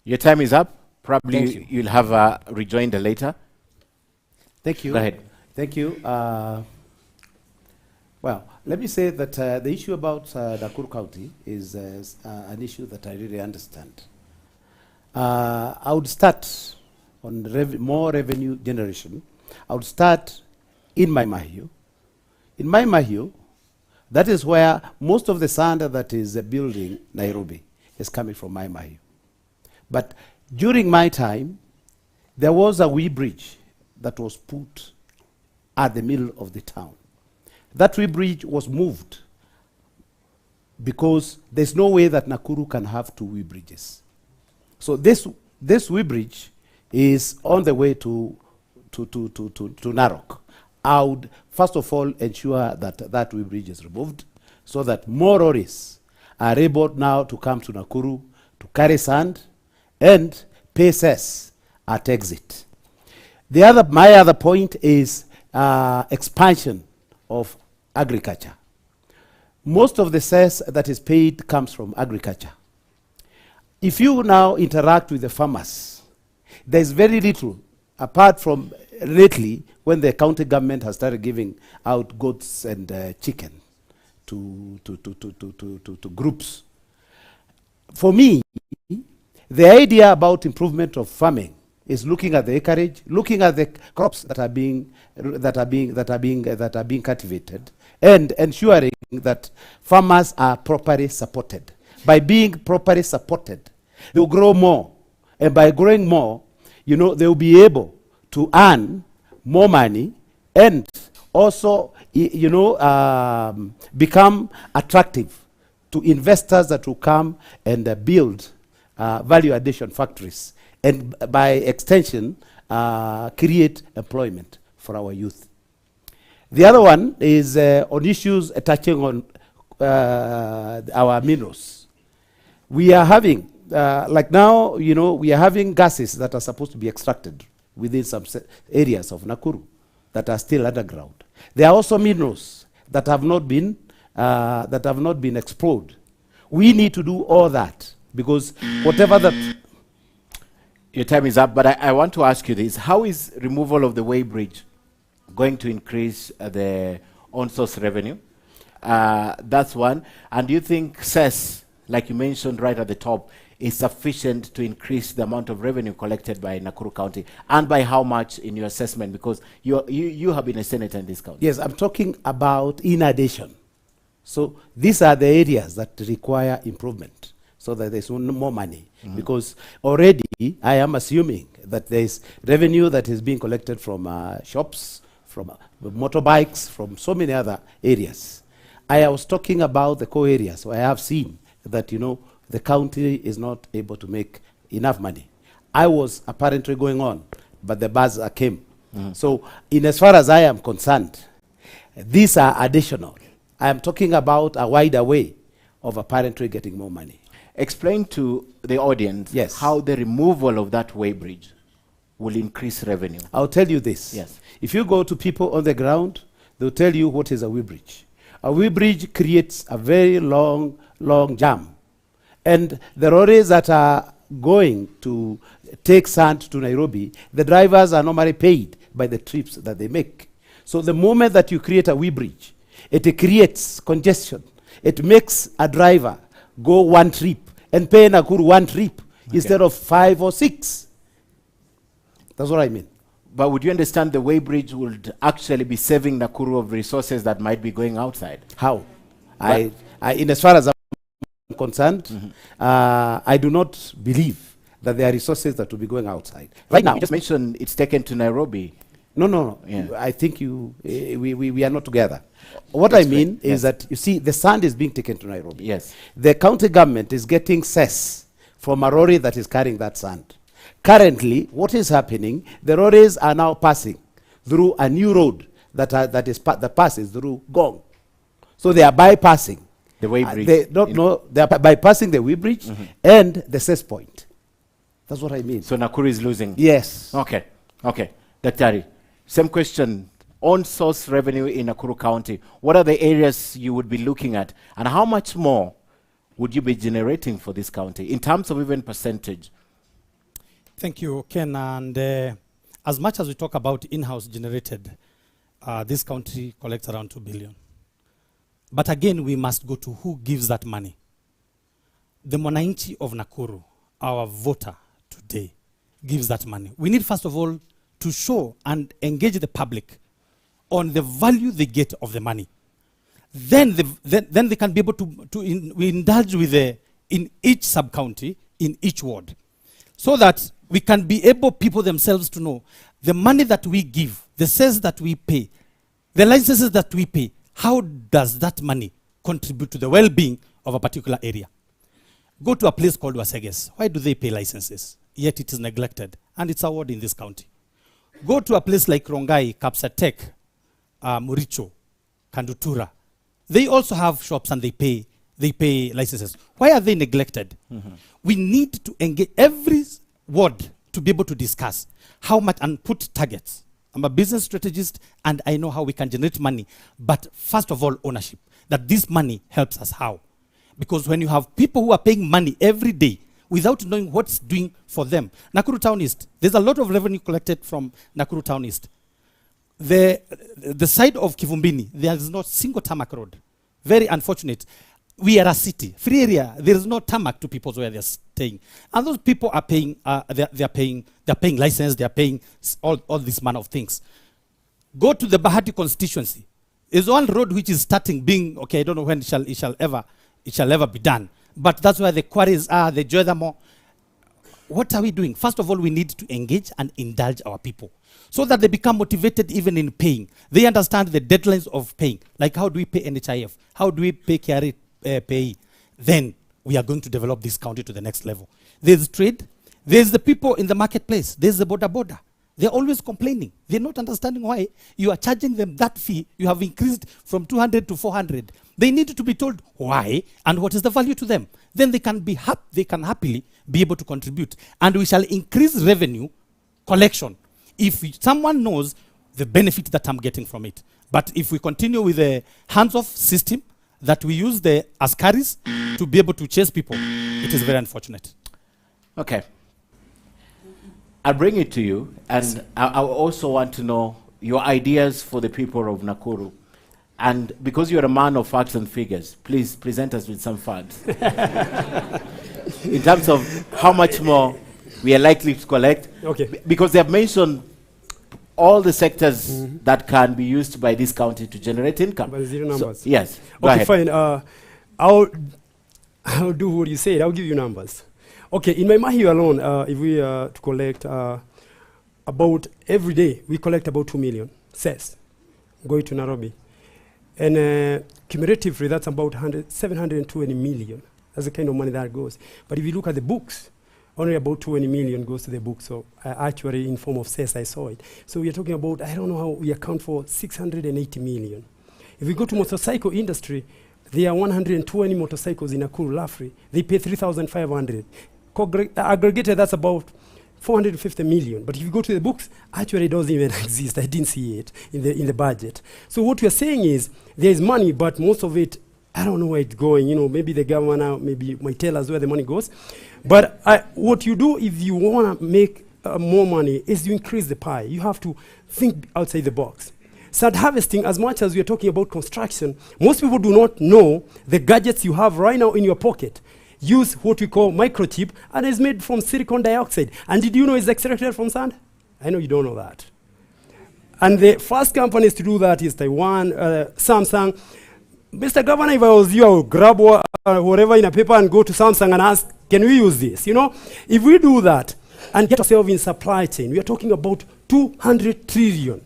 Your time is up. Probably Thank you. you'll have a rejoinder later. Thank you. Go ahead. Thank you. Well, let me say that the issue about Nakuru County is an issue that I really understand. I would start on more revenue generation. I would start in Mai Mahiu. In Mai Mahiu, that is where most of the sand that is building Nairobi is coming from Mai Mahiu. But during my time, there was a wee bridge that was put at the middle of the town. That wee bridge was moved because there's no way that Nakuru can have 2 wee bridges. So this wee bridge is on the way to Narok. I would first of all ensure that that wee bridge is removed so that more lorries are able now to come to Nakuru to carry sand and pay cess at exit. My other point is expansion of agriculture. Most of the cess that is paid comes from agriculture. If you now interact with the farmers, there's very little, apart from lately when the county government has started giving out goats and chicken to groups. For me, the idea about improvement of farming is looking at the acreage, looking at the crops that are being cultivated, and ensuring that farmers are properly supported. By being properly supported, they'll grow more, and by growing more, they'll be able to earn more money and also, become attractive to investors that will come and build value addition factories, and by extension, create employment for our youth. The other one is on issues touching on our minerals. We are having, like now, we are having gases that are supposed to be extracted within some areas of Nakuru that are still underground. There are also minerals that have not been explored. We need to do all that because whatever that. Your time is up, but I want to ask you this. How is removal of the weighbridge going to increase the on-source revenue? That's one. And do you think cess, like you mentioned right at the top, is sufficient to increase the amount of revenue collected by Nakuru County? And by how much in your assessment? Because you have been a senator in this county. Yes, I'm talking about in addition. So these are the areas that require improvement so that there's more money. Mm-hmm. Because already I am assuming that there's revenue that is being collected from shops, from motorbikes, from so many other areas. I was talking about the core areas where I have seen that, the county is not able to make enough money. I was apparently going on, but the buzz came. Mm-hmm. So in as far as I am concerned, these are additional. I am talking about a wider way of apparently getting more money. Explain to the audience how the removal of that weighbridge will increase revenue. I'll tell you this. Yes. If you go to people on the ground, they'll tell you what is a weighbridge. A weighbridge creates a very long jam. And the lorries that are going to take sand to Nairobi, the drivers are normally paid by the trips that they make. So the moment that you create a weighbridge, it creates congestion. It makes a driver go one trip and pay Nakuru one trip instead of 5 or 6. That's what I mean. But would you understand the weighbridge would actually be saving Nakuru of resources that might be going outside? How? In as far as I'm concerned, I do not believe that there are resources that will be going outside. Right now, you just mentioned it's taken to Nairobi. No. Yeah. I think we are not together. What I mean is that, you see, the sand is being taken to Nairobi. Yes. The county government is getting cess from a lorry that is carrying that sand. Currently, what is happening, the lorries are now passing through a new road that passes through Gong. So they are bypassing. The way bridge. They don't know, they are bypassing the way bridge and the cess point. That's what I mean. So Nakuru is losing? Yes. Okay. Daktari, same question. On source revenue in Nakuru County, what are the areas you would be looking at, and how much more would you be generating for this county in terms of even percentage? Thank you, Ken. And as much as we talk about in-house generated, this county collects around 2 billion. But again, we must go to who gives that money. The Mwananchi of Nakuru, our voter today, gives that money. We need, first of all, to show and engage the public on the value they get of the money. Then they can be able to indulge with in each sub-county, in each ward, so that we can be able, people themselves, to know the money that we give, the sales that we pay, the licenses that we pay, how does that money contribute to the well-being of a particular area? Go to a place called Waseges. Why do they pay licenses? Yet it is neglected, and it's a ward in this county. Go to a place like Rongai, Kapsatek, Muricho, Kandutura. They also have shops and they pay licenses. Why are they neglected? We need to engage every ward to be able to discuss how much and put targets. I'm a business strategist and I know how we can generate money, but first of all, ownership, that this money helps us how. Because when you have people who are paying money every day without knowing what's doing for them. Nakuru Town East, there's a lot of revenue collected from Nakuru Town East. The side of Kivumbini, there is not single tarmac road. Very unfortunate. We are a city, free area. There is no tarmac to people where they're staying, and those people are paying. They're paying license. They're paying all this manner of things. Go to the Bahati constituency. There's one road which is starting being okay. I don't know when it shall ever be done. But that's where the quarries are. The Jothamo. What are we doing? First of all, we need to engage and indulge our people, so that they become motivated even in paying. They understand the deadlines of paying. Like, how do we pay NHIF? How do we pay KRA pay? Then we are going to develop this county to the next level. There's trade. There's the people in the marketplace. There's the border. They're always complaining. They're not understanding why you are charging them that fee. You have increased from 200 to 400. They need to be told why and what is the value to them. Then they can happily be able to contribute. And we shall increase revenue collection if someone knows the benefit that I'm getting from it. But if we continue with a hands-off system that we use the askaris to be able to chase people, it is very unfortunate. Okay. I'll bring it to you, and I also want to know your ideas for the people of Nakuru. And because you're a man of facts and figures, please present us with some facts. In terms of how much more we are likely to collect. Okay. Because they have mentioned all the sectors that can be used by this county to generate income. But zero numbers. So, yes. Go Okay, ahead. fine. I'll do what you said. I'll give you numbers. Okay, in my Mahi alone, if we to collect about every day, we collect about 2 million cess going to Nairobi. And cumulatively, that's about 720 million. That's the kind of money that goes. But if you look at the books, only about 20 million goes to the book. So actually, in form of cess, I saw it. So we're talking about, I don't know how we account for 680 million. If we go to motorcycle industry, there are 120 motorcycles in Nakuru, Lafri. They pay 3,500. Aggregated, that's about 450 million. But if you go to the books, actually it doesn't even exist. I didn't see it in the budget. So what we're saying is there is money, but most of it, I don't know where it's going. You know, maybe the governor maybe might tell us where the money goes. But what you do if you want to make more money is you increase the pie. You have to think outside the box. Sand harvesting, as much as we are talking about construction, most people do not know the gadgets you have right now in your pocket. Use what we call microchip, and it's made from silicon dioxide. And did you know it's extracted from sand? I know you don't know that. And the first companies to do that is Taiwan, Samsung. Mr. Governor, if I was you, I would grab whatever in a paper and go to Samsung and ask, can we use this? You know, if we do that and get ourselves in supply chain, we are talking about 200 trillion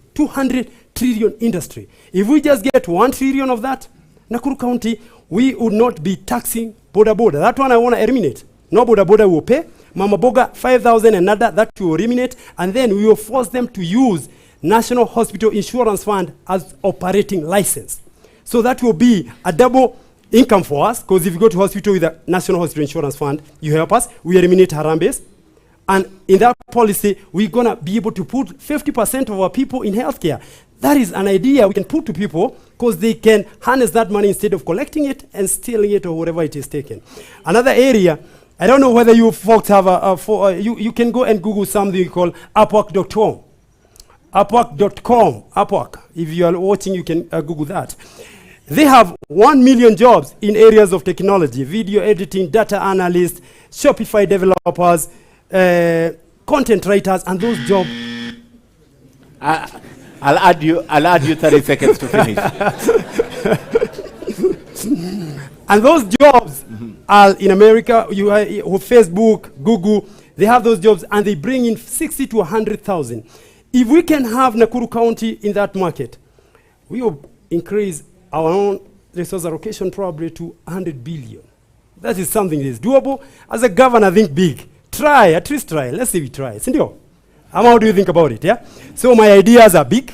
industry. If we just get 1 trillion of that, Nakuru County, we would not be taxing boda boda. That one I want to eliminate. No boda boda will pay. Mama Boga, 5,000 another, that we will eliminate. And then we will force them to use National Hospital Insurance Fund as operating license. So that will be a double income for us, because if you go to hospital with a National Hospital Insurance Fund, you help us, we eliminate Harambes. And in that policy, we're going to be able to put 50% of our people in healthcare. That is an idea we can put to people, because they can harness that money instead of collecting it and stealing it or whatever it is taken. Another area, I don't know whether you folks have you can go and Google something called Upwork.com. Upwork.com. Upwork. If you are watching, you can Google that. They have 1 million jobs in areas of technology, video editing, data analysts, Shopify developers, content writers, and those jobs. I'll add you 30 seconds to finish. And those jobs are in America. You have Facebook, Google. They have those jobs, and they bring in 60 to 100,000. If we can have Nakuru County in that market, we will increase our own resource allocation probably to 100 billion. That is something that is doable. As a governor, think big. Try, at least try. Let's say we try. Sindio? How do you think about it? Yeah. So my ideas are big.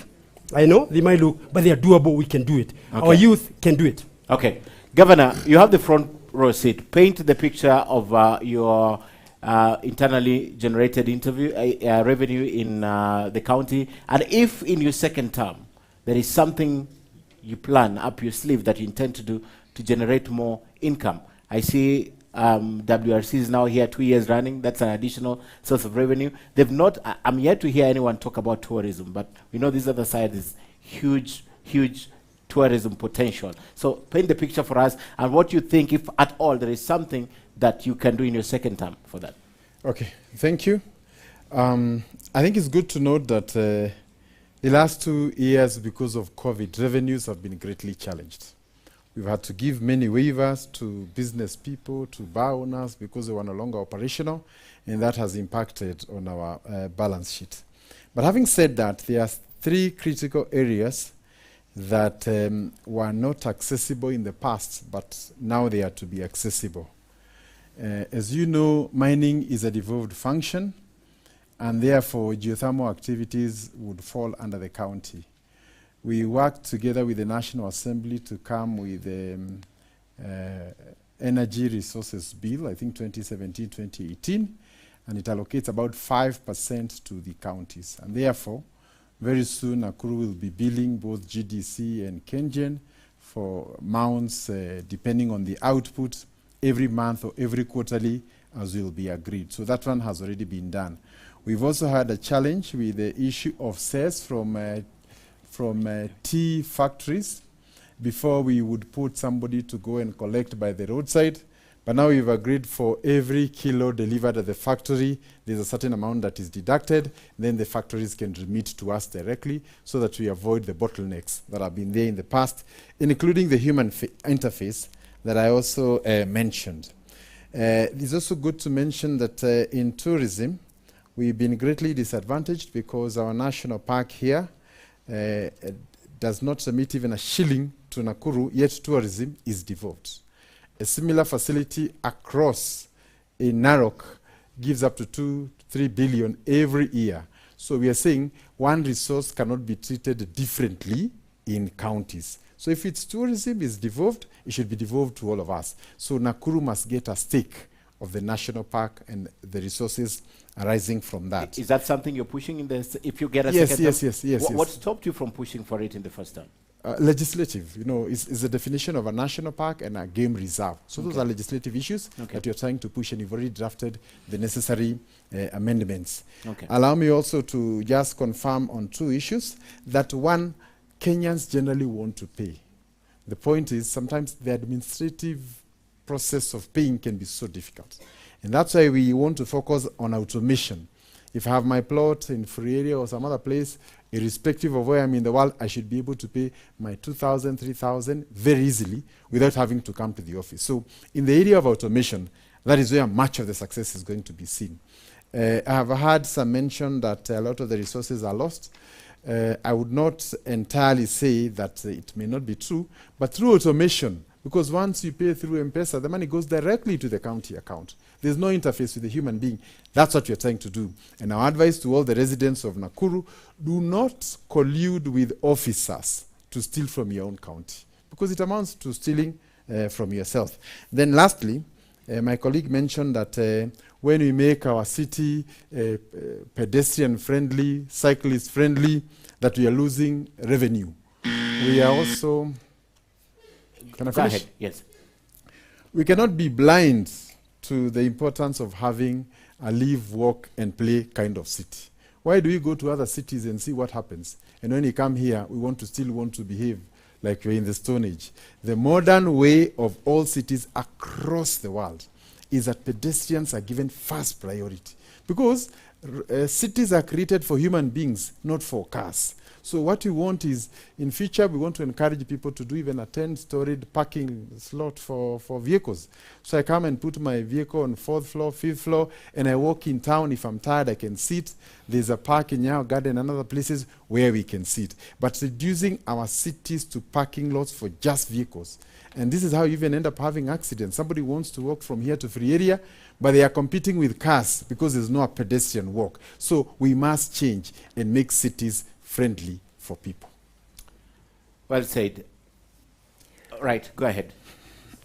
I know they might look, but they are doable. We can do it. Okay. Our youth can do it. Okay, Governor, you have the front row seat. Paint the picture of your internally generated revenue in the county, and if in your second term there is something you plan up your sleeve that you intend to do to generate more income. I see WRC is now here 2 years running. That's an additional source of revenue. They've not, I'm yet to hear anyone talk about tourism, but we know this other side is huge tourism potential. So paint the picture for us and what you think, if at all, there is something that you can do in your second term for that. Okay, thank you. I think it's good to note that the last 2 years, because of COVID, revenues have been greatly challenged. We've had to give many waivers to business people, to bar owners, because they were no longer operational, and that has impacted on our balance sheet. But having said that, there are 3 critical areas that were not accessible in the past, but now they are to be accessible. As you know, mining is a devolved function, and therefore geothermal activities would fall under the county. We worked together with the National Assembly to come with Energy Resources Bill, I think 2017-2018, and it allocates about 5% to the counties. And therefore, very soon Nakuru will be billing both GDC and KenGen for mounts depending on the output every month or every quarterly, as will be agreed. So that one has already been done. We've also had a challenge with the issue of cess from tea factories. Before, we would put somebody to go and collect by the roadside, but now we've agreed for every kilo delivered at the factory, there's a certain amount that is deducted, then the factories can remit to us directly, so that we avoid the bottlenecks that have been there in the past, including the human interface that I also mentioned. It's also good to mention that in tourism, we've been greatly disadvantaged because our national park here does not submit even a shilling to Nakuru, yet tourism is devolved. A similar facility across in Narok gives up to 2-3 billion every year. So we are saying one resource cannot be treated differently in counties. So if it's tourism is devolved, it should be devolved to all of us. So Nakuru must get a stake of the national park and the resources arising from that. Is that something you're pushing in this? If you get a yes, second yes, term? yes. What stopped you from pushing for it in the first term? Legislative, you know, is the definition of a national park and a game reserve. So those are legislative issues that you're trying to push, and you've already drafted the necessary amendments. Allow me also to just confirm on 2 issues. That one, Kenyans generally want to pay. The point is sometimes the administrative process of paying can be so difficult. And that's why we want to focus on automation. If I have my plot in free area or some other place, irrespective of where I'm in the world, I should be able to pay my 2,000, 3,000 very easily without having to come to the office. So in the area of automation, that is where much of the success is going to be seen. I have heard some mention that a lot of the resources are lost. I would not entirely say that it may not be true, but through automation, because once you pay through M-Pesa, the money goes directly to the county account. There's no interface with the human being. That's what we're trying to do. And our advice to all the residents of Nakuru, do not collude with officers to steal from your own county, because it amounts to stealing from yourself. Then lastly, my colleague mentioned that when we make our city pedestrian-friendly, cyclist-friendly, that we are losing revenue. We are also... Can I finish? Go ahead, yes. We cannot be blind to the importance of having a live, walk, and play kind of city. Why do we go to other cities and see what happens? And when we come here, we still want to behave like we're in the Stone Age. The modern way of all cities across the world is that pedestrians are given first priority, because cities are created for human beings, not for cars. So what we want is, in future, we want to encourage people to do even a 10-storied parking slot for vehicles. So I come and put my vehicle on 4th floor, 5th floor, and I walk in town. If I'm tired, I can sit. There's a park in Yao Garden and other places where we can sit. But reducing our cities to parking lots for just vehicles. And this is how you even end up having accidents. Somebody wants to walk from here to free area, but they are competing with cars because there's no pedestrian walk. So we must change and make cities friendly for people. Well said. Right, go ahead.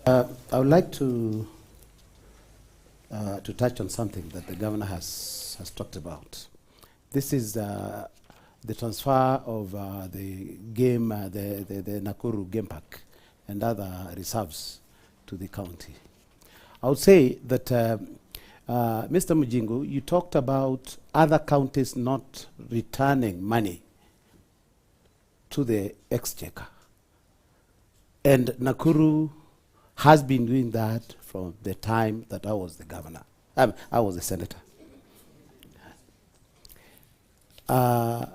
I would like to touch on something that the governor has talked about. This is the transfer of the Nakuru game park and other reserves to the county. I would say that Mr. Mujingu, you talked about other counties not returning money to the exchequer. And Nakuru has been doing that from the time that I was the governor. I was the senator. The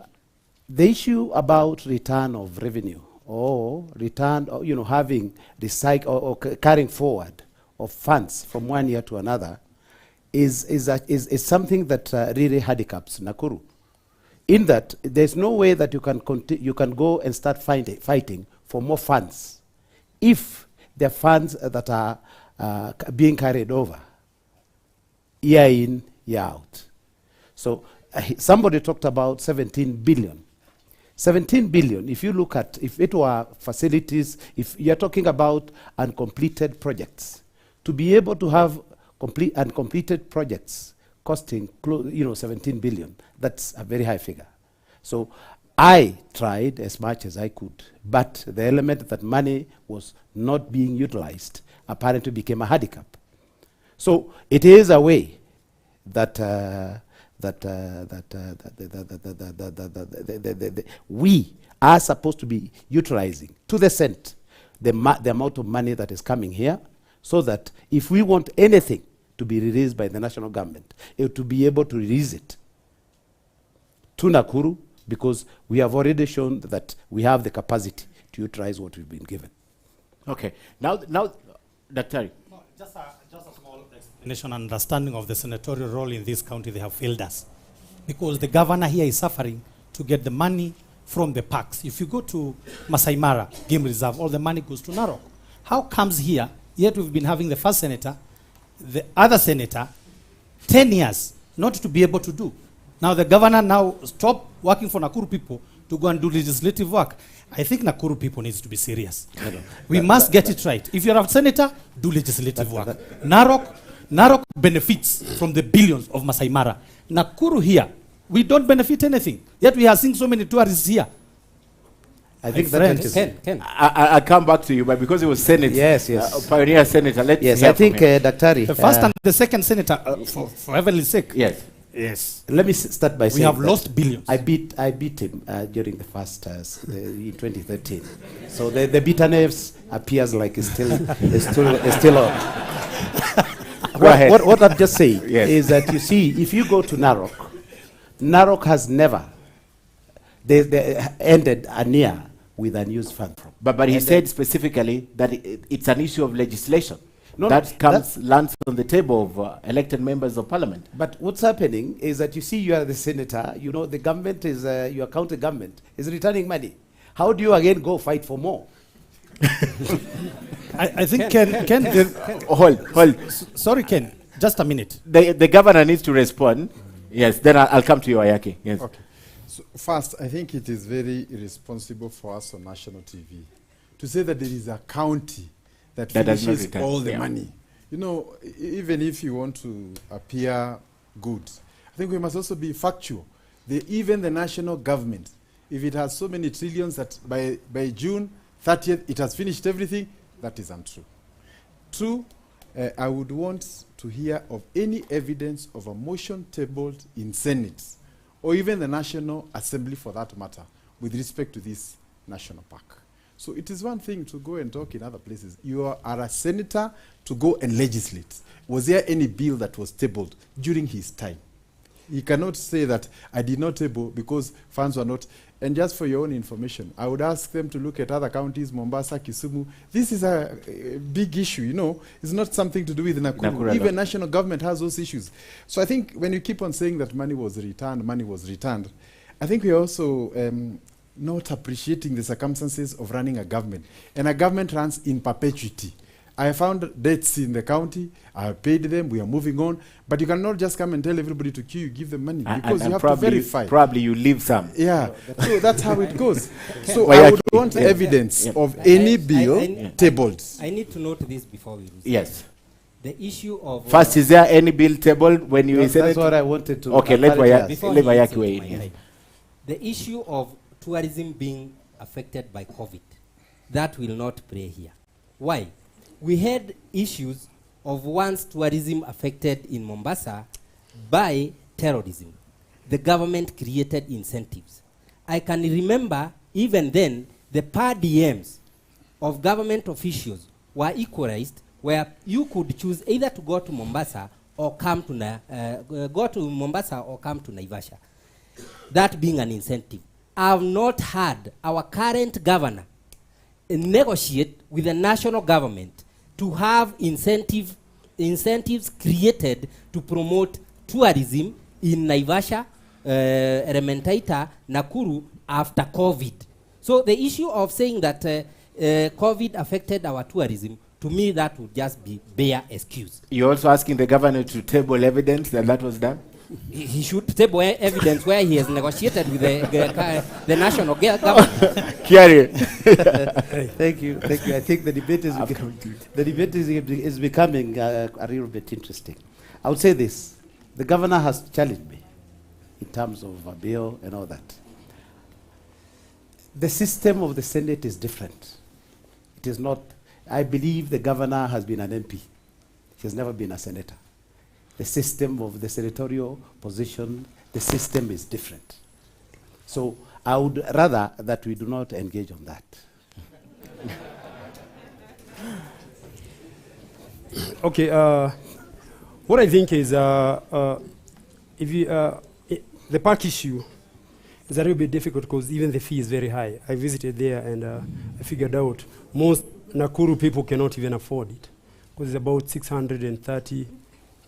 issue about return of revenue or return, having recycle or carrying forward of funds from one year to another is something that really handicaps Nakuru. In that, there's no way that you can go and start fighting for more funds if the funds that are being carried over year in, year out. So somebody talked about 17 billion. 17 billion, if you look at, if it were facilities, if you're talking about uncompleted projects, to be able to have uncompleted projects costing 17 billion, that's a very high figure. So I tried as much as I could, but the element that money was not being utilized apparently became a handicap. So it is a way that we are supposed to be utilizing to the cent the amount of money that is coming here, so that if we want anything to be released by the national government, to be able to release it to Nakuru, because we have already shown that we have the capacity to utilize what we've been given. Okay. Now, Dr. No, just a small explanation and understanding of the senatorial role in this county. They have failed us because the governor here is suffering to get the money from the parks. If you go to Masai Mara Game Reserve, all the money goes to Narok. How comes here, yet we've been having the first senator, the other senator, 10 years not to be able to do? Now the governor now stop working for Nakuru people to go and do legislative work. I think Nakuru people needs to be serious. We must get it right. If you're a senator, do legislative work. Narok benefits from the billions of Masai Mara. Nakuru here, we don't benefit anything. Yet we are seeing so many tourists here. I think that Ken. I'll come back to you, but because it was Senate, yes. Pioneer Senator, let's yes, hear I think Daktari. The first and the second senator, for heaven's sake. Yes. Let me start by saying we have lost billions. I beat him during the first in 2013. So the bitterness appears like it's still on. Go ahead. What I'm just saying is that, you see, if you go to Narok has never they ended a year with unused fund. But he said specifically that it's an issue of legislation. lands on the table of elected members of parliament. But what's happening is that you see you are the senator, you know, the government is, your county government is returning money. How do you again go fight for more? I think Ken hold. Sorry, Ken, just a minute. The governor needs to respond. Yes, then I'll come to you, Ayaki. Yes. Okay. So first, I think it is very irresponsible for us on national TV to say that there is a county that finishes all the money. You know, even if you want to appear good, I think we must also be factual. Even the national government, if it has so many trillions that by June 30th it has finished everything, that is untrue. Two, I would want to hear of any evidence of a motion tabled in Senate or even the National Assembly for that matter with respect to this national park. So it is one thing to go and talk in other places. You are a senator to go and legislate. Was there any bill that was tabled during his time? You cannot say that I did not table because funds were not. And just for your own information, I would ask them to look at other counties, Mombasa, Kisumu. This is a big issue, you know. It's not something to do with Nakuru. Even national government has those issues. So I think when you keep on saying that money was returned, I think we are also not appreciating the circumstances of running a government. And a government runs in perpetuity. I found debts in the county, I have paid them, we are moving on. But you cannot just come and tell everybody to queue, give them money, because you have to verify. Probably you leave some. Yeah, so that's how it goes. So I would want evidence of any bill tabled. I need to note this before we resume. Yes. The issue of... First, is there any bill tabled when you said that's what I wanted to... Okay, let Wayaki weigh in. The issue of tourism being affected by COVID, that will not play here. Why? We had issues of once tourism affected in Mombasa by terrorism. The government created incentives. I can remember even then the per diems of government officials were equalized, where you could choose either to go to Mombasa or come to Naivasha. That being an incentive. I have not had our current governor negotiate with the national government to have incentives created to promote tourism in Naivasha, Elementaita, Nakuru after COVID. So the issue of saying that COVID affected our tourism, to me that would just be bare excuse. You're also asking the governor to table evidence that was done? He should table evidence where he has negotiated with the national government. Carry. Thank you. I think the debate is becoming a little bit interesting. I would say this: the governor has challenged me in terms of a bill and all that. The system of the Senate is different. It is not. I believe the governor has been an MP. He has never been a senator. The system of the senatorial position, the system is different. So I would rather that we do not engage on that. Okay, what I think is if you, the park issue is a little bit difficult because even the fee is very high. I visited there and I figured out most Nakuru people cannot even afford it because it's about 630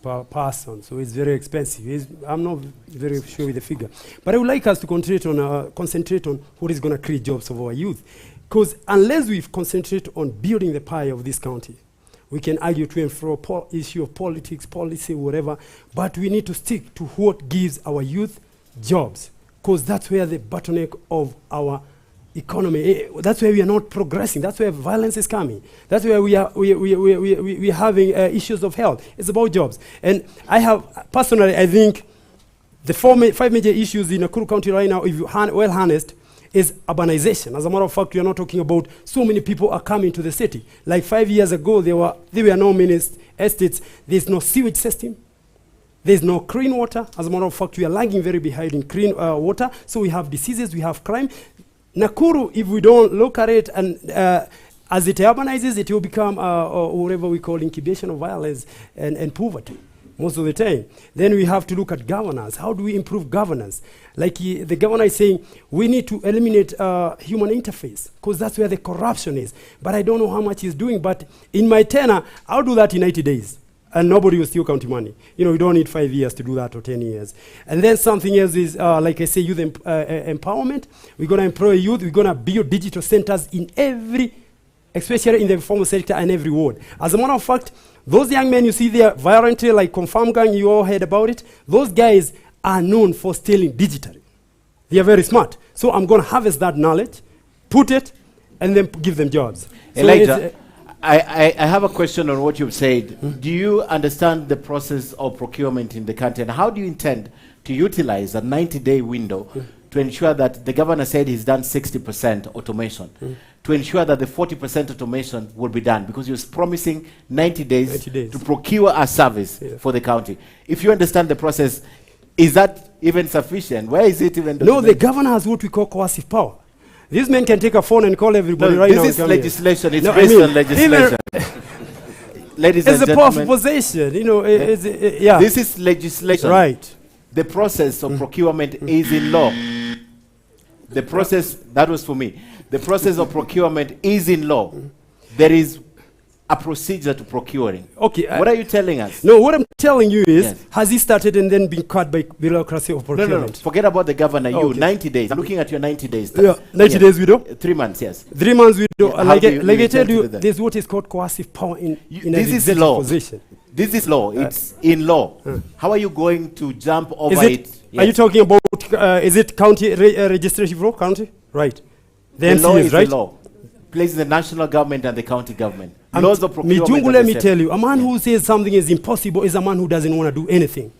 per person, so it's very expensive. I'm not very sure with the figure. But I would like us to concentrate on what is going to create jobs for our youth. Because unless we concentrate on building the pie of this county, we can argue to and fro issue of politics, policy, whatever, but we need to stick to what gives our youth jobs, because that's where the bottleneck of our economy, that's where we are not progressing. That's where violence is coming. That's where we are having issues of health. It's about jobs. And I have, personally, I think the five major issues in Nakuru County right now, if you well harnessed, is urbanization. As a matter of fact, we are not talking about so many people are coming to the city. Like 5 years ago, there were no many estates. There's no sewage system. There's no clean water. As a matter of fact, we are lagging very behind in clean water. So we have diseases, we have crime. Nakuru, if we don't look at it and as it urbanizes, it will become whatever we call incubation of violence and poverty. most of the time. Then we have to look at governance. How do we improve governance? Like the governor is saying, we need to eliminate human interface because that's where the corruption is. But I don't know how much he's doing. But in my tenure, I'll do that in 80 days. And nobody will steal county money. You know, you don't need 5 years to do that or 10 years. And then something else is, like I say, youth empowerment. We're going to employ youth. We're going to build digital centers in every, especially in the informal sector and every ward. As a matter of fact, those young men you see there, violently, like Confirm Gang, you all heard about it. Those guys are known for stealing digitally. They are very smart. So I'm going to harvest that knowledge, put it, and then give them jobs. Elijah, I have a question on what you've said. Do you understand the process of procurement in the country, and how do you intend to utilize a 90-day window to ensure that the governor said he's done 60% automation, to ensure that the 40% automation will be done, because he was promising 90 days to procure a service for the county. If you understand the process, is that even sufficient? Where is it even? No, the governor has what we call coercive power. These men can take a phone and call everybody right now. This is legislation. It's based on legislation. Ladies and gentlemen. It's a powerful position. You know, yeah. This is legislation. Right. The process of procurement is in law. The process, that was for me. The process of procurement is in law. There is a procedure to procuring. Okay. What are you telling us? No, what I'm telling you is, has he started and then been cut by bureaucracy of procurement? No. Forget about the governor. You, 90 days. I'm looking at your 90 days. Yeah, 90 days we do? 3 months, yes. 3 months we do. Yeah, like I told you, there's what is called coercive power in an executive law. position. This is law. It's in law. How are you going to jump over it? Are you talking about, is it county registration law? County? Right. The law is right? the law. Places the national government and the county government. Laws of procurement. Mijungu, let me tell you, a man who says something is impossible is a man who doesn't want to do anything.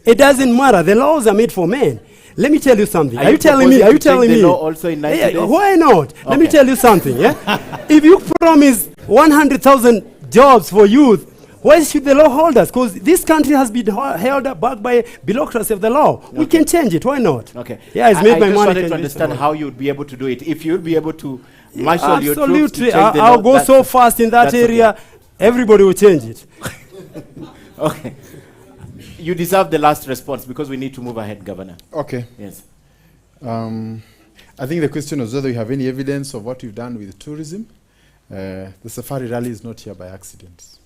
It doesn't matter. The laws are made for men. Let me tell you something. Are you telling me? Are you telling me? The law also in 90 days? Why not? Okay. Let me tell you something. Yeah. If you promise 100,000 jobs for youth, why should the law hold us? Because this country has been held back by bureaucracy of the law. Okay. We can change it. Why not? Okay. Yeah, it's made my money. I just wanted to understand how you would be able to do it. If you would be able to marshal your troops to change the law. I'll go so fast in that area, everybody will change it. Okay. You deserve the last response because we need to move ahead, Governor. Okay. Yes. I think the question was whether you have any evidence of what you've done with tourism. The Safari Rally is not here by accident.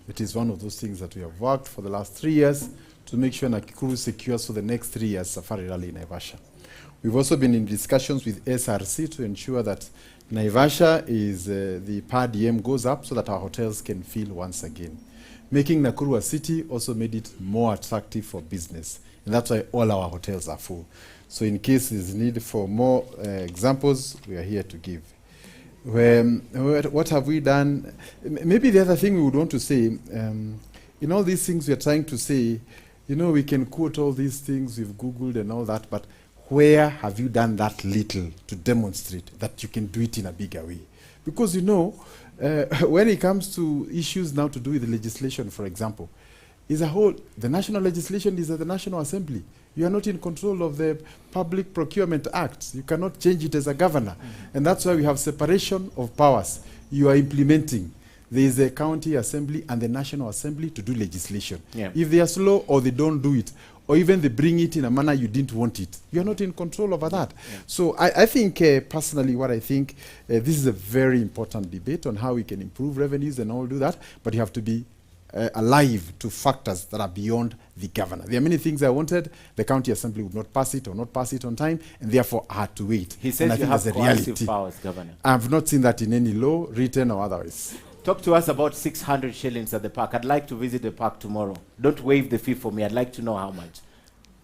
It is one of those things that we have worked for the last 3 years to make sure Nakuru secures for the next 3 years Safari Rally in Naivasha. We've also been in discussions with SRC to ensure that Naivasha is the per diem goes up so that our hotels can fill once again. Making Nakuru a city also made it more attractive for business, and that's why all our hotels are full. So in case there's need for more examples, we are here to give. What have we done? Maybe the other thing we would want to say, in all these things we are trying to say, you know, we can quote all these things, we've Googled and all that, but where have you done that little to demonstrate that you can do it in a bigger way? Because, you know, when it comes to issues now to do with the legislation, for example, the national legislation is at the National Assembly. You are not in control of the Public Procurement Act. You cannot change it as a governor. And that's why we have separation of powers. You are implementing. There is a county assembly and the National Assembly to do legislation. Yeah. If they are slow or they don't do it, or even they bring it in a manner you didn't want it, you are not in control over that. Yeah. So I think, personally, what I think, this is a very important debate on how we can improve revenues and all do that, but you have to be alive to factors that are beyond the governor. There are many things I wanted. The county assembly would not pass it or not pass it on time, and therefore I had to wait. He says you have coercive powers, Governor. I have not seen that in any law, written or otherwise. Talk to us about 600 shillings at the park. I'd like to visit the park tomorrow. Don't waive the fee for me. I'd like to know how much.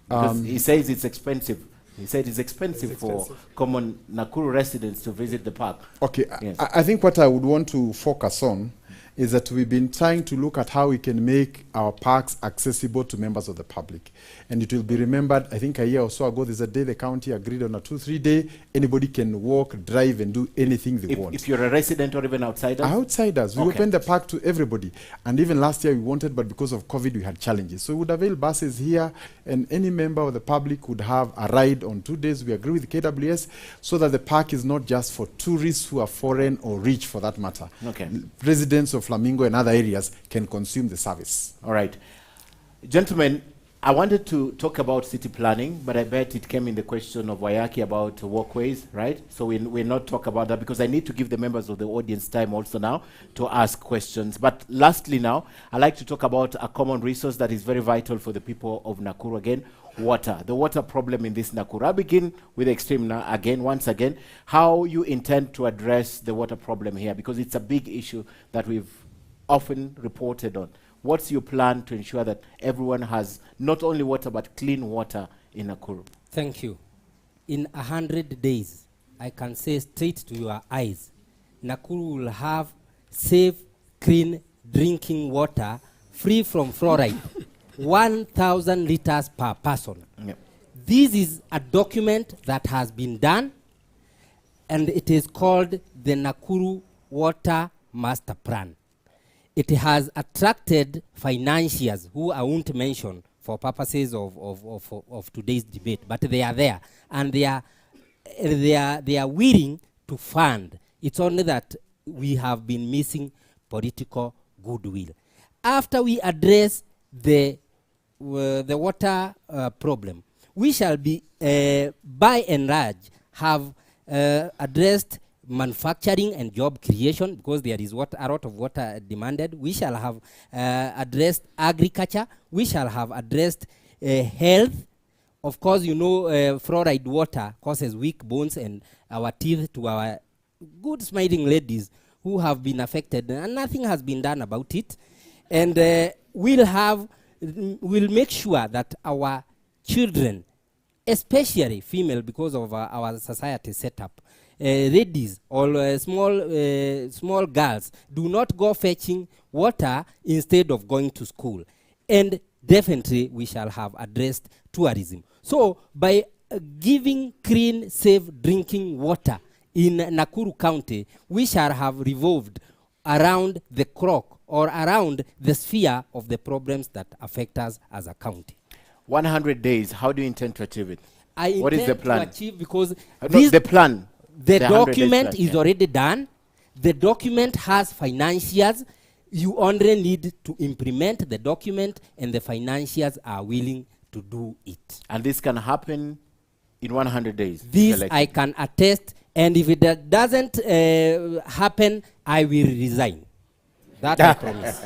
Because he says it's expensive. He said it's expensive for common Nakuru residents to visit the park. Okay, yes. I think what I would want to focus on is that we've been trying to look at how we can make our parks accessible to members of the public. And it will be remembered, I think a year or so ago, there's a day the county agreed on a 2-3 day. Anybody can walk, drive, and do anything they want. If you're a resident or even outsiders? Outsiders. We opened the park to everybody. And even last year we wanted, but because of COVID, we had challenges. So we would avail buses here, and any member of the public would have a ride on 2 days. We agree with KWS so that the park is not just for tourists who are foreign or rich, for that matter. Okay. Residents of Flamingo and other areas can consume the service. All right. Gentlemen, I wanted to talk about city planning, but I bet it came in the question of Wayaki about walkways, right? So we'll not talk about that because I need to give the members of the audience time also now to ask questions. But lastly now, I'd like to talk about a common resource that is very vital for the people of Nakuru again, water. The water problem in this Nakuru. I'll begin with Extreme now again, once again, how you intend to address the water problem here, because it's a big issue that we've often reported on. What's your plan to ensure that everyone has not only water but clean water in Nakuru? Thank you. In 100 days, I can say straight to your eyes, Nakuru will have safe, clean drinking water free from fluoride, 1,000 liters per person. Yep. This is a document that has been done, and it is called the Nakuru Water Master Plan. It has attracted financiers who I won't mention for purposes of today's debate, but they are there, and they are willing to fund. It's only that we have been missing political goodwill. After we address the water problem, we shall be, by and large, have addressed manufacturing and job creation, because there is a lot of water demanded. We shall have addressed agriculture. We shall have addressed health. Of course, you know, fluoride water causes weak bones and our teeth to our good smiling ladies who have been affected, and nothing has been done about it. And we'll make sure that our children, especially female, because of our society setup, ladies or small girls do not go fetching water instead of going to school. And definitely we shall have addressed tourism. So by giving clean, safe drinking water in Nakuru County, we shall have revolved around the clock or around the sphere of the problems that affect us as a county. 100 days, how do you intend to achieve it? What is the plan? To achieve, because the plan. The document is already done. The document has financiers. You only need to implement the document, and the financiers are willing to do it. And this can happen in 100 days? This I can attest, and if it doesn't happen, I will resign. That I promise.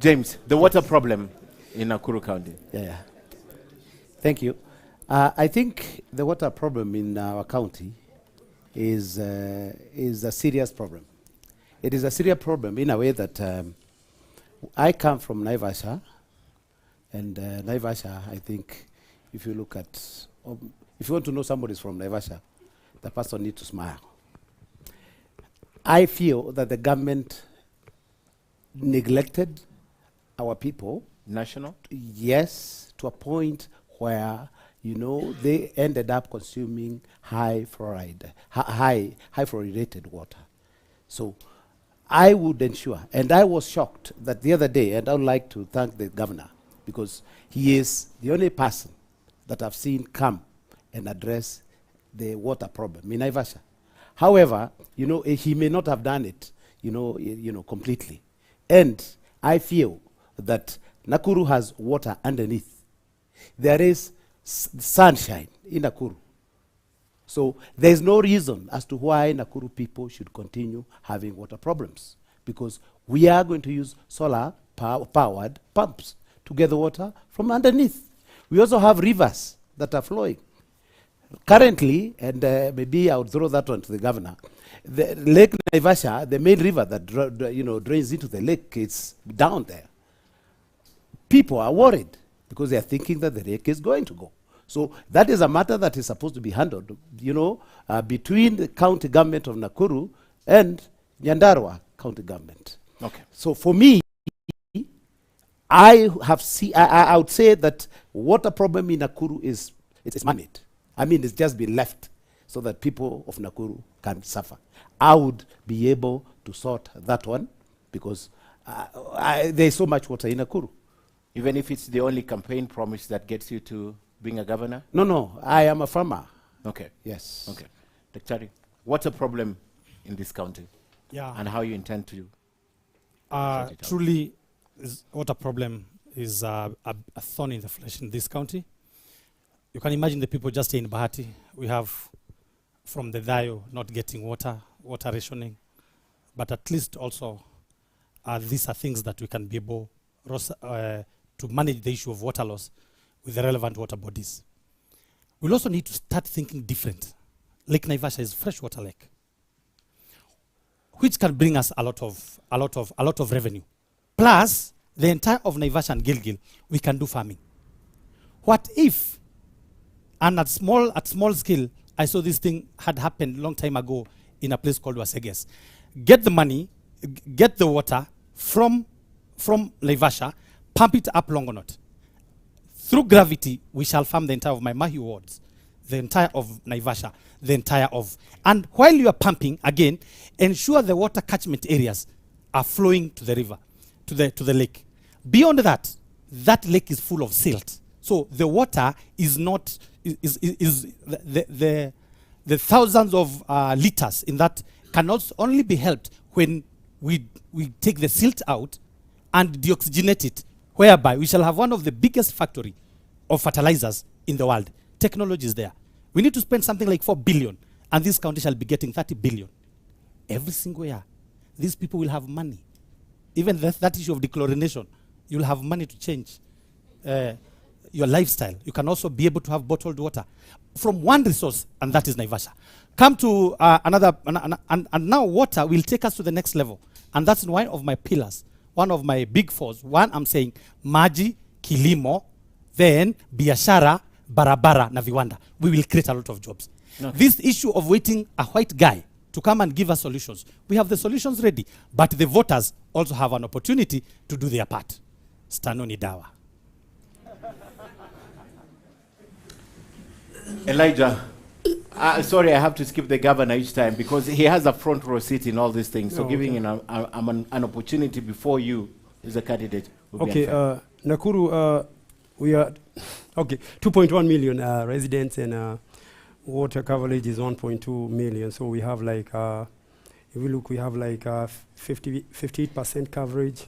James, the water problem in Nakuru County. Yeah. Thank you. I think the water problem in our county is a serious problem. It is a serious problem in a way that I come from Naivasha, and Naivasha, I think, if you look at, if you want to know somebody's from Naivasha, the person needs to smile. I feel that the government neglected our people. National? Yes, to a point where, you know, they ended up consuming high fluoridated water. So I would ensure, and I was shocked that the other day, and I would like to thank the governor, because he is the only person that I've seen come and address the water problem in Naivasha. However, you know, he may not have done it, you know, completely. And I feel that Nakuru has water underneath. There is sunshine in Nakuru. So there's no reason as to why Nakuru people should continue having water problems, because we are going to use solar powered pumps to get the water from underneath. We also have rivers that are flowing. Currently, and maybe I would throw that one to the governor, the Lake Naivasha, the main river that drains into the lake, is down there. People are worried because they are thinking that the lake is going to go. So that is a matter that is supposed to be handled, between the county government of Nakuru and Nyandarua county government. Okay. So for me, I would say that water problem in Nakuru is man-made. I mean, it's just been left so that people of Nakuru can suffer. I would be able to sort that one because there's so much water in Nakuru. Even if it's the only campaign promise that gets you to being a governor? No, I am a farmer. Okay. Yes. Okay. Daktari, what's a problem in this county? Yeah. And how you intend to truly, water problem is a thorn in the flesh in this county. You can imagine the people just in Bahati. We have from the Dayo not getting water rationing, but at least also these are things that we can be able to manage the issue of water loss with the relevant water bodies. We'll also need to start thinking different. Lake Naivasha is freshwater lake, which can bring us a lot of revenue. Plus, the entire of Naivasha and Gilgil, we can do farming. What if, and at small scale, I saw this thing had happened a long time ago in a place called Waseges. Get the money, get the water from Naivasha, pump it up Longonot. Through gravity, we shall farm the entire of my Mahi wards, the entire of Naivasha, the entire of. And while you are pumping, again, ensure the water catchment areas are flowing to the river, to the lake. Beyond that, that lake is full of silt. So the water is not, the thousands of liters in that can also only be helped when we take the silt out and deoxygenate it, whereby we shall have one of the biggest factory of fertilizers in the world. Technology is there. We need to spend something like 4 billion, and this county shall be getting 30 billion. Every single year, these people will have money. Even that issue of dechlorination, you'll have money to change your lifestyle. You can also be able to have bottled water from one resource, and that is Naivasha. Come to another, and now water will take us to the next level. And that's one of my pillars, one of my big fours. One, I'm saying maji, kilimo, then biashara, barabara, na viwanda. We will create a lot of jobs. Okay. This issue of waiting a white guy to come and give us solutions, we have the solutions ready, but the voters also have an opportunity to do their part. Stanoni dawa. Elijah, sorry, I have to skip the governor each time because he has a front row seat in all these things. So giving him an opportunity before you as a candidate would be unfair. Nakuru, we are 2.1 million residents, and water coverage is 1.2 million. So we have like, if we look, we have like 58% coverage.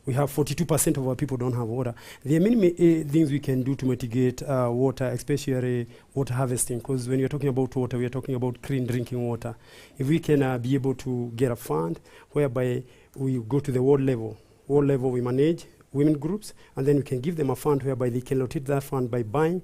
We have 42% of our people don't have water. There are many things we can do to mitigate water, especially water harvesting, because when you're talking about water, we are talking about clean drinking water. If we can be able to get a fund whereby we go to the ward level we manage women groups, and then we can give them a fund whereby they can rotate that fund by buying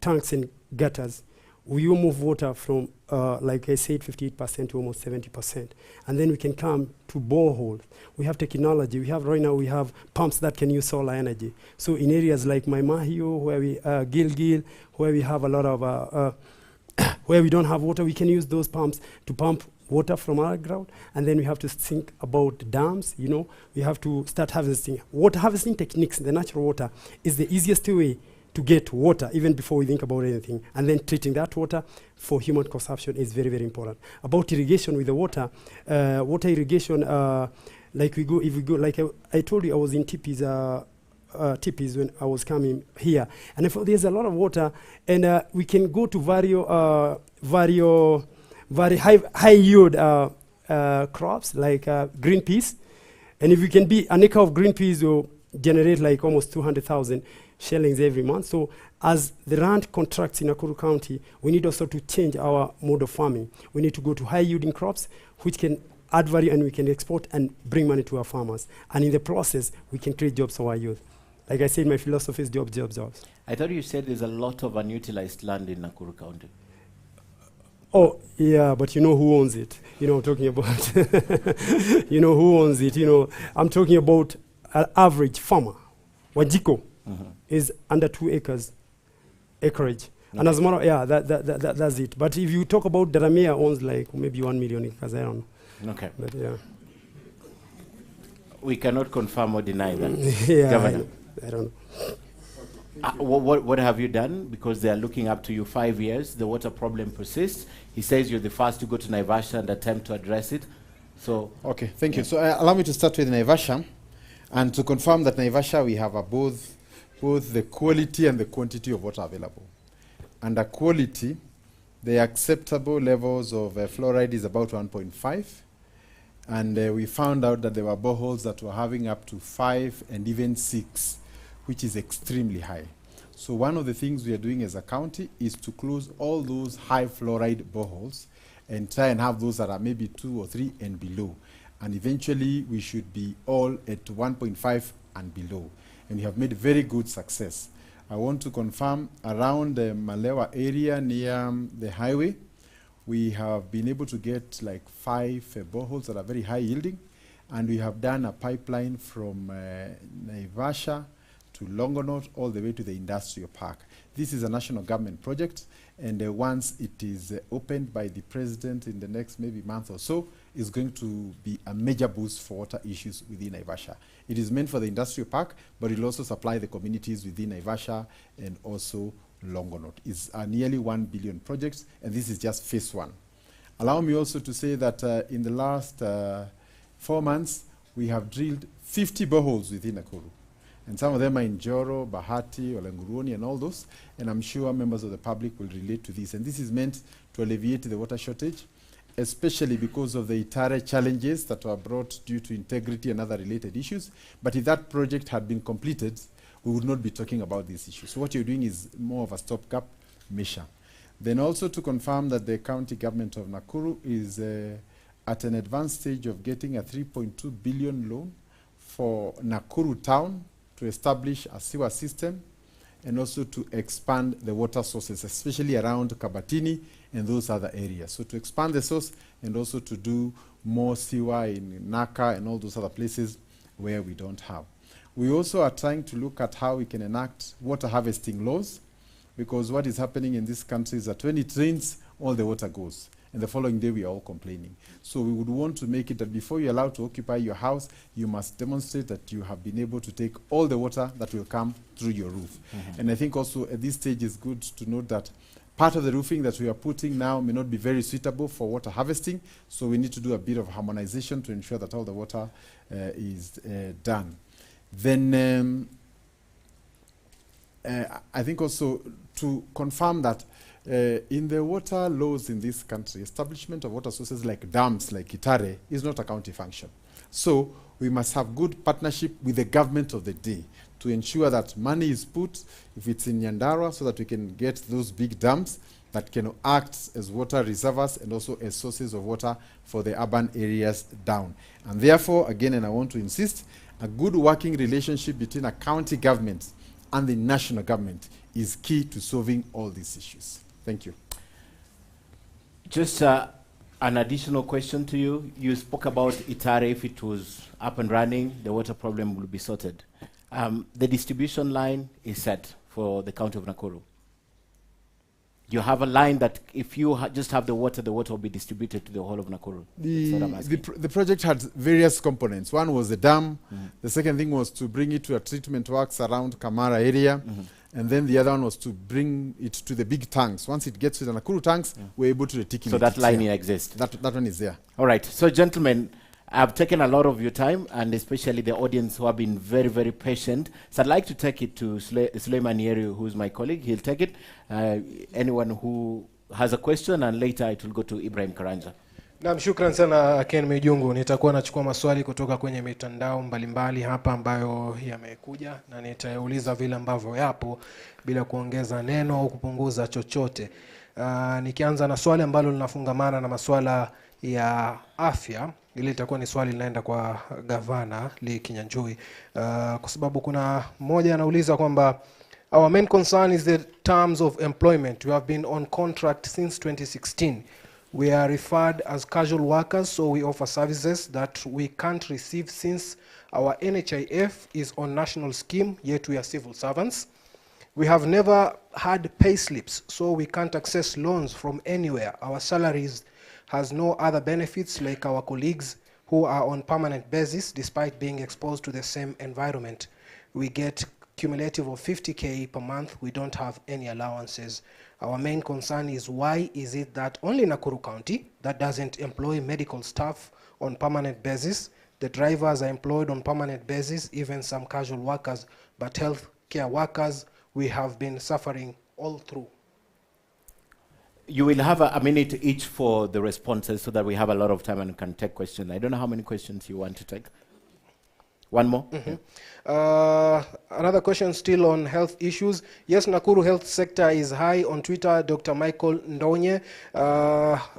tanks and gutters. We will move water from, like I said, 58% to almost 70%. And then we can come to boreholes. We have technology. Right now we have pumps that can use solar energy. So in areas like Maimahio, where we, Gilgil, where we have a lot of, where we don't have water, we can use those pumps to pump water from our ground. And then we have to think about dams, we have to start harvesting. Water harvesting techniques, the natural water, is the easiest way to get water, even before we think about anything. And then treating that water for human consumption is very, very important. About irrigation with the water, water irrigation, if we go, like I told you, I was in teepees when I was coming here. And there's a lot of water, and we can go to very high yield crops, like green peas. And if we can be, an acre of green peas will generate like almost 200,000 shillings every month. So as the land contracts in Nakuru County, we need also to change our mode of farming. We need to go to high yielding crops, which can add value and we can export and bring money to our farmers. And in the process, we can create jobs for our youth. Like I said, my philosophy is jobs, jobs, jobs. I thought you said there's a lot of unutilized land in Nakuru County. Oh, yeah, but you know who owns it. I'm talking about, you know who owns it. I'm talking about an average farmer. Wajiko is under 2 acres acreage. Okay. And as a matter that's it. But if you talk about Daramea owns like maybe 1 million acres, I don't know. Okay. But yeah. We cannot confirm or deny that. Yeah, Governor. I don't know. What have you done? Because they are looking up to you 5 years. The water problem persists. He says you're the first to go to Naivasha and attempt to address it. So okay, thank you. So allow me to start with Naivasha, and to confirm that Naivasha we have both the quality and the quantity of water available. Under quality, the acceptable levels of fluoride is about 1.5, and we found out that there were boreholes that were having up to 5 and even 6 which is extremely high. So one of the things we are doing as a county is to close all those high fluoride boreholes and try and have those that are maybe 2 or 3 and below. And eventually we should be all at 1.5 and below. And we have made very good success. I want to confirm around the Malewa area near the highway, we have been able to get like 5 boreholes that are very high yielding. And we have done a pipeline from Naivasha to Longonot all the way to the industrial park. This is a national government project, and once it is opened by the president in the next maybe month or so, it's going to be a major boost for water issues within Naivasha. It is meant for the industrial park, but it will also supply the communities within Naivasha and also Longonot. It's a nearly 1 billion project, and this is just phase 1. Allow me also to say that in the last 4 months, we have drilled 50 boreholes within Nakuru. And some of them are in Joro, Bahati, Olenguruni, and all those. And I'm sure members of the public will relate to this. And this is meant to alleviate the water shortage, especially because of the Itare challenges that were brought due to integrity and other related issues. But if that project had been completed, we would not be talking about these issues. So what you're doing is more of a stopgap measure. Then also to confirm that the county government of Nakuru is at an advanced stage of getting a 3.2 billion loan for Nakuru town to establish a sewer system and also to expand the water sources, especially around Kabatini and those other areas. So to expand the source and also to do more sewer in Naka and all those other places where we don't have. We also are trying to look at how we can enact water harvesting laws, because what is happening in this country is that when it rains, all the water goes. And the following day, we are all complaining. So we would want to make it that before you're allowed to occupy your house, you must demonstrate that you have been able to take all the water that will come through your roof. And I think also at this stage it's good to note that part of the roofing that we are putting now may not be very suitable for water harvesting. So we need to do a bit of harmonization to ensure that all the water is done. Then I think also to confirm that in the water laws in this country, establishment of water sources like dams, like Itare, is not a county function. So we must have good partnership with the government of the day to ensure that money is put, if it's in Nyandarua, so that we can get those big dams that can act as water reservoirs and also as sources of water for the urban areas down. And therefore, again, and I want to insist, a good working relationship between a county government and the national government is key to solving all these issues. Thank you. Just an additional question to you. You spoke about Itare. If it was up and running, the water problem would be sorted. The distribution line is set for the county of Nakuru. You have a line that if you just have the water will be distributed to the whole of Nakuru. The project had various components. One was the dam. The second thing was to bring it to a treatment works around Kamara area. And then the other one was to bring it to the big tanks. Once it gets to the Nakuru tanks, we're able to reticulate. So that line exists? That one is there. All right. So gentlemen, I've taken a lot of your time, and especially the audience who have been very, very patient. So I'd like to take it to Suleiman Yeru, who's my colleague. He'll take it. Anyone who has a question, and later it will go to Ibrahim Karanja. Naam, shukran sana Ken Mijungu. Nitakuwa nachukua maswali kutoka kwenye mitandao mbalimbali hapa ambayo yamekuja, na nitauliza vile ambavyo yapo bila kuongeza neno au kupunguza chochote. Nikianza na swali ambalo linafungamana na masuala ya afya, ile itakuwa ni swali linaenda kwa gavana Lee Kinyanjui, kwa sababu kuna mmoja anauliza kwamba our main concern is the terms of employment. We have been on contract since 2016. We are referred as casual workers, so we offer services that we can't receive since our NHIF is on national scheme, yet we are civil servants. We have never had pay slips, so we can't access loans from anywhere. Our salaries has no other benefits like our colleagues who are on permanent basis despite being exposed to the same environment. We get cumulative of 50K per month. We don't have any allowances. Our main concern is why is it that only Nakuru County that doesn't employ medical staff on permanent basis? The drivers are employed on permanent basis, even some casual workers, but healthcare workers, we have been suffering all through. You will have a minute each for the responses so that we have a lot of time and can take questions. I don't know how many questions you want to take. One more. Another question still on health issues. Yes, Nakuru health sector is high. On Twitter, Dr. Michael Ndonye.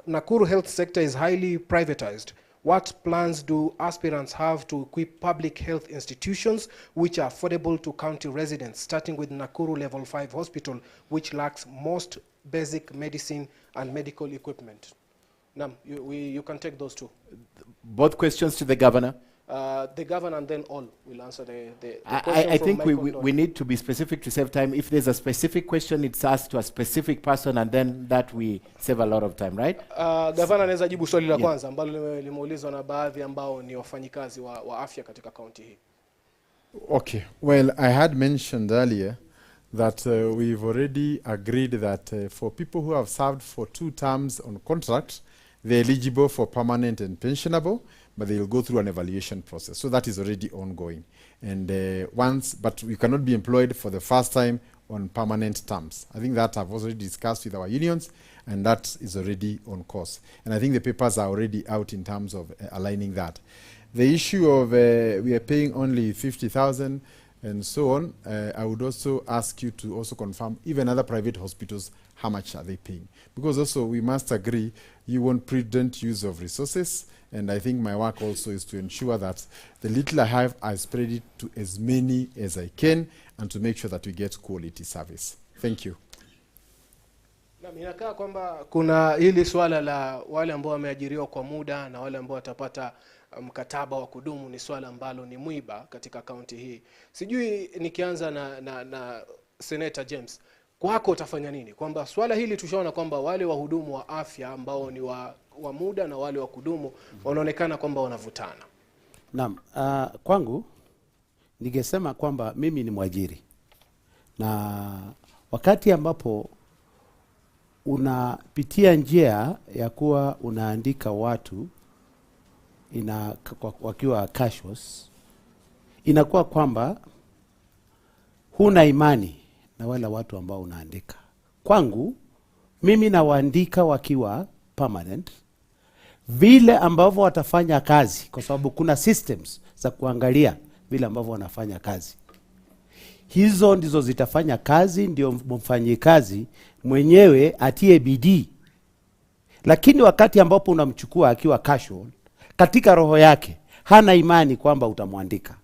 Nakuru health sector is highly privatized. What plans do aspirants have to equip public health institutions which are affordable to county residents, starting with Nakuru Level 5 Hospital, which lacks most basic medicine and medical equipment? Nam, you can take those two. Both questions to the governor. The governor and then all will answer the I think we need to be specific to save time. If there's a specific question, it's asked to a specific person, and then that we save a lot of time, right? Governor anaweza jibu swali la kwanza ambalo limeulizwa na baadhi ambao ni wafanyikazi wa afya katika kaunti hii. Okay. Well, I had mentioned earlier that we've already agreed that for people who have served for 2 terms on contract, they're eligible for permanent and pensionable, but they will go through an evaluation process. So that is already ongoing. And but you cannot be employed for the first time on permanent terms. I think that I've already discussed with our unions, and that is already on course. And I think the papers are already out in terms of aligning that. The issue of we are paying only 50,000 and so on, I would also ask you to also confirm even other private hospitals, how much are they paying? Because also we must agree you want prudent use of resources, and I think my work also is to ensure that the little I have, I spread it to as many as I can, and to make sure that we get quality service. Thank you. Inakaa kwamba kuna hili swala la wale ambao wameajiriwa kwa muda na wale ambao watapata mkataba wa kudumu ni swala ambalo ni mwiba katika kaunti hii. Sijui nikianza na Senator James, kwako utafanya nini? Kwamba swala hili tushaona kwamba wale wahudumu wa afya ambao ni wa muda na wale wa kudumu wanaonekana kwamba wanavutana. Naam, kwangu ningesema kwamba mimi ni mwajiri. Na wakati ambapo unapitia njia ya kuwa unaandika watu wakiwa casuals, inakuwa kwamba huna imani na wale watu ambao unaandika. Kwangu mimi nawaandika wakiwa permanent, vile ambavyo watafanya kazi, kwa sababu kuna systems za kuangalia vile ambavyo wanafanya kazi. Hizo ndizo zitafanya kazi, ndio mfanyikazi mwenyewe atie bidii. Lakini wakati ambapo unamchukua akiwa casual, katika roho yake hana imani kwamba utamwandika.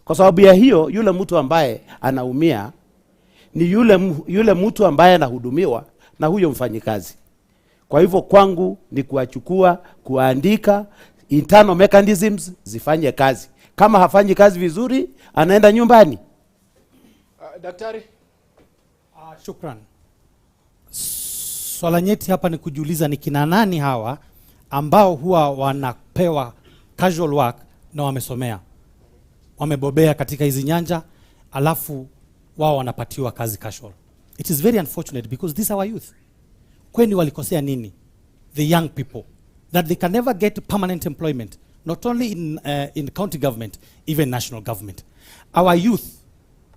Kwa sababu ya hiyo, yule mtu ambaye anaumia ni yule mtu ambaye anahudumiwa na huyo mfanyikazi. Kwa hivyo kwangu ni kuachukua, kuandika, internal mechanisms zifanye kazi. Kama hafanyi kazi vizuri, anaenda nyumbani. Daktari? Shukran. Swala nyeti hapa ni kujiuliza ni kina nani hawa ambao huwa wanapewa casual work na wamesomea, wamebobea katika hizi nyanja, alafu wao wanapatiwa kazi casual. It is very unfortunate because these are our youth. Kweni walikosea nini? The young people, that they can never get permanent employment, not only in county government, even national government. Our youth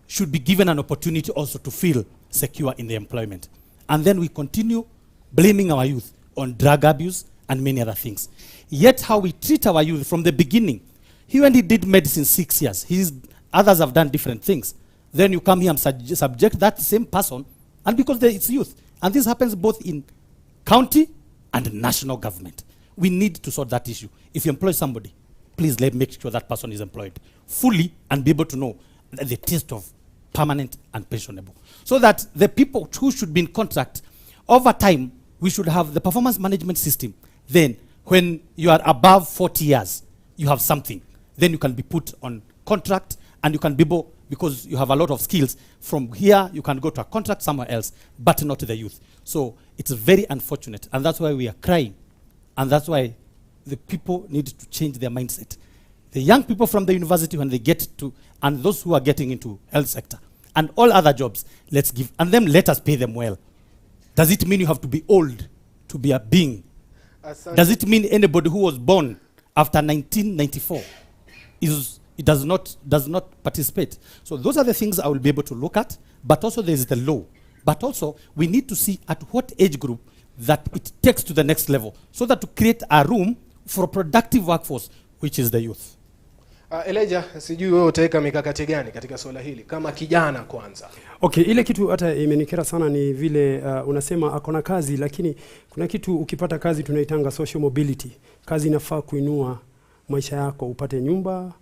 should be given an opportunity also to feel secure in their employment. And then we continue blaming our youth on drug abuse and many other things. Yet how we treat our youth from the beginning, he when he did medicine 6 years, others have done different things. Then you come here and subject that same person, and because it's youth. And this happens both in county and national government. We need to sort that issue. If you employ somebody, please make sure that person is employed fully and be able to know the taste of permanent and pensionable. So that the people who should be in contract, over time, we should have the performance management system. Then, when you are above 40 years, you have something. Then you can be put on contract, and you can be able, because you have a lot of skills, from here you can go to a contract somewhere else, but not to the youth. So it's very unfortunate, and that's why we are crying. And that's why the people need to change their mindset. The young people from the university, when they get to, and those who are getting into health sector, and all other jobs, let's give, and then let us pay them well. Does it mean you have to be old to be a being? Does it mean anybody who was born after 1994 does not participate? So those are the things I will be able to look at, but also there is the law. But also we need to see at what age group that it takes to the next level, so that to create a room for a productive workforce, which is the youth. Elijah, sijui wewe utaweka mikakati gani katika swala hili kama kijana kwanza? Okay, ile kitu hata imenikera sana ni vile unasema akona kazi, lakini kuna kitu ukipata kazi tunaitanga social mobility. Kazi inafaa kuinua maisha yako, upate nyumba,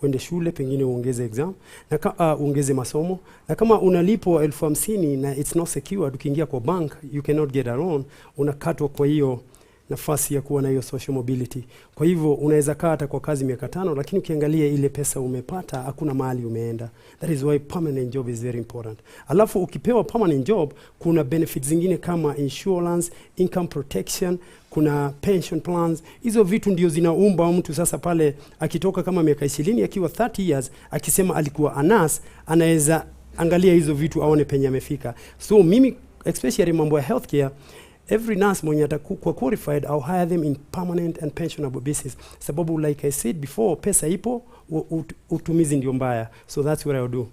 uende shule, pengine uongeze exam, na uongeze masomo. Na kama unalipwa 50,000 na it's not secured, ukiingia kwa bank you cannot get a loan, unakatwa kwa hiyo nafasi ya kuwa na hiyo social mobility. Kwa hivyo unaweza kaa hata kwa kazi miaka 5, lakini ukiangalia ile pesa umepata hakuna mahali umeenda. That is why permanent job is very important. Alafu ukipewa permanent job kuna benefits zingine kama insurance, income protection, kuna pension plans. Hizo vitu ndio zinaumba mtu sasa pale akitoka kama miaka 20 akiwa 30 years akisema alikuwa anas, anaweza angalia hizo vitu aone penye amefika. So mimi especially mambo ya healthcare, every nurse mwenye atakuwa qualified, I'll hire them in permanent and pensionable basis. Sababu like I said before, pesa ipo, utumizi ndio mbaya. So that's what I'll do.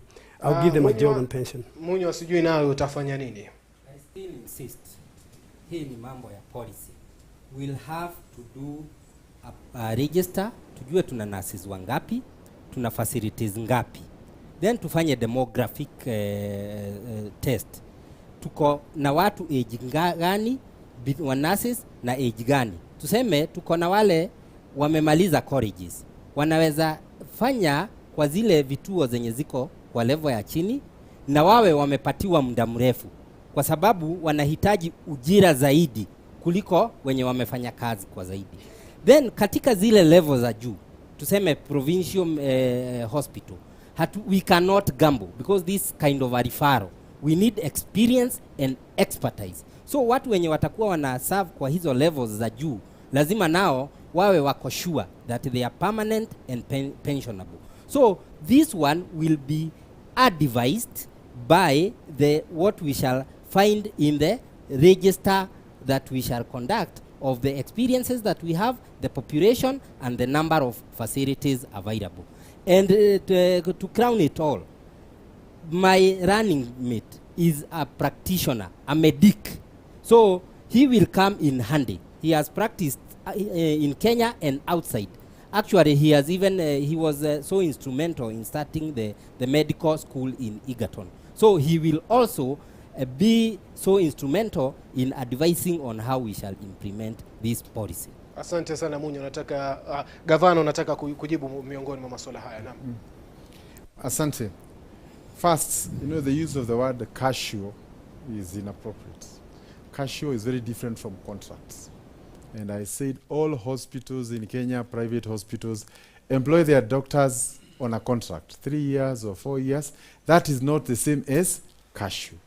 I'll give them a job and pension. Munyo, sijui nawe utafanya nini? I still insist. Hii ni mambo ya policy. We'll have to do a register, tujue tuna nurses wangapi, tuna facilities ngapi. Then tufanye demographic test. Tuko na watu age gani wa nurses na age gani. Tuseme tuko na wale wamemaliza colleges, wanaweza fanya kwa zile vituo zenye ziko kwa level ya chini, na wawe wamepatiwa muda mrefu kwa sababu wanahitaji ujira zaidi kuliko wenye wamefanya kazi kwa zaidi. Then katika zile level za juu, tuseme provincial hospital, we cannot gamble because this kind of a referral, we need experience and expertise. So watu wenye watakuwa wana serve kwa hizo levels za juu lazima nao wawe wako sure that they are permanent and pensionable. So this one will be advised by what we shall find in the register that we shall conduct of the experiences that we have, the population and the number of facilities available. And to crown it all, my running mate is a practitioner, a medic. So he will come in handy. He has practiced in Kenya and outside. Actually, he has even, he was so instrumental in starting the medical school in Egerton. So he will also be so instrumental in advising on how we shall implement this policy. Asante sana Munyo, nataka gavana nataka kujibu miongoni mwa masuala haya. Naam. Asante. First, the use of the word cashier is inappropriate. Cashier is very different from contracts. And I said all hospitals in Kenya, private hospitals, employ their doctors on a contract, 3 years or 4 years. That is not the same as cashier.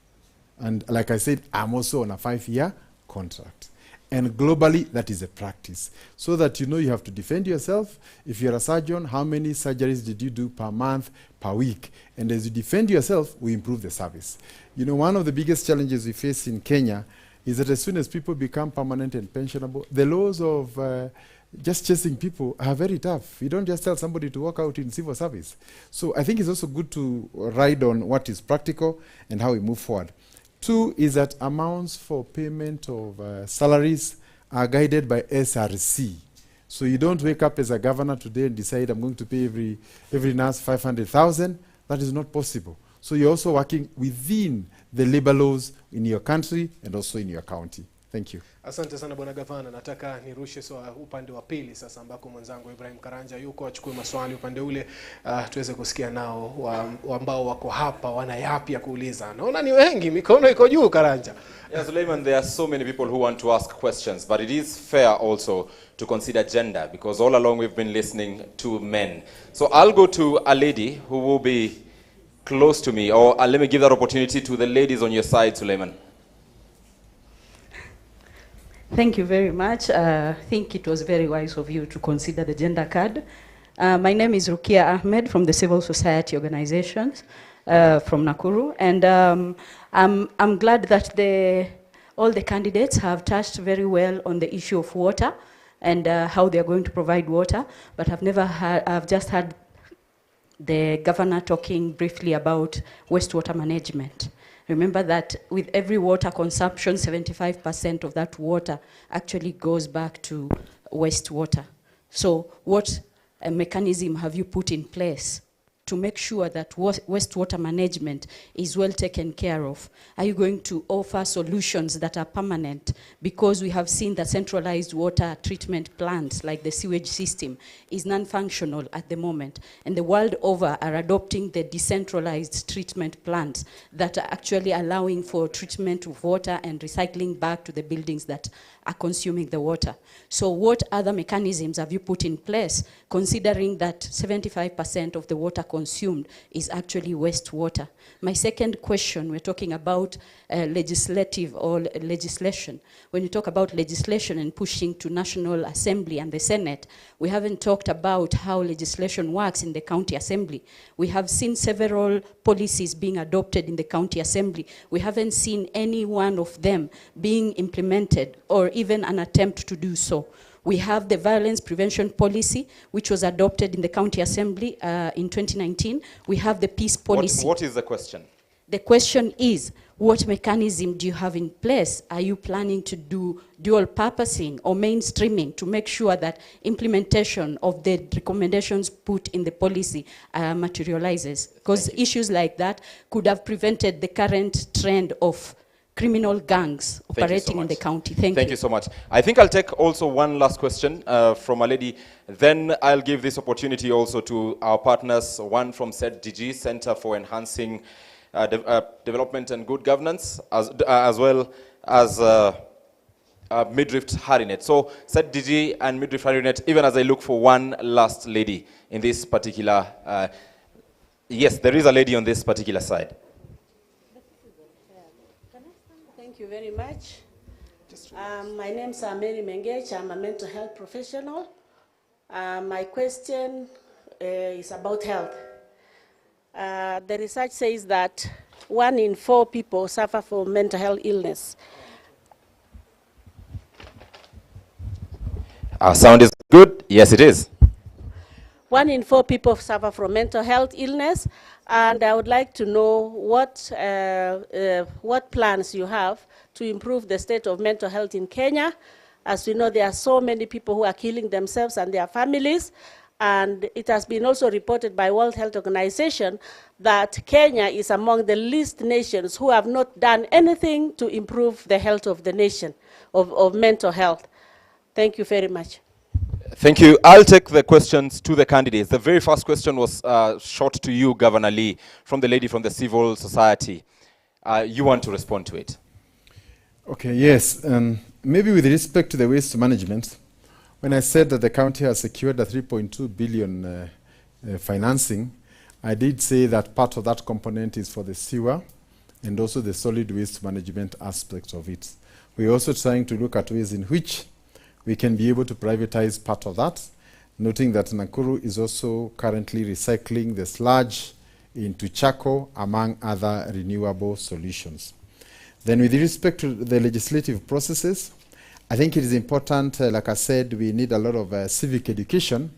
And like I said, I'm also on a 5-year contract. And globally, that is a practice. So that you have to defend yourself. If you're a surgeon, how many surgeries did you do per month, per week? And as you defend yourself, we improve the service. One of the biggest challenges we face in Kenya is that as soon as people become permanent and pensionable, the laws of just chasing people are very tough. You don't just tell somebody to walk out in civil service. So I think it's also good to ride on what is practical and how we move forward. 2 is that amounts for payment of salaries are guided by SRC. So you don't wake up as a governor today and decide I'm going to pay every nurse 500,000. That is not possible. So you're also working within the labor laws in your country and also in your county. Thank you. Asante sana bwana gavana. Nataka nirushe upande wa pili sasa ambako mwenzangu Ibrahim Karanja yuko, achukue maswali upande ule tuweze kusikia nao ambao wako hapa wana yapi ya kuuliza. Naona ni wengi, mikono iko juu Karanja. Yes, Suleiman, there are so many people who want to ask questions, but it is fair also to consider gender because all along we've been listening to men. So I'll go to a lady who will be close to me, or let me give that opportunity to the ladies on your side, Suleiman. Thank you very much. I think it was very wise of you to consider the gender card. My name is Rukia Ahmed from the Civil Society Organizations from Nakuru, and I'm glad that all the candidates have touched very well on the issue of water and how they are going to provide water, but I've just had the governor talking briefly about wastewater management. Remember that with every water consumption, 75% of that water actually goes back to wastewater. So what mechanism have you put in place to make sure that wastewater management is well taken care of? Are you going to offer solutions that are permanent? Because we have seen that centralized water treatment plants, like the sewage system, is non-functional at the moment. And the world over are adopting the decentralized treatment plants that are actually allowing for treatment of water and recycling back to the buildings that are consuming the water. So what other mechanisms have you put in place, considering that 75% of the water consumed is actually wastewater? My second question, we're talking about legislative or legislation. When you talk about legislation and pushing to National Assembly and the Senate, we haven't talked about how legislation works in the County Assembly. We have seen several policies being adopted in the County Assembly. We haven't seen any one of them being implemented or even an attempt to do so. We have the violence prevention policy, which was adopted in the County Assembly in 2019. We have the peace policy. What is the question? The question is, what mechanism do you have in place? Are you planning to do dual purposing or mainstreaming to make sure that implementation of the recommendations put in the policy materializes? Because issues like that could have prevented the current trend of criminal gangs operating in the county. Thank you so much. I think I'll take also one last question from a lady. Then I'll give this opportunity also to our partners, one from CEDDG, Center for Enhancing Development and Good Governance, as well as Midriff Harinet. So CEDDG and Midriff Harinet, even as I look for one last lady in this particular, yes, there is a lady on this particular side. Thank you very much. My name is Mary Mengech. I'm a mental health professional. My question is about health. The research says that 1 in 4 people suffer from mental health illness. Our sound is good. Yes, it is. 1 in 4 people suffer from mental health illness, and I would like to know what plans you have to improve the state of mental health in Kenya. As we know, there are so many people who are killing themselves and their families, and it has been also reported by World Health Organization that Kenya is among the least nations who have not done anything to improve the health of the nation, of mental health. Thank you very much. Thank you. I'll take the questions to the candidates. The very first question was shot to you, Governor Lee, from the lady from the civil society. You want to respond to it? Okay, yes. Maybe with respect to the waste management, when I said that the county has secured a 3.2 billion financing, I did say that part of that component is for the sewer and also the solid waste management aspect of it. We're also trying to look at ways in which we can be able to privatize part of that, noting that Nakuru is also currently recycling the sludge into charcoal, among other renewable solutions. Then with respect to the legislative processes, I think it is important, like I said, we need a lot of civic education,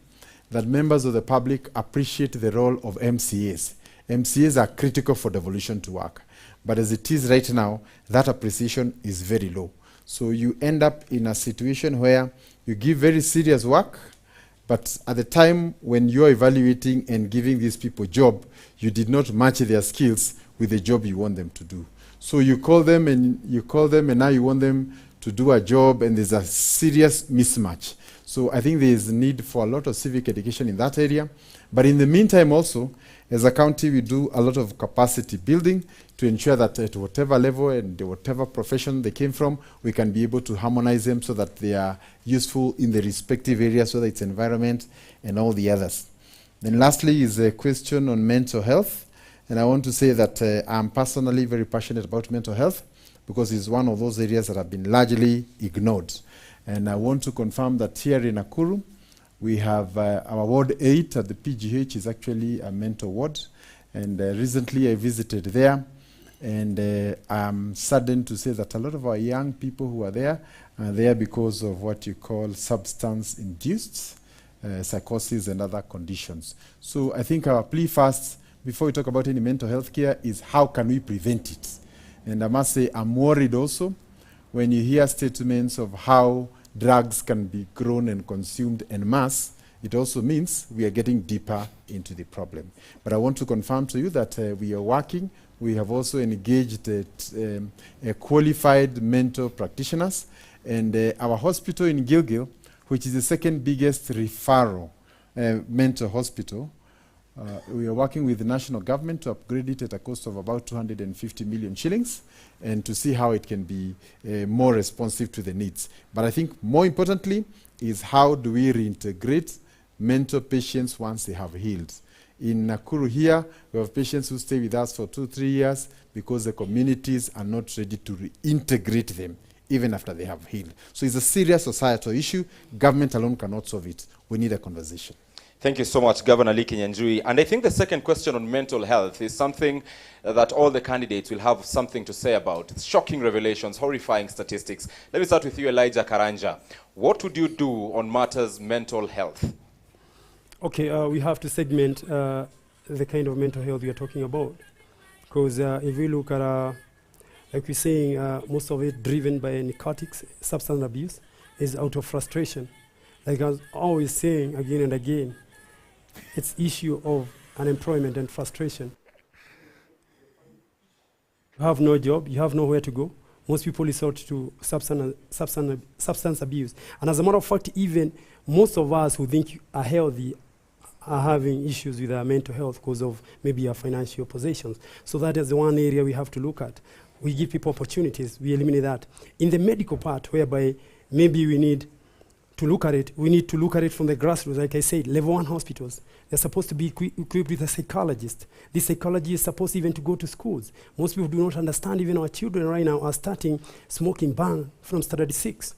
that members of the public appreciate the role of MCAs. MCAs are critical for devolution to work. But as it is right now, that appreciation is very low. So you end up in a situation where you give very serious work, but at the time when you're evaluating and giving these people job, you did not match their skills with the job you want them to do. So you call them and now you want them to do a job, and there's a serious mismatch. So I think there is a need for a lot of civic education in that area. But in the meantime also, as a county, we do a lot of capacity building to ensure that at whatever level and whatever profession they came from, we can be able to harmonize them so that they are useful in the respective areas, whether it's environment and all the others. Then lastly is a question on mental health. And I want to say that I'm personally very passionate about mental health because it's one of those areas that have been largely ignored. And I want to confirm that here in Nakuru, we have our Ward 8 at the PGH is actually a mental ward. And recently I visited there, and I'm saddened to say that a lot of our young people who are there because of what you call substance-induced psychosis and other conditions. So I think our plea first, before we talk about any mental health care, is how can we prevent it? And I must say I'm worried also when you hear statements of how drugs can be grown and consumed en masse it also means we are getting deeper into the problem. But I want to confirm to you that we are working. We have also engaged qualified mental practitioners, and our hospital in Gilgil, which is the second biggest referral mental hospital, we are working with the national government to upgrade it at a cost of about 250 million shillings and to see how it can be more responsive to the needs. But I think more importantly is how do we reintegrate mental patients once they have healed. In Nakuru here, we have patients who stay with us for 2-3 years because the communities are not ready to reintegrate them even after they have healed. So it's a serious societal issue. Government alone cannot solve it. We need a conversation. Thank you so much, Governor Lee Kinyanjui. And I think the second question on mental health is something that all the candidates will have something to say about. It's shocking revelations, horrifying statistics. Let me start with you, Elijah Karanja. What would you do on matters mental health? Okay, we have to segment the kind of mental health we are talking about. Because if we look at, like we're saying, most of it driven by narcotics, substance abuse, is out of frustration. Like I was always saying again and again, it's issue of unemployment and frustration. You have no job, you have nowhere to go. Most people resort to substance abuse. And as a matter of fact, even most of us who think are healthy are having issues with our mental health because of maybe our financial positions. So that is the one area we have to look at. We give people opportunities, we eliminate that. In the medical part, whereby maybe we need to look at it, we need to look at it from the grassroots. Like I said, level 1 hospitals, they're supposed to be equipped with a psychologist. This psychologist is supposed even to go to schools. Most people do not understand, even our children right now are starting smoking ban from standard 6.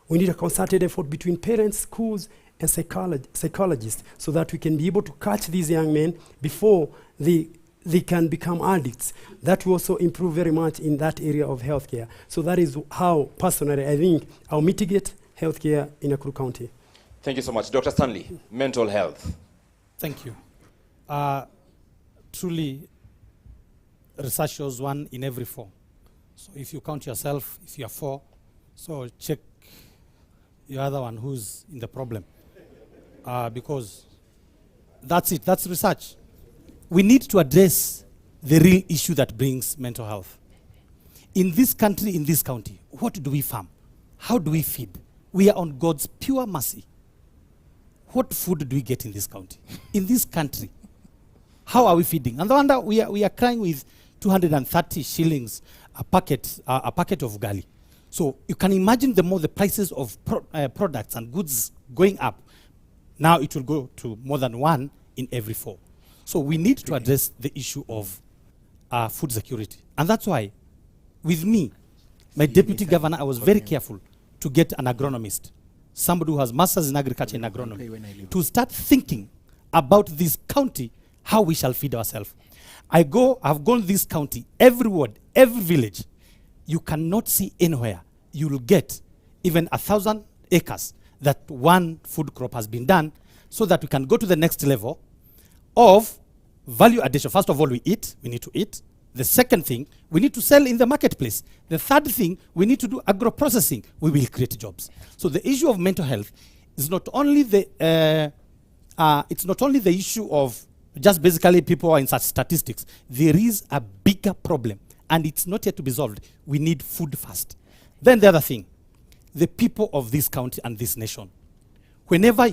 We need a concerted effort between parents, schools, and psychologists so that we can be able to catch these young men before they can become addicts. That will also improve very much in that area of healthcare. So that is how, personally, I think I'll mitigate healthcare in Nakuru County. Thank you so much. Dr. Stanley, mental health. Thank you. Truly, research shows 1 in every 4. So if you count yourself, if you're 4, so check your other one who's in the problem. Because that's it, that's research. We need to address the real issue that brings mental health. In this country, in this county, what do we farm? How do we feed? We are on God's pure mercy. What food do we get in this county? In this country, how are we feeding? And the wonder we are crying with 230 shillings a packet of ugali. So you can imagine the more the prices of products and goods going up, now it will go to more than 1 in every 4. So we need to address the issue of food security. And that's why, with me, my deputy governor, I was very careful to get an agronomist, somebody who has masters in agriculture and agronomy, to start thinking about this county, how we shall feed ourselves. I've gone this county, every ward, every village. You cannot see anywhere you will get even 1,000 acres that one food crop has been done, so that we can go to the next level of value addition. First of all, we need to eat. The second thing, we need to sell in the marketplace. The third thing, we need to do agro-processing. We will create jobs. So the issue of mental health is not only the issue of just basically people are in such statistics. There is a bigger problem, and it's not yet to be solved. We need food first. Then the other thing, the people of this county and this nation, whenever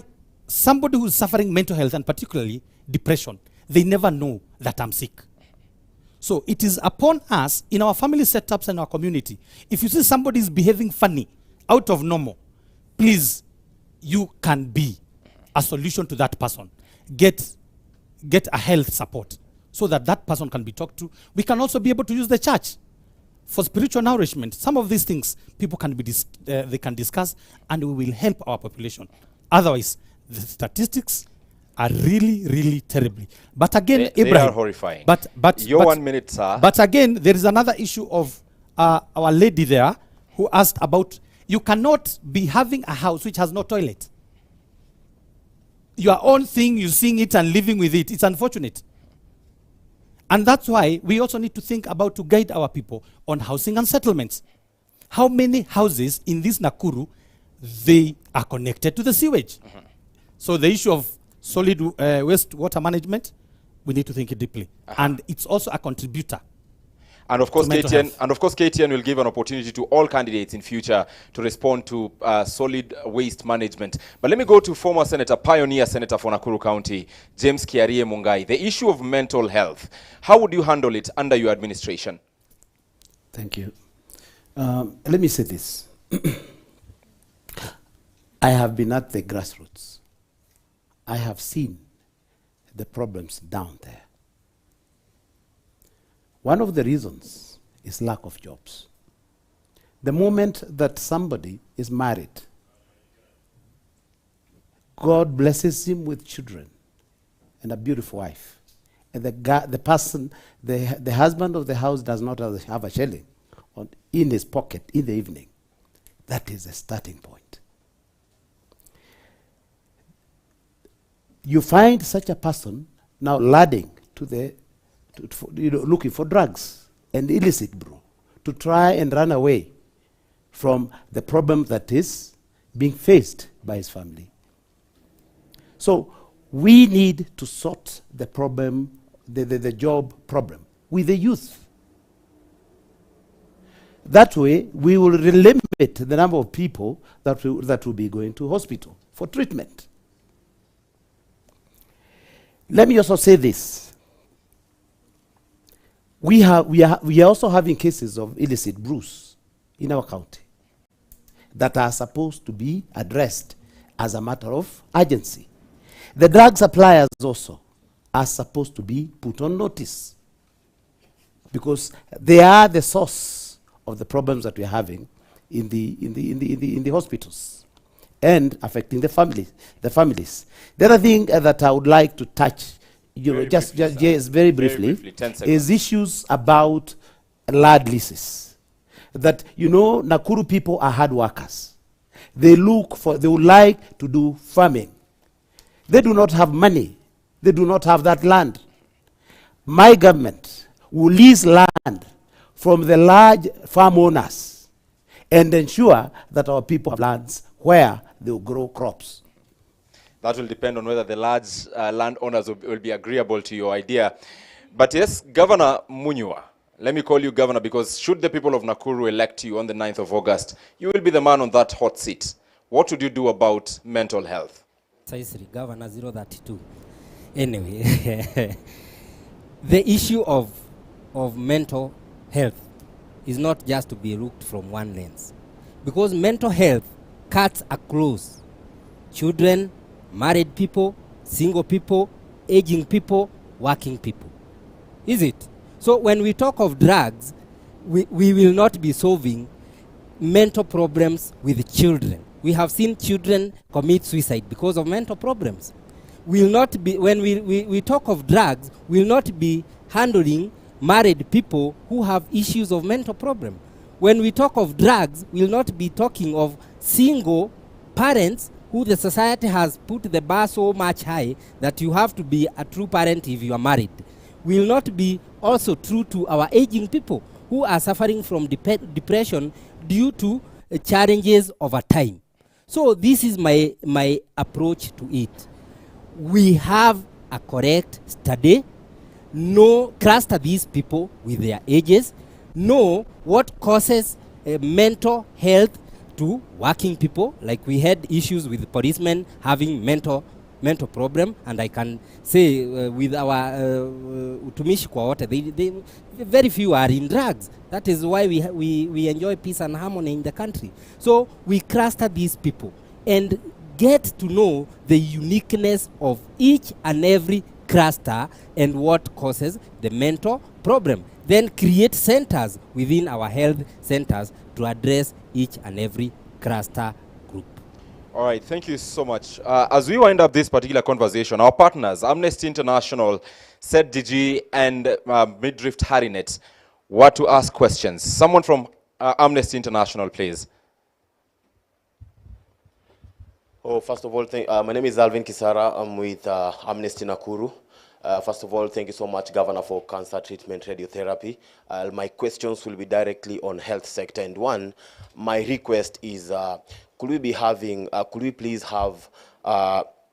somebody who's suffering mental health, and particularly depression, they never know that I'm sick. So it is upon us in our family setups and our community. If you see somebody is behaving funny, out of normal, please, you can be a solution to that person. Get a health support so that that person can be talked to. We can also be able to use the church for spiritual nourishment. Some of these things people can they can discuss, and we will help our population. Otherwise, the statistics are really, really terribly. But again, they are horrifying. But your 1 minute, sir. But again, there is another issue of our lady there who asked about, you cannot be having a house which has no toilet. Your own thing, you sing it and living with it. It's unfortunate. And that's why we also need to think about to guide our people on housing and settlements. How many houses in this Nakuru, they are connected to the sewage? So the issue of solid waste water management, we need to think it deeply. And it's also a contributor. And of course, KTN will give an opportunity to all candidates in future to respond to solid waste management. But let me go to former Senator, pioneer Senator for Nakuru County, James Kiarie Mungai. The issue of mental health, how would you handle it under your administration? Thank you. Let me say this. I have been at the grassroots. I have seen the problems down there. One of the reasons is lack of jobs. The moment that somebody is married, God blesses him with children and a beautiful wife. And the husband of the house does not have a shilling in his pocket in the evening. That is a starting point. You find such a person now ladding to looking for drugs and illicit brew to try and run away from the problem that is being faced by his family. So we need to sort the problem, the job problem, with the youth. That way, we will limit the number of people that will be going to hospital for treatment. Let me also say this. We are also having cases of illicit brews in our county that are supposed to be addressed as a matter of urgency. The drug suppliers also are supposed to be put on notice because they are the source of the problems that we are having in the hospitals and affecting the families. The other thing that I would like to touch, very briefly, is issues about land leases. That, Nakuru people are hard workers. They would like to do farming. They do not have money. They do not have that land. My government will lease land from the large farm owners and ensure that our people have lands where they will grow crops. That will depend on whether the large landowners will be agreeable to your idea. But yes, Governor Munywa, let me call you Governor because should the people of Nakuru elect you on the 9th of August, you will be the man on that hot seat. What would you do about mental health? Governor 032. Anyway, the issue of mental health is not just to be looked from one lens. Because mental health cuts across children, married people, single people, aging people, working people. Is it? So when we talk of drugs, we will not be solving mental problems with children. We have seen children commit suicide because of mental problems. We'll not be, when we talk of drugs, we'll not be handling married people who have issues of mental problem. When we talk of drugs, we'll not be talking of single parents who the society has put the bar so much high that you have to be a true parent if you are married. We'll not be also true to our aging people who are suffering from depression due to challenges over time. So this is my approach to it. We have a correct study, cluster these people with their ages, know what causes mental health to working people. Like we had issues with policemen having mental problem, and I can say with our utumishi kwa wote, they very few are in drugs. That is why we enjoy peace and harmony in the country. So we cluster these people and get to know the uniqueness of each and every cluster and what causes the mental problem. Then create centers within our health centers to address each and every cluster group. All right, thank you so much. As we wind up this particular conversation, our partners, Amnesty International, SETDG, and Midrift Harinet, were to ask questions. Someone from Amnesty International, please. Oh, first of all, my name is Alvin Kisara. I'm with Amnesty Nakuru. First of all, thank you so much, Governor, for cancer treatment radiotherapy. My questions will be directly on health sector. And one, my request is, could we please have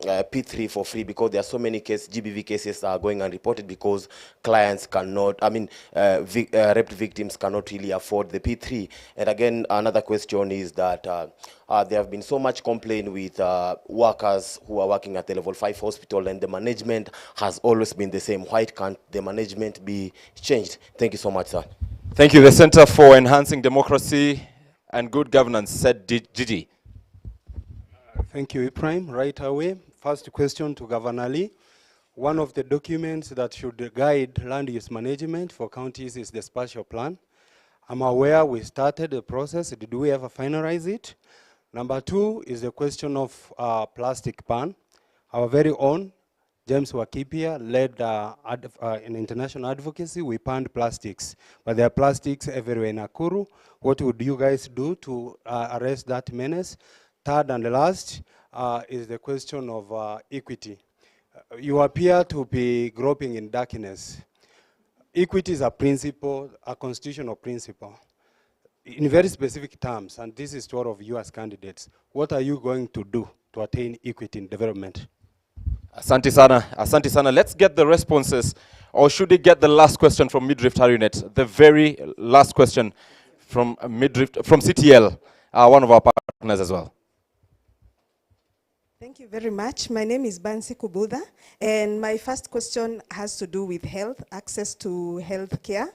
P3 for free, because there are so many GBV cases are going unreported because clients cannot, raped victims cannot really afford the P3. And again, another question is that there have been so much complaint with workers who are working at the level 5 hospital, and the management has always been the same. Why can't the management be changed? Thank you so much, sir. Thank you. The Center for Enhancing Democracy and Good Governance said Gigi. Thank you, Ibrahim. Right away, first question to Governor Lee. One of the documents that should guide land use management for counties is the spatial plan. I'm aware we started the process. Did we ever finalize it? Number two is the question of plastic ban. Our very own James Wakipia led an international advocacy. We banned plastics, but there are plastics everywhere in Nakuru. What would you guys do to arrest that menace? Third and last is the question of equity. You appear to be groping in darkness. Equity is a principle, a constitutional principle. In very specific terms, and this is to all of you as candidates, what are you going to do to attain equity in development? Asante sana, asante sana. Let's get the responses, or should we get the last question from Midrift Harrinet? The very last question from Midrift, from CTL, one of our partners as well. Thank you very much. My name is Bansi Kubudha, and my first question has to do with health, access to health care.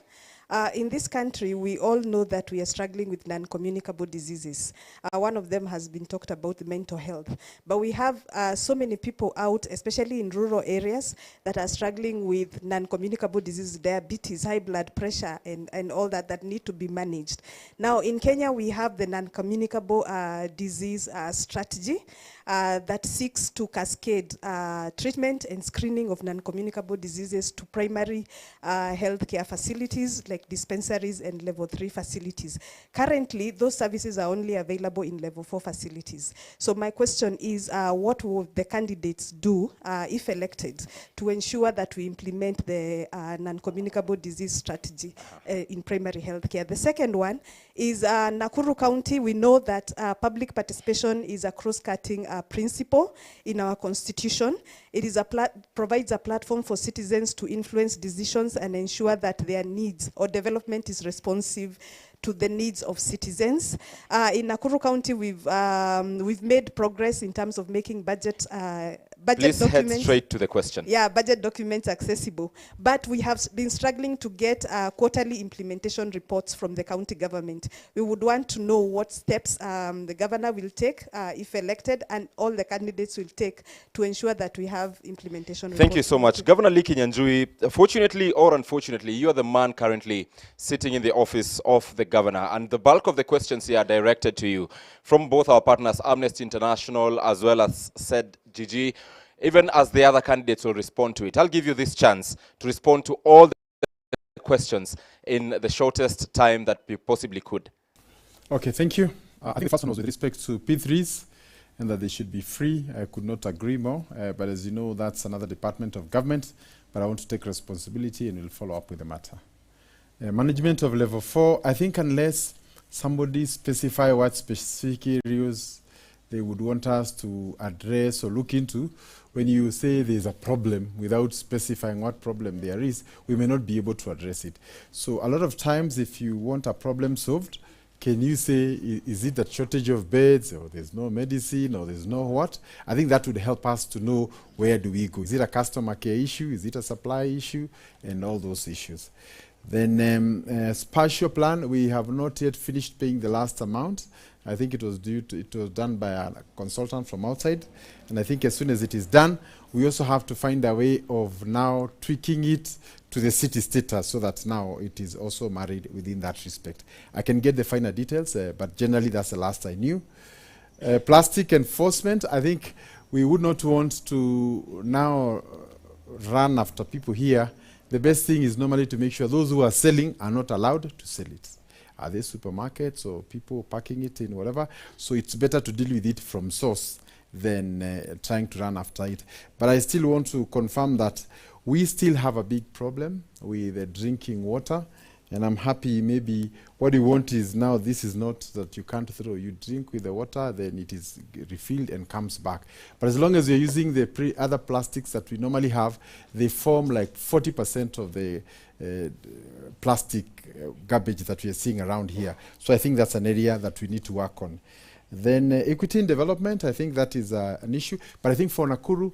In this country, we all know that we are struggling with non-communicable diseases. One of them has been talked about, the mental health. But we have so many people out, especially in rural areas, that are struggling with non-communicable diseases, diabetes, high blood pressure, and all that need to be managed. Now, in Kenya, we have the non-communicable disease strategy that seeks to cascade treatment and screening of non-communicable diseases to primary healthcare facilities like dispensaries and level 3 facilities. Currently, those services are only available in level 4 facilities. So my question is, what will the candidates do, if elected, to ensure that we implement the non-communicable disease strategy in primary healthcare? The second one is Nakuru County. We know that public participation is a cross-cutting principle in our constitution. It is provides a platform for citizens to influence decisions and ensure that their needs or development is responsive to the needs of citizens. In Nakuru County, we've made progress in terms of making budget Please documents. head straight to the question. Yeah, budget documents accessible. But we have been struggling to get quarterly implementation reports from the county government. We would want to know what steps the governor will take if elected, and all the candidates will take to ensure that we have implementation reports. Thank you so much. Governor Lee Kinyanjui, fortunately or unfortunately, you are the man currently sitting in the office of the governor, and the bulk of the questions here are directed to you from both our partners, Amnesty International, as well as said Gigi, even as the other candidates will respond to it. I'll give you this chance to respond to all the questions in the shortest time that you possibly could. Okay, thank you. I think the first one was with respect to P3s and that they should be free. I could not agree more, but as you know, that's another department of government, but I want to take responsibility and will follow up with the matter. Management of level 4, I think unless somebody specify what specific areas they would want us to address or look into, when you say there's a problem without specifying what problem there is, we may not be able to address it. So a lot of times if you want a problem solved, can you say, is it a shortage of beds, or there's no medicine, or there's no what? I think that would help us to know where do we go. Is it a customer care issue? Is it a supply issue? And all those issues. Then spatial plan, we have not yet finished paying the last amount. I think it was done by a consultant from outside. And I think as soon as it is done, we also have to find a way of now tweaking it to the city status so that now it is also married within that respect. I can get the finer details, but generally that's the last I knew. Plastic enforcement, I think we would not want to now run after people here. The best thing is normally to make sure those who are selling are not allowed to sell it. Are they supermarkets or people packing it in whatever? So it's better to deal with it from source than trying to run after it. But I still want to confirm that we still have a big problem with drinking water. And I'm happy. Maybe what you want is now this is not that you can't throw. You drink with the water, then it is refilled and comes back. But as long as you're using the other plastics that we normally have, they form like 40% of the plastic garbage that we are seeing around here. So I think that's an area that we need to work on. Then equity in development, I think that is an issue. But I think for Nakuru,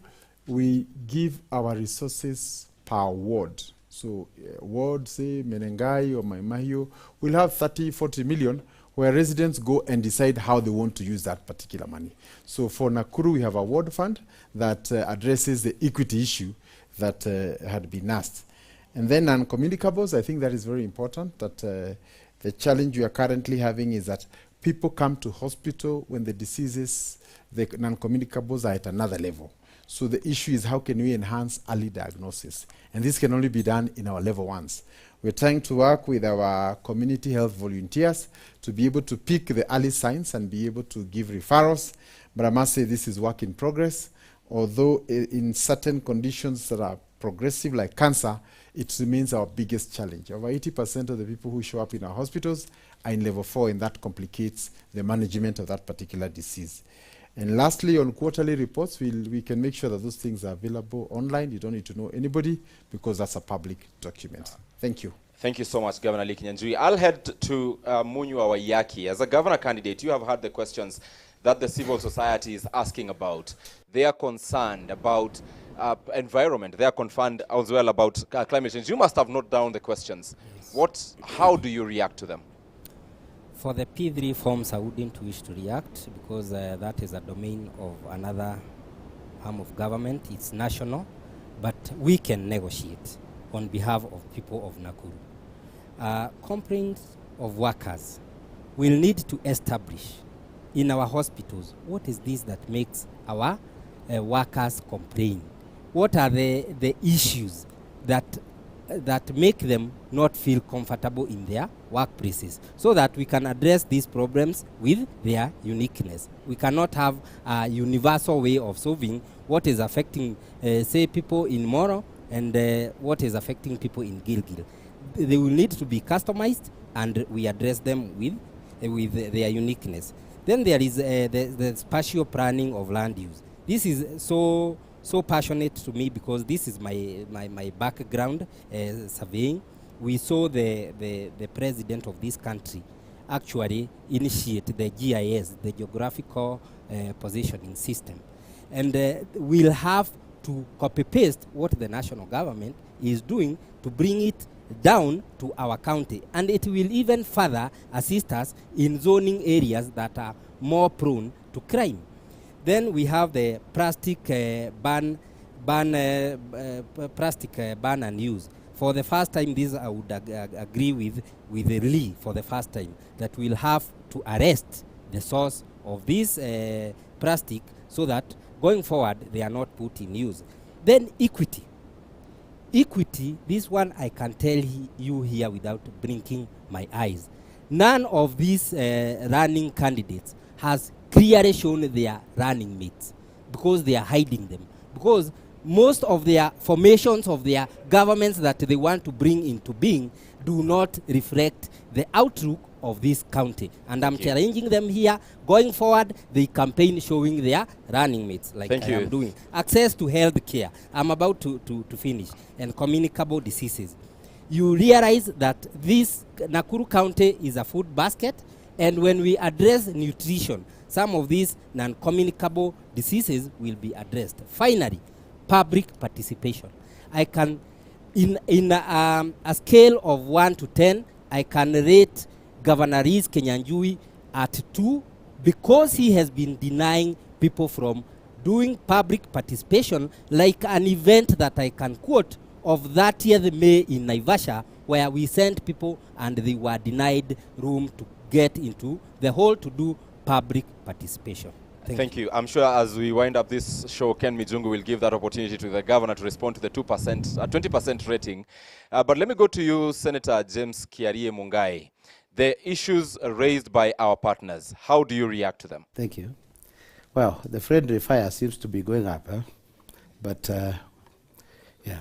we give our resources per ward. So ward, say, Menengai or Maimahio, will have 30, 40 million, where residents go and decide how they want to use that particular money. So for Nakuru, we have a ward fund that addresses the equity issue that had been asked. And then non-communicables, I think that is very important, that the challenge we are currently having is that people come to hospital when the diseases, the non-communicables are at another level. So the issue is how can we enhance early diagnosis? And this can only be done in our level ones. We're trying to work with our community health volunteers to be able to pick the early signs and be able to give referrals. But I must say this is work in progress. Although in certain conditions that are progressive like cancer, it remains our biggest challenge. Over 80% of the people who show up in our hospitals are in level 4, and that complicates the management of that particular disease. And lastly, on quarterly reports, we can make sure that those things are available online. You don't need to know anybody because that's a public document. Thank you. Thank you so much, Governor Lee Kinyanjui. I'll head to Munyu Awayaki. As a governor candidate, you have heard the questions that the civil society is asking about. They are concerned about environment. They are concerned as well about climate change. You must have noted down the questions. Yes. How do you react to them? For the P3 forms, I wouldn't wish to react because that is a domain of another arm of government. It's national, but we can negotiate on behalf of people of Nakuru. Complaints of workers will need to establish in our hospitals what is this that makes our workers complain. What are the issues that make them not feel comfortable in their workplaces, so that we can address these problems with their uniqueness. We cannot have a universal way of solving what is affecting, say, people in Moro and what is affecting people in Gilgil. They will need to be customized, and we address them with their uniqueness. Then there is the spatial planning of land use. This is so passionate to me because this is my background, surveying. We saw the president of this country actually initiate the GIS, the Geographical Positioning System. And we'll have to copy-paste what the national government is doing to bring it down to our county. And it will even further assist us in zoning areas that are more prone to crime. Then we have the plastic ban and use. For the first time, this I would agree with Lee for the first time, that we'll have to arrest the source of this plastic so that going forward they are not put in use. Then equity. Equity, this one I can tell you here without blinking my eyes. None of these running candidates has clearly shown their running mates because they are hiding them. Because most of their formations of their governments that they want to bring into being do not reflect the outlook of this county. And I'm challenging them here. Going forward, the campaign showing their running mates, like I am doing. Access to health care. I'm about to finish. And communicable diseases. You realize that this Nakuru County is a food basket, and when we address nutrition, some of these non-communicable diseases will be addressed. Finally, public participation. I can, in a scale of 1 to 10, I can rate Governor Rees Kinyanjui at 2 because he has been denying people from doing public participation, like an event that I can quote of 30th May in Naivasha, where we sent people and they were denied room to get into the hall to do public participation. Thank you. I'm sure as we wind up this show, Ken Mijungu will give that opportunity to the governor to respond to the 20% rating. But let me go to you, Senator James Kiarie Mungai. The issues raised by our partners, how do you react to them? Thank you. Well, the friendly fire seems to be going up, but yeah.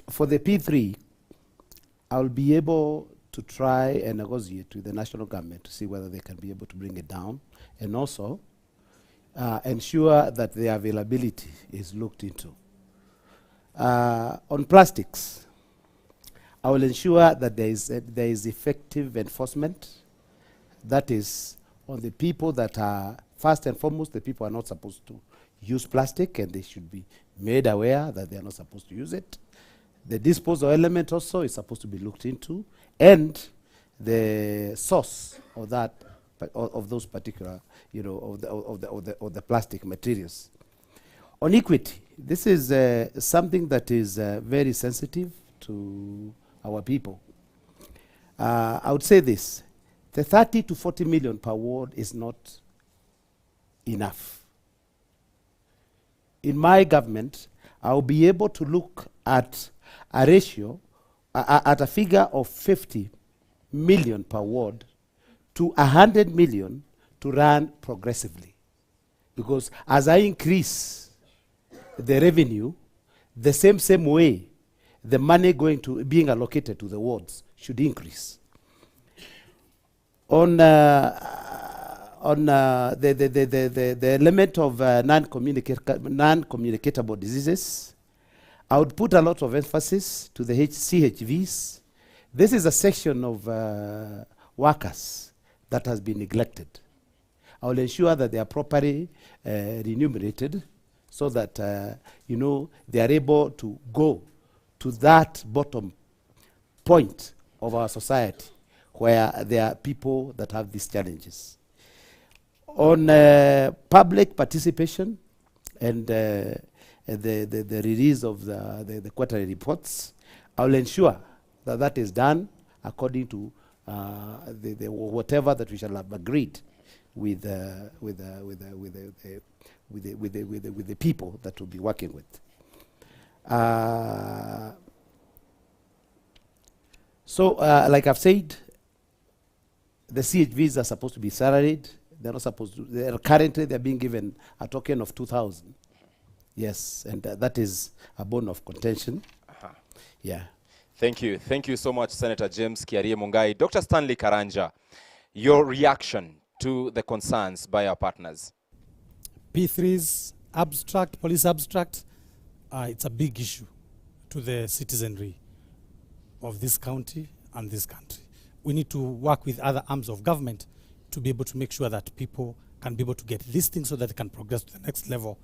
For the P3, I'll be able to try and negotiate with the national government to see whether they can be able to bring it down, and also ensure that the availability is looked into. On plastics, I will ensure that there is effective enforcement. That is on the people that are, first and foremost, the people are not supposed to use plastic, and they should be made aware that they are not supposed to use it. The disposal element also is supposed to be looked into, and the source of that, of those particular, you know, of the plastic materials. On equity, this is something that is very sensitive to our people. I would say this: the 30 to 40 million per ward is not enough. In my government, I'll be able to look at a ratio, at a figure of 50 million per ward to 100 million to run progressively. Because as I increase the revenue, the same way the money being allocated to the wards should increase. On the element of non-communicatable diseases, I would put a lot of emphasis to the CHVs. This is a section of workers that has been neglected. I will ensure that they are properly remunerated, so that you know, they are able to go to that bottom point of our society where there are people that have these challenges. On public participation and the release of the quarterly reports, I will ensure that that is done according to whatever that we shall have agreed with the people that we'll be working with. Like I've said, the CHVs are supposed to be salaried. They're not supposed to. Currently, they're being given a token of 2,000. Yes, and that is a bone of contention. Yeah. Thank you. Thank you so much, Senator James Kiarie Mungai. Dr. Stanley Karanja, your reaction to the concerns by our partners. P3's abstract, police abstract, it's a big issue to the citizenry of this county and this country. We need to work with other arms of government to be able to make sure that people can be able to get these things so that they can progress to the next level,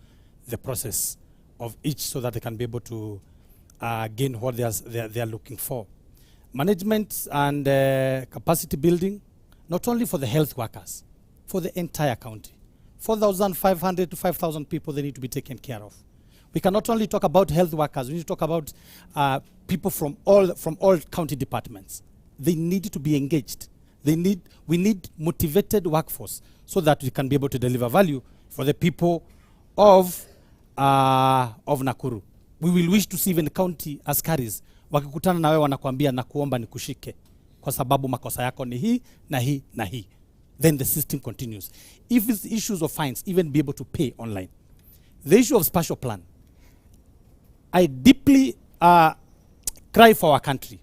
the process of each, so that they can be able to gain what they are looking for. Management and capacity building, not only for the health workers, for the entire county. 4,500 to 5,000 people, they need to be taken care of. We cannot only talk about health workers, we need to talk about people from all county departments. They need to be engaged. We need motivated workforce so that we can be able to deliver value for the people of Nakuru. We will wish to see even county askaris wakikutana na wewe wanakuambia na kuomba nikushike kwa sababu makosa yako ni hii na hii na hii. Then the system continues. If it's issues of fines, even be able to pay online. The issue of spatial plan, I deeply cry for our country.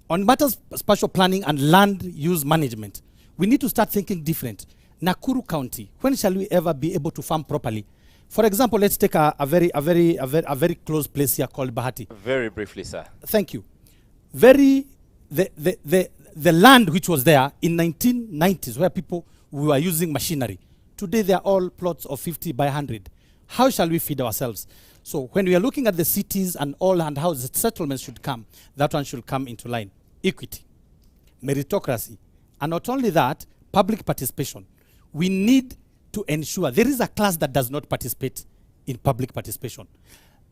On matters of spatial planning and land use management, we need to start thinking different. Nakuru County, when shall we ever be able to farm properly? For example, let's take a very close place here called Bahati. Very briefly, sir. Thank you. The land which was there in 1990s, where people were using machinery, today they are all plots of 50 by 100. How shall we feed ourselves? So when we are looking at the cities and all and how the settlements should come, that one should come into line. Equity, meritocracy, and not only that, public participation. We need to ensure there is a class that does not participate in public participation.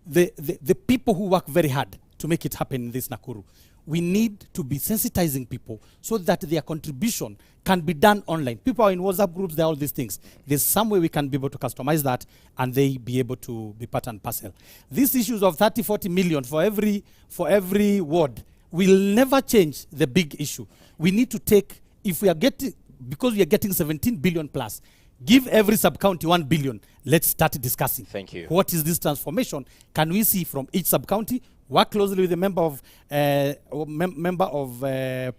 The people who work very hard to make it happen in this Nakuru, we need to be sensitizing people so that their contribution can be done online. People are in WhatsApp groups, there are all these things. There's some way we can be able to customize that and they be able to be part and parcel. These issues of 30, 40 million for every ward will never change the big issue. We need to take, if we are getting, because we are getting 17 billion plus, give every sub-county 1 billion. Let's start discussing. Thank you. What is this transformation? Can we see from each sub-county Work closely with the member of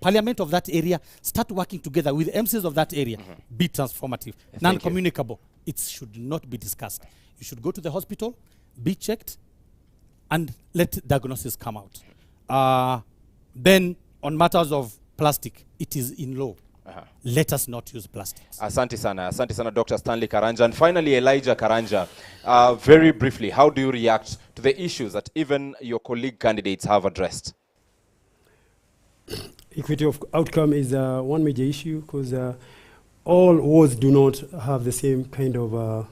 parliament of that area. Start working together with MCs of that area. Be transformative. Non-communicable. It should not be discussed. You should go to the hospital, be checked, and let diagnosis come out. Then on matters of plastic, it is in law. Let us not use plastics. Asante sana Dr. Stanley Karanja. And finally, Elijah Karanja, very briefly, how do you react to the issues that even your colleague candidates have addressed? Equity of outcome is one major issue because all wards do not have the same kind of,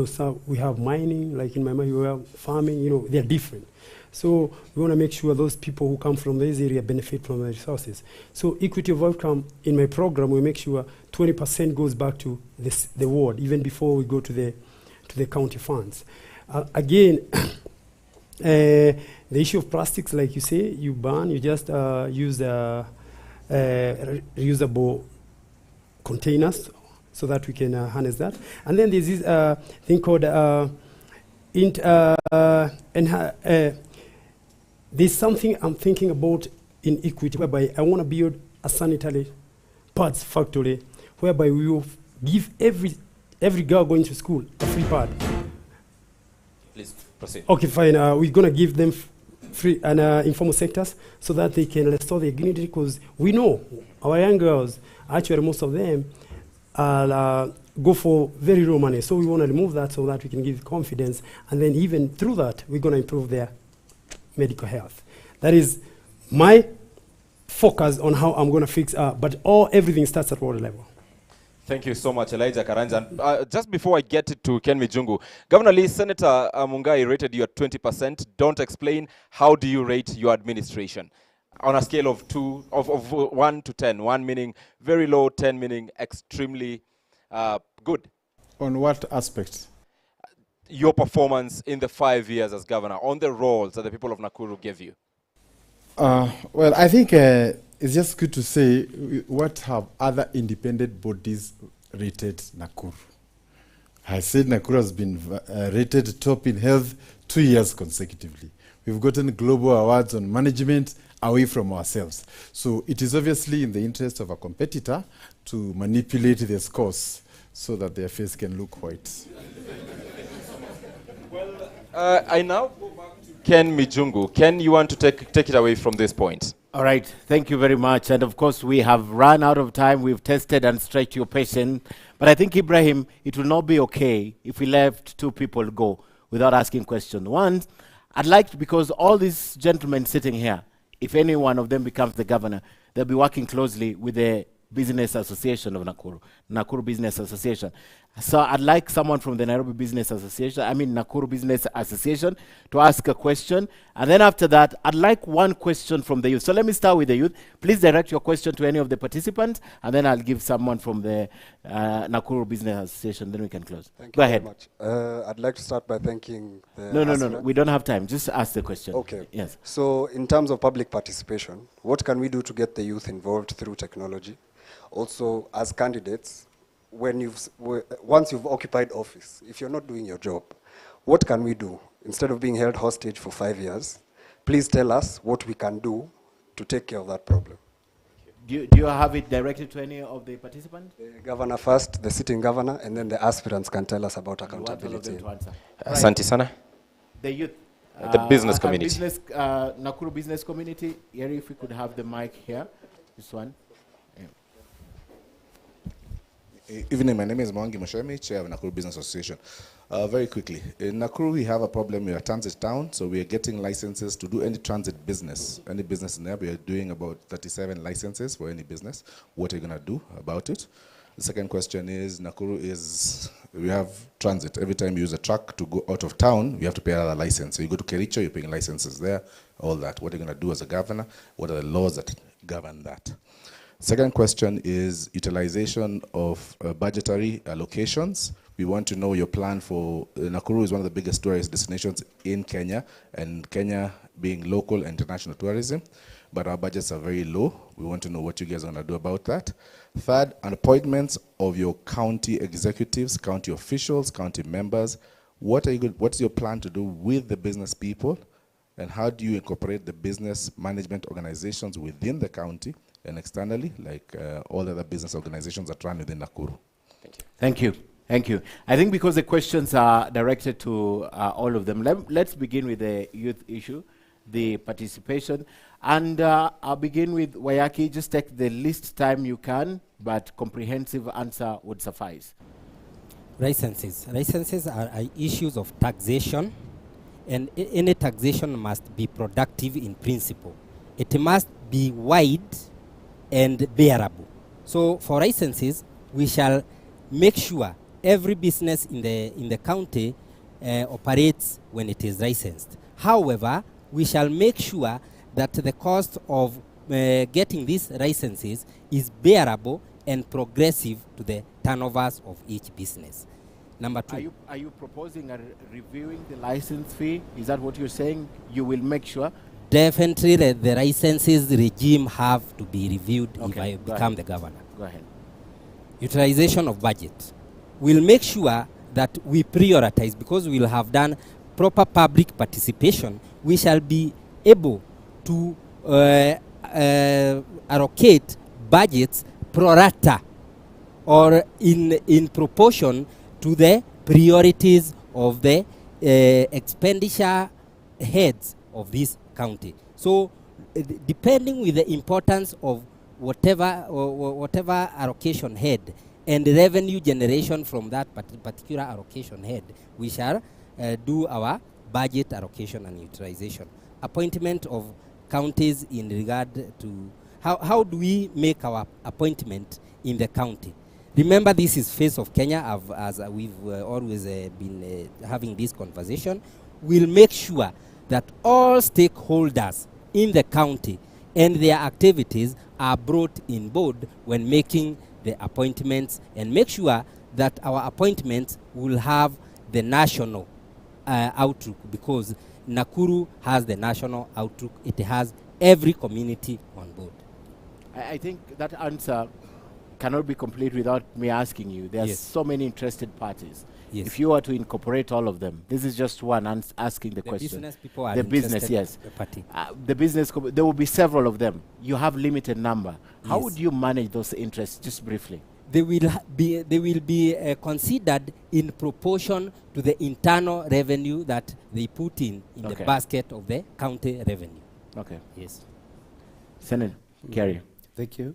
so we have mining, like in my mind, we have farming, they're different. So we want to make sure those people who come from this area benefit from the resources. So equity of outcome in my program, we make sure 20% goes back to the ward, even before we go to the county funds. Again, the issue of plastics, like you say, you burn, you just use reusable containers so that we can harness that. And then there's this thing called there's something I'm thinking about in equity, whereby I want to build a sanitary pads factory, whereby we will give every girl going to school a free pad. Please proceed. Okay, fine. We're going to give them free and informal sectors so that they can restore their dignity, because we know our young girls, actually most of them, go for very low money. So we want to remove that so that we can give confidence, and then even through that, we're going to improve their medical health. That is my focus on how I'm going to fix, but everything starts at ward level. Thank you so much, Elijah Karanja. Just before I get it to Ken Mijungu, Governor Lee, Senator Mungai rated you at 20%. Don't explain, how do you rate your administration? On a scale of 1 to 10, 1 meaning very low, 10 meaning extremely good. On what aspect? Your performance in the 5 years as governor, on the roles that the people of Nakuru gave you. Well, I think it's just good to say what have other independent bodies rated Nakuru. I said Nakuru has been rated top in health 2 years consecutively. We've gotten global awards on management away from ourselves. So it is obviously in the interest of a competitor to manipulate the scores so that their face can look white. I now go back to Ken Mijungu. Ken, you want to take it away from this point? All right, thank you very much. And of course, we have run out of time. We've tested and stretched your patience. But I think, Ibrahim, it will not be okay if we left two people go without asking questions. One, I'd like to, because all these gentlemen sitting here, if any one of them becomes the governor, they'll be working closely with the Business Association of Nakuru, Nakuru Business Association. So I'd like someone from the Nairobi Business Association, Nakuru Business Association, to ask a question. And then after that, I'd like one question from the youth. So let me start with the youth. Please direct your question to any of the participants, and then I'll give someone from the Nakuru Business Association, then we can close. Go ahead. Thank you very much. I'd like to start by thanking the... No, we don't have time. Just ask the question. Okay. Yes. So in terms of public participation, what can we do to get the youth involved through technology? Also, as candidates, once you've occupied office, if you're not doing your job, what can we do? Instead of being held hostage for 5 years, please tell us what we can do to take care of that problem. Do you have it directed to any of the participants? The governor first, the sitting governor, and then the aspirants can tell us about accountability. Asante sana. The youth. The business community. Nakuru business community. Here, if we could have the mic here. This one. Evening, my name is Mwangi Moshemi, Chair of Nakuru Business Association. Very quickly, in Nakuru we have a problem. We are a transit town, so we are getting licenses to do any transit business. Any business in there, we are doing about 37 licenses for any business. What are you going to do about it? The second question is, Nakuru we have transit. Every time you use a truck to go out of town, you have to pay another license. So you go to Kericho, you're paying licenses there, all that. What are you going to do as a governor? What are the laws that govern that? Second question is utilization of budgetary allocations. We want to know your plan for Nakuru is one of the biggest tourist destinations in Kenya, and Kenya being local and international tourism, but our budgets are very low. We want to know what you guys are going to do about that. Third, appointments of your county executives, county officials, county members. What's your plan to do with the business people And how do you incorporate the business management organizations within the county and externally, like all other business organizations that run within Nakuru? Thank you. Thank you. I think because the questions are directed to all of them, let's begin with the youth issue, the participation. And I'll begin with Wayaki. Just take the least time you can, but comprehensive answer would suffice. Licenses. Licenses are issues of taxation, and any taxation must be productive in principle. It must be wide and bearable. So for licenses, we shall make sure every business in the county operates when it is licensed. However, we shall make sure that the cost of getting these licenses is bearable and progressive to the turnovers of each business. Number two. Are you proposing reviewing the license fee? Is that what you're saying? You will make sure? Definitely the licenses regime have to be reviewed if Okay, I go become ahead. the governor. Go ahead. Utilization of budget. We'll make sure that we prioritize, because we'll have done proper public participation. We shall be able to allocate budgets pro rata or in proportion to the priorities of the expenditure heads of this county. So depending with the importance of whatever allocation head and the revenue generation from that particular allocation head, we shall do our budget allocation and utilization. Appointment of counties in regard to how do we make our appointment in the county. Remember, this is Face of Kenya, as we've always been having this conversation. We'll make sure that all stakeholders in the county and their activities are brought in board when making the appointments, and make sure that our appointments will have the national outlook, because Nakuru has the national outlook. It has every community on board. I think that answer cannot be complete without me asking you. There are Yes. so many interested parties. Yes. If you were to incorporate all of them, this is just one asking the question. Business people are the business, interested yes. in the party. The business, there will be several of them. You have limited number. How Yes. would you manage those interests, just briefly? They will be considered in proportion to the internal revenue that they put in the Okay. basket of the county revenue. Okay. Yes. Senator Kerry. Thank you.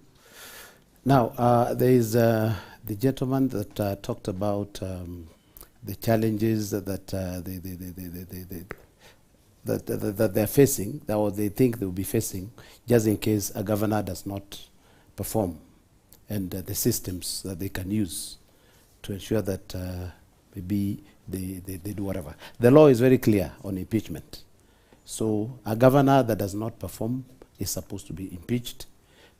Now, there is the gentleman that talked about the challenges that they're facing, or they think they will be facing, just in case a governor does not perform, and the systems that they can use to ensure that maybe they do whatever. The law is very clear on impeachment. So a governor that does not perform is supposed to be impeached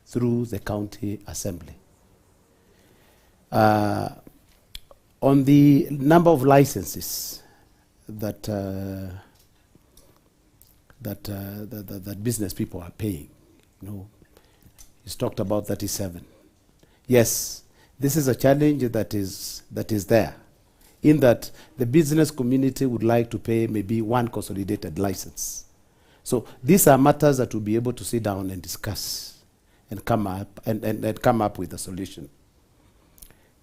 through the county assembly. On the number of licenses that that business people are paying, he's talked about 37. Yes, this is a challenge that is there, in that the business community would like to pay maybe one consolidated license. So these are matters that we'll be able to sit down and discuss and come up and come up with a solution.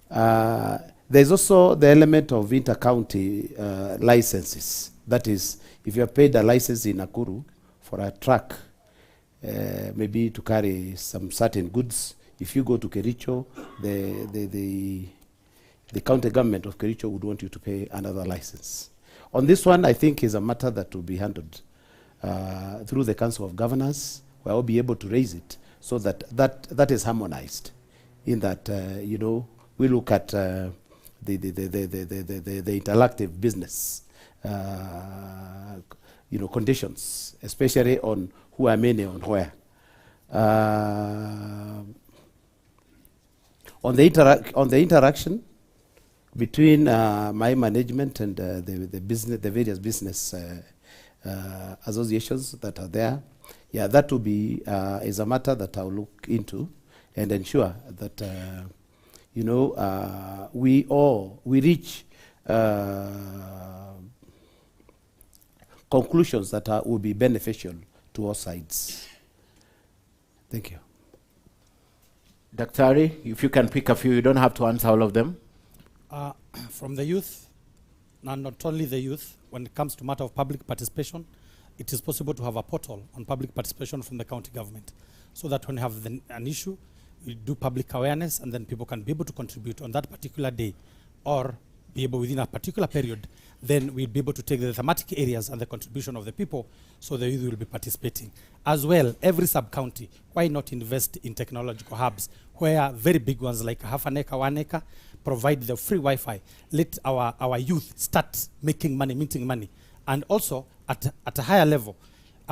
There's also the element of inter-county licenses. That is, if you are paid a license in Nakuru for a truck, maybe to carry some certain goods, if you go to Kericho, the county government of Kericho would want you to pay another license. On this one, I think is a matter that will be handled through the Council of Governors, where we'll be able to raise it so that is harmonized, in that we look at the interactive business conditions, especially on who are many on where. On the interaction between my management and the various business associations that are there, yeah, that will be is a matter that I'll look into and ensure that we reach conclusions that will be beneficial to all sides. Thank you. Daktari, if you can pick a few, you don't have to answer all of them. From the youth, and not only the youth, when it comes to matter of public participation, it is possible to have a portal on public participation from the county government, so that when you have an issue, we do public awareness, and then people can be able to contribute on that particular day, or be able within a particular period. Then we'll be able to take the thematic areas and the contribution of the people, so the youth will be participating. As well, every sub-county, why not invest in technological hubs, where very big ones like half an acre, 1 acre, provide the free Wi-Fi. Let our youth start making money, minting money. And also, at a higher level,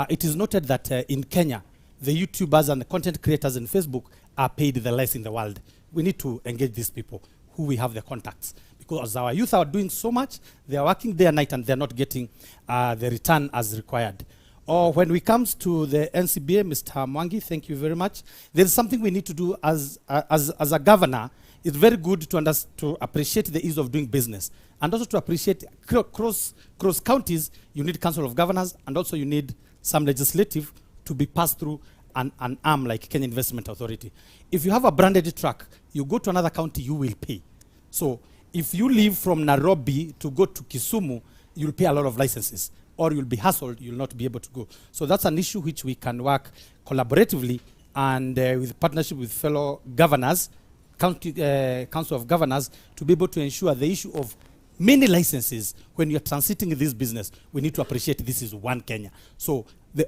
it is noted that in Kenya, the YouTubers and the content creators in Facebook are paid the less in the world. We need to engage these people who we have the contacts, because our youth are doing so much, they are working day and night, and they're not getting the return as required. Or when we comes to the NCBA, Mr. Mwangi, thank you very much. There's something we need to do as a governor. It's very good to appreciate the ease of doing business, and also to appreciate cross counties. You need council of governors, and also you need some legislative to be passed through an arm like Kenya Investment Authority. If you have a branded truck, you go to another county, you will pay. So if you leave from Nairobi to go to Kisumu, you'll pay a lot of licenses, or you'll be hassled, you'll not be able to go. So that's an issue which we can work collaboratively and with partnership with fellow governors, Council of Governors, to be able to ensure the issue of many licenses. When you're transiting this business, we need to appreciate this is one Kenya. So,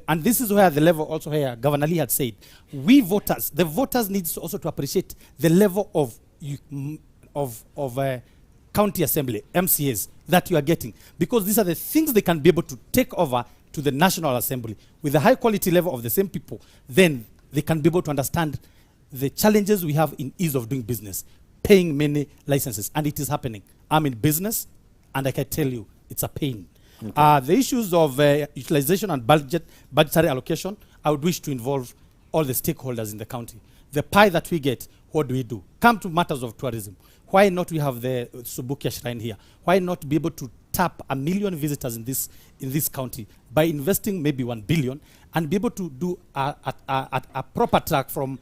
and this is where the level also here, Governor Lee had said, we voters, the voters needs also to appreciate the level of county assembly, MCAs, that you are getting. Because these are the things they can be able to take over to the National Assembly. With the high quality level of the same people, then they can be able to understand the challenges we have in ease of doing business, paying many licenses, and it is happening. I'm in business, and I can tell you, it's a pain. Okay. The issues of utilization and budgetary allocation, I would wish to involve all the stakeholders in the county. The pie that we get, what do we do? Come to matters of tourism. Why not we have the Subukia Shrine here? Why not be able to tap 1 million visitors in this county by investing maybe 1 billion and be able to do a proper track from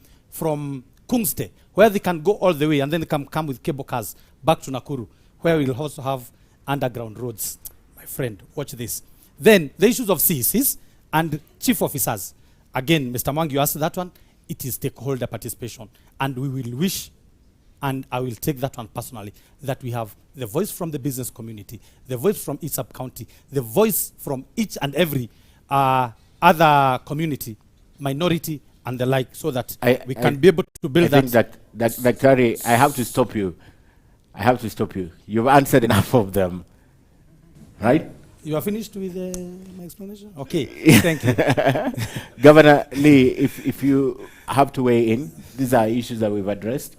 Kungste, where they can go all the way and then they can come with cable cars back to Nakuru, where we'll also have underground roads. My friend, watch this. Then the issues of CECs and chief officers. Again, Mr. Mwangi, you asked that one. It is stakeholder participation. And we will wish, and I will take that one personally, that we have the voice from the business community, the voice from each sub-county, the voice from each and every other community, minority, and the like, so that we can be able to build that. I think that Daktari, I have to stop you. I have to stop you. You've answered enough of them, right? You are finished with my explanation? Okay, thank you. Governor Lee, if you have to weigh in, these are issues that we've addressed.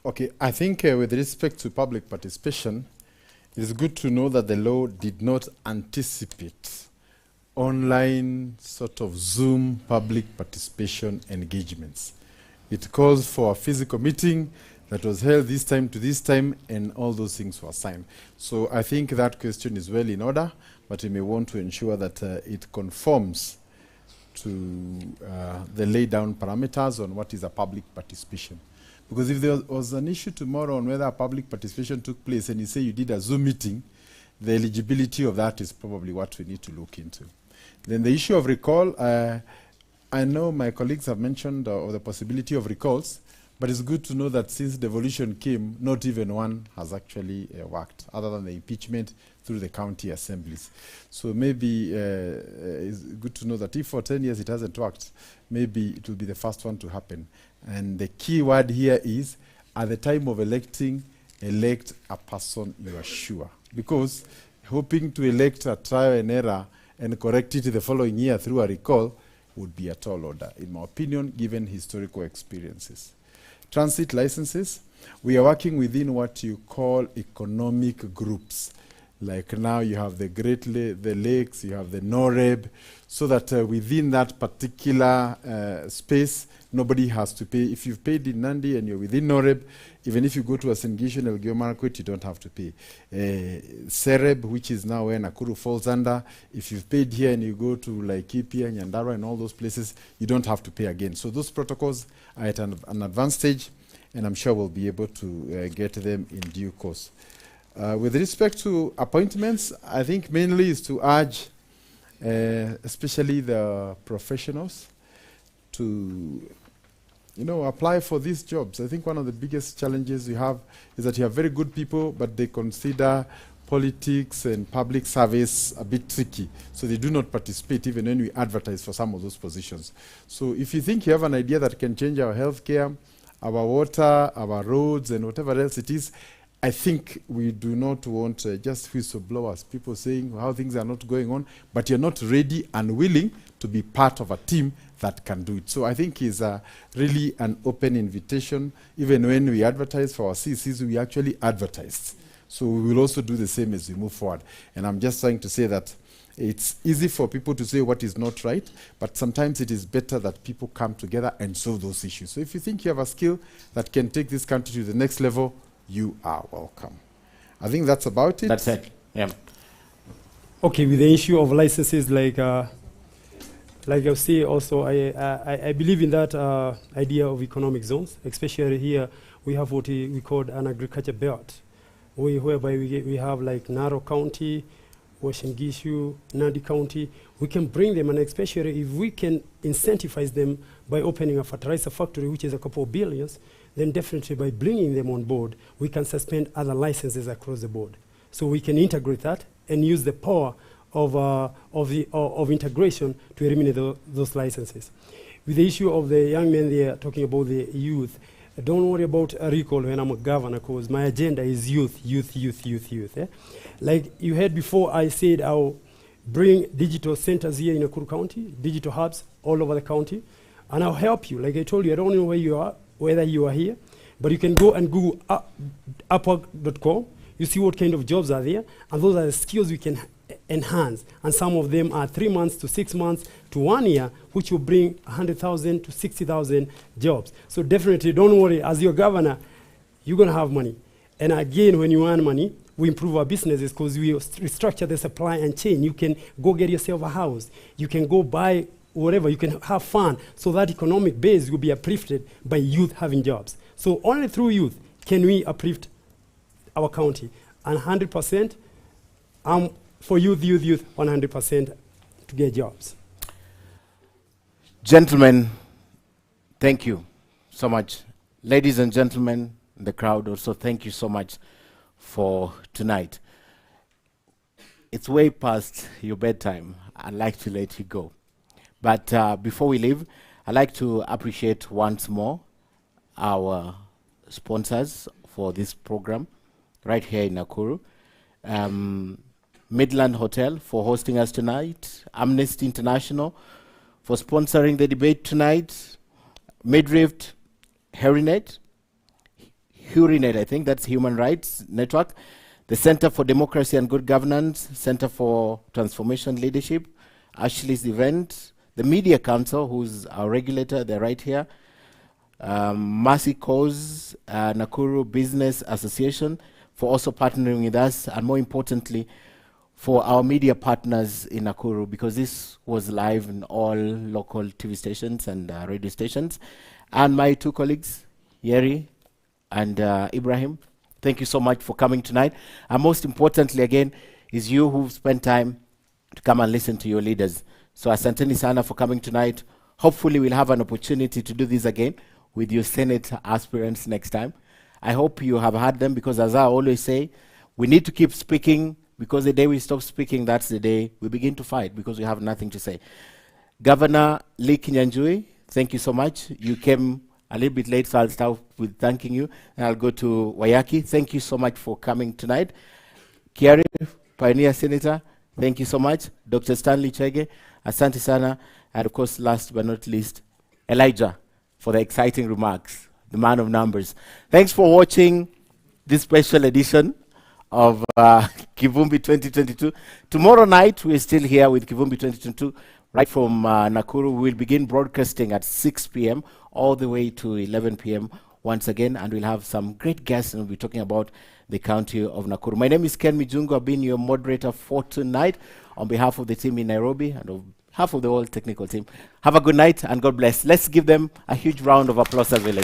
Okay, I think with respect to public participation, it is good to know that the law did not anticipate online sort of Zoom public participation engagements. It calls for a physical meeting that was held this time to this time, and all those things were signed. So I think that question is well in order, but we may want to ensure that it conforms to the laid down parameters on what is a public participation. Because if there was an issue tomorrow on whether a public participation took place and you say you did a Zoom meeting, the eligibility of that is probably what we need to look into. Then the issue of recall, I know my colleagues have mentioned the possibility of recalls, but it's good to know that since devolution came, not even one has actually worked, other than the impeachment through the county assemblies. So maybe it's good to know that if for 10 years it hasn't worked, maybe it will be the first one to happen. And the key word here is, at the time of electing, elect a person you are sure. Because hoping to elect a trial and error and correct it the following year through a recall would be a tall order, in my opinion, given historical experiences. Transit licenses, we are working within what you call economic groups. Like now you have the the lakes, you have the NOREB, so that within that particular space, nobody has to pay. If you've paid in Nandi and you're within NOREB, even if you go to a Sengishu and Elgeyo Marakwet, you don't have to pay. Sereb, which is now where Nakuru falls under, if you've paid here and you go to Laikipia, Nyandarua and all those places, you don't have to pay again. So those protocols are at an advanced stage, and I'm sure we'll be able to get them in due course. With respect to appointments, I think mainly is to urge, especially the professionals, to apply for these jobs. I think one of the biggest challenges you have is that you have very good people, but they consider politics and public service a bit tricky. So they do not participate even when we advertise for some of those positions. So if you think you have an idea that can change our healthcare, our water, our roads, and whatever else it is, I think we do not want just whistleblowers, people saying how things are not going on, but you're not ready and willing to be part of a team that can do it. So I think it's really an open invitation. Even when we advertise for our CCs, we actually advertise. So we will also do the same as we move forward. And I'm just trying to say that it's easy for people to say what is not right, but sometimes it is better that people come together and solve those issues. So if you think you have a skill that can take this country to the next level, you are welcome. I think that's about it. That's it. Yeah. Okay, with the issue of licenses, like I say also, I believe in that idea of economic zones. Especially here, we have what we call an agriculture belt, whereby we have like Narok County, Uasin Gishu, Nandi County. We can bring them, and especially if we can incentivize them by opening a fertilizer factory, which is a couple of billions, then definitely by bringing them on board, we can suspend other licenses across the board. So we can integrate that and use the power of integration to eliminate those licenses. With the issue of the young men, they are talking about the youth. Don't worry about a recall when I'm a governor, because my agenda is youth. Eh? Like you heard before, I said I'll bring digital centers here in Nakuru County, digital hubs all over the county, and I'll help you. Like I told you, I don't know where you are, whether you are here, but you can go and Google upwork.com. You see what kind of jobs are there, and those are the skills we can enhance. And some of them are 3 months to 6 months to 1 year, which will bring 100,000 to 60,000 jobs. So definitely don't worry, as your governor, you're going to have money. And again, when you earn money, we improve our businesses because we restructure the supply and chain. You can go get yourself a house. You can go buy whatever, you can have fun, so that economic base will be uplifted by youth having jobs. So only through youth can we uplift our county. And 100%, for youth, 100% to get jobs. Gentlemen, thank you so much. Ladies and gentlemen, the crowd also, thank you so much for tonight. It's way past your bedtime. I'd like to let you go. But before we leave, I'd like to appreciate once more our sponsors for this program right here in Nakuru. Midland Hotel for hosting us tonight. Amnesty International for sponsoring the debate tonight. Midrift, Hurinet, I think that's Human Rights Network. The Center for Democracy and Good Governance, Center for Transformation Leadership, Ashley's Event, the Media Council, who's our regulator, they're right here. Mercy Cause, Nakuru Business Association, for also partnering with us, and more importantly, for our media partners in Nakuru, because this was live in all local TV stations and radio stations. And my two colleagues, Yeri and Ibrahim, thank you so much for coming tonight. And most importantly, again, is you who've spent time to come and listen to your leaders. So asanteni sana for coming tonight. Hopefully we'll have an opportunity to do this again with your Senate aspirants next time. I hope you have heard them, because as I always say, we need to keep speaking, because the day we stop speaking, that's the day we begin to fight, because we have nothing to say. Governor Lee Kinyanjui, thank you so much. You came a little bit late, so I'll start with thanking you, and I'll go to Wayaki. Thank you so much for coming tonight. Kiari, Pioneer Senator, thank you so much. Dr. Stanley Chege, asante sana. And of course, last but not least, Elijah, for the exciting remarks, the man of numbers. Thanks for watching this special edition of Kivumbi 2022. Tomorrow night, we're still here with Kivumbi 2022, right from Nakuru. We'll begin broadcasting at 6 p.m. all the way to 11 p.m. once again, and we'll have some great guests, and we'll be talking about the county of Nakuru. My name is Ken Mijungu. I've been your moderator for tonight on behalf of the team in Nairobi and on behalf of the whole technical team. Have a good night and God bless. Let's give them a huge round of applause as well.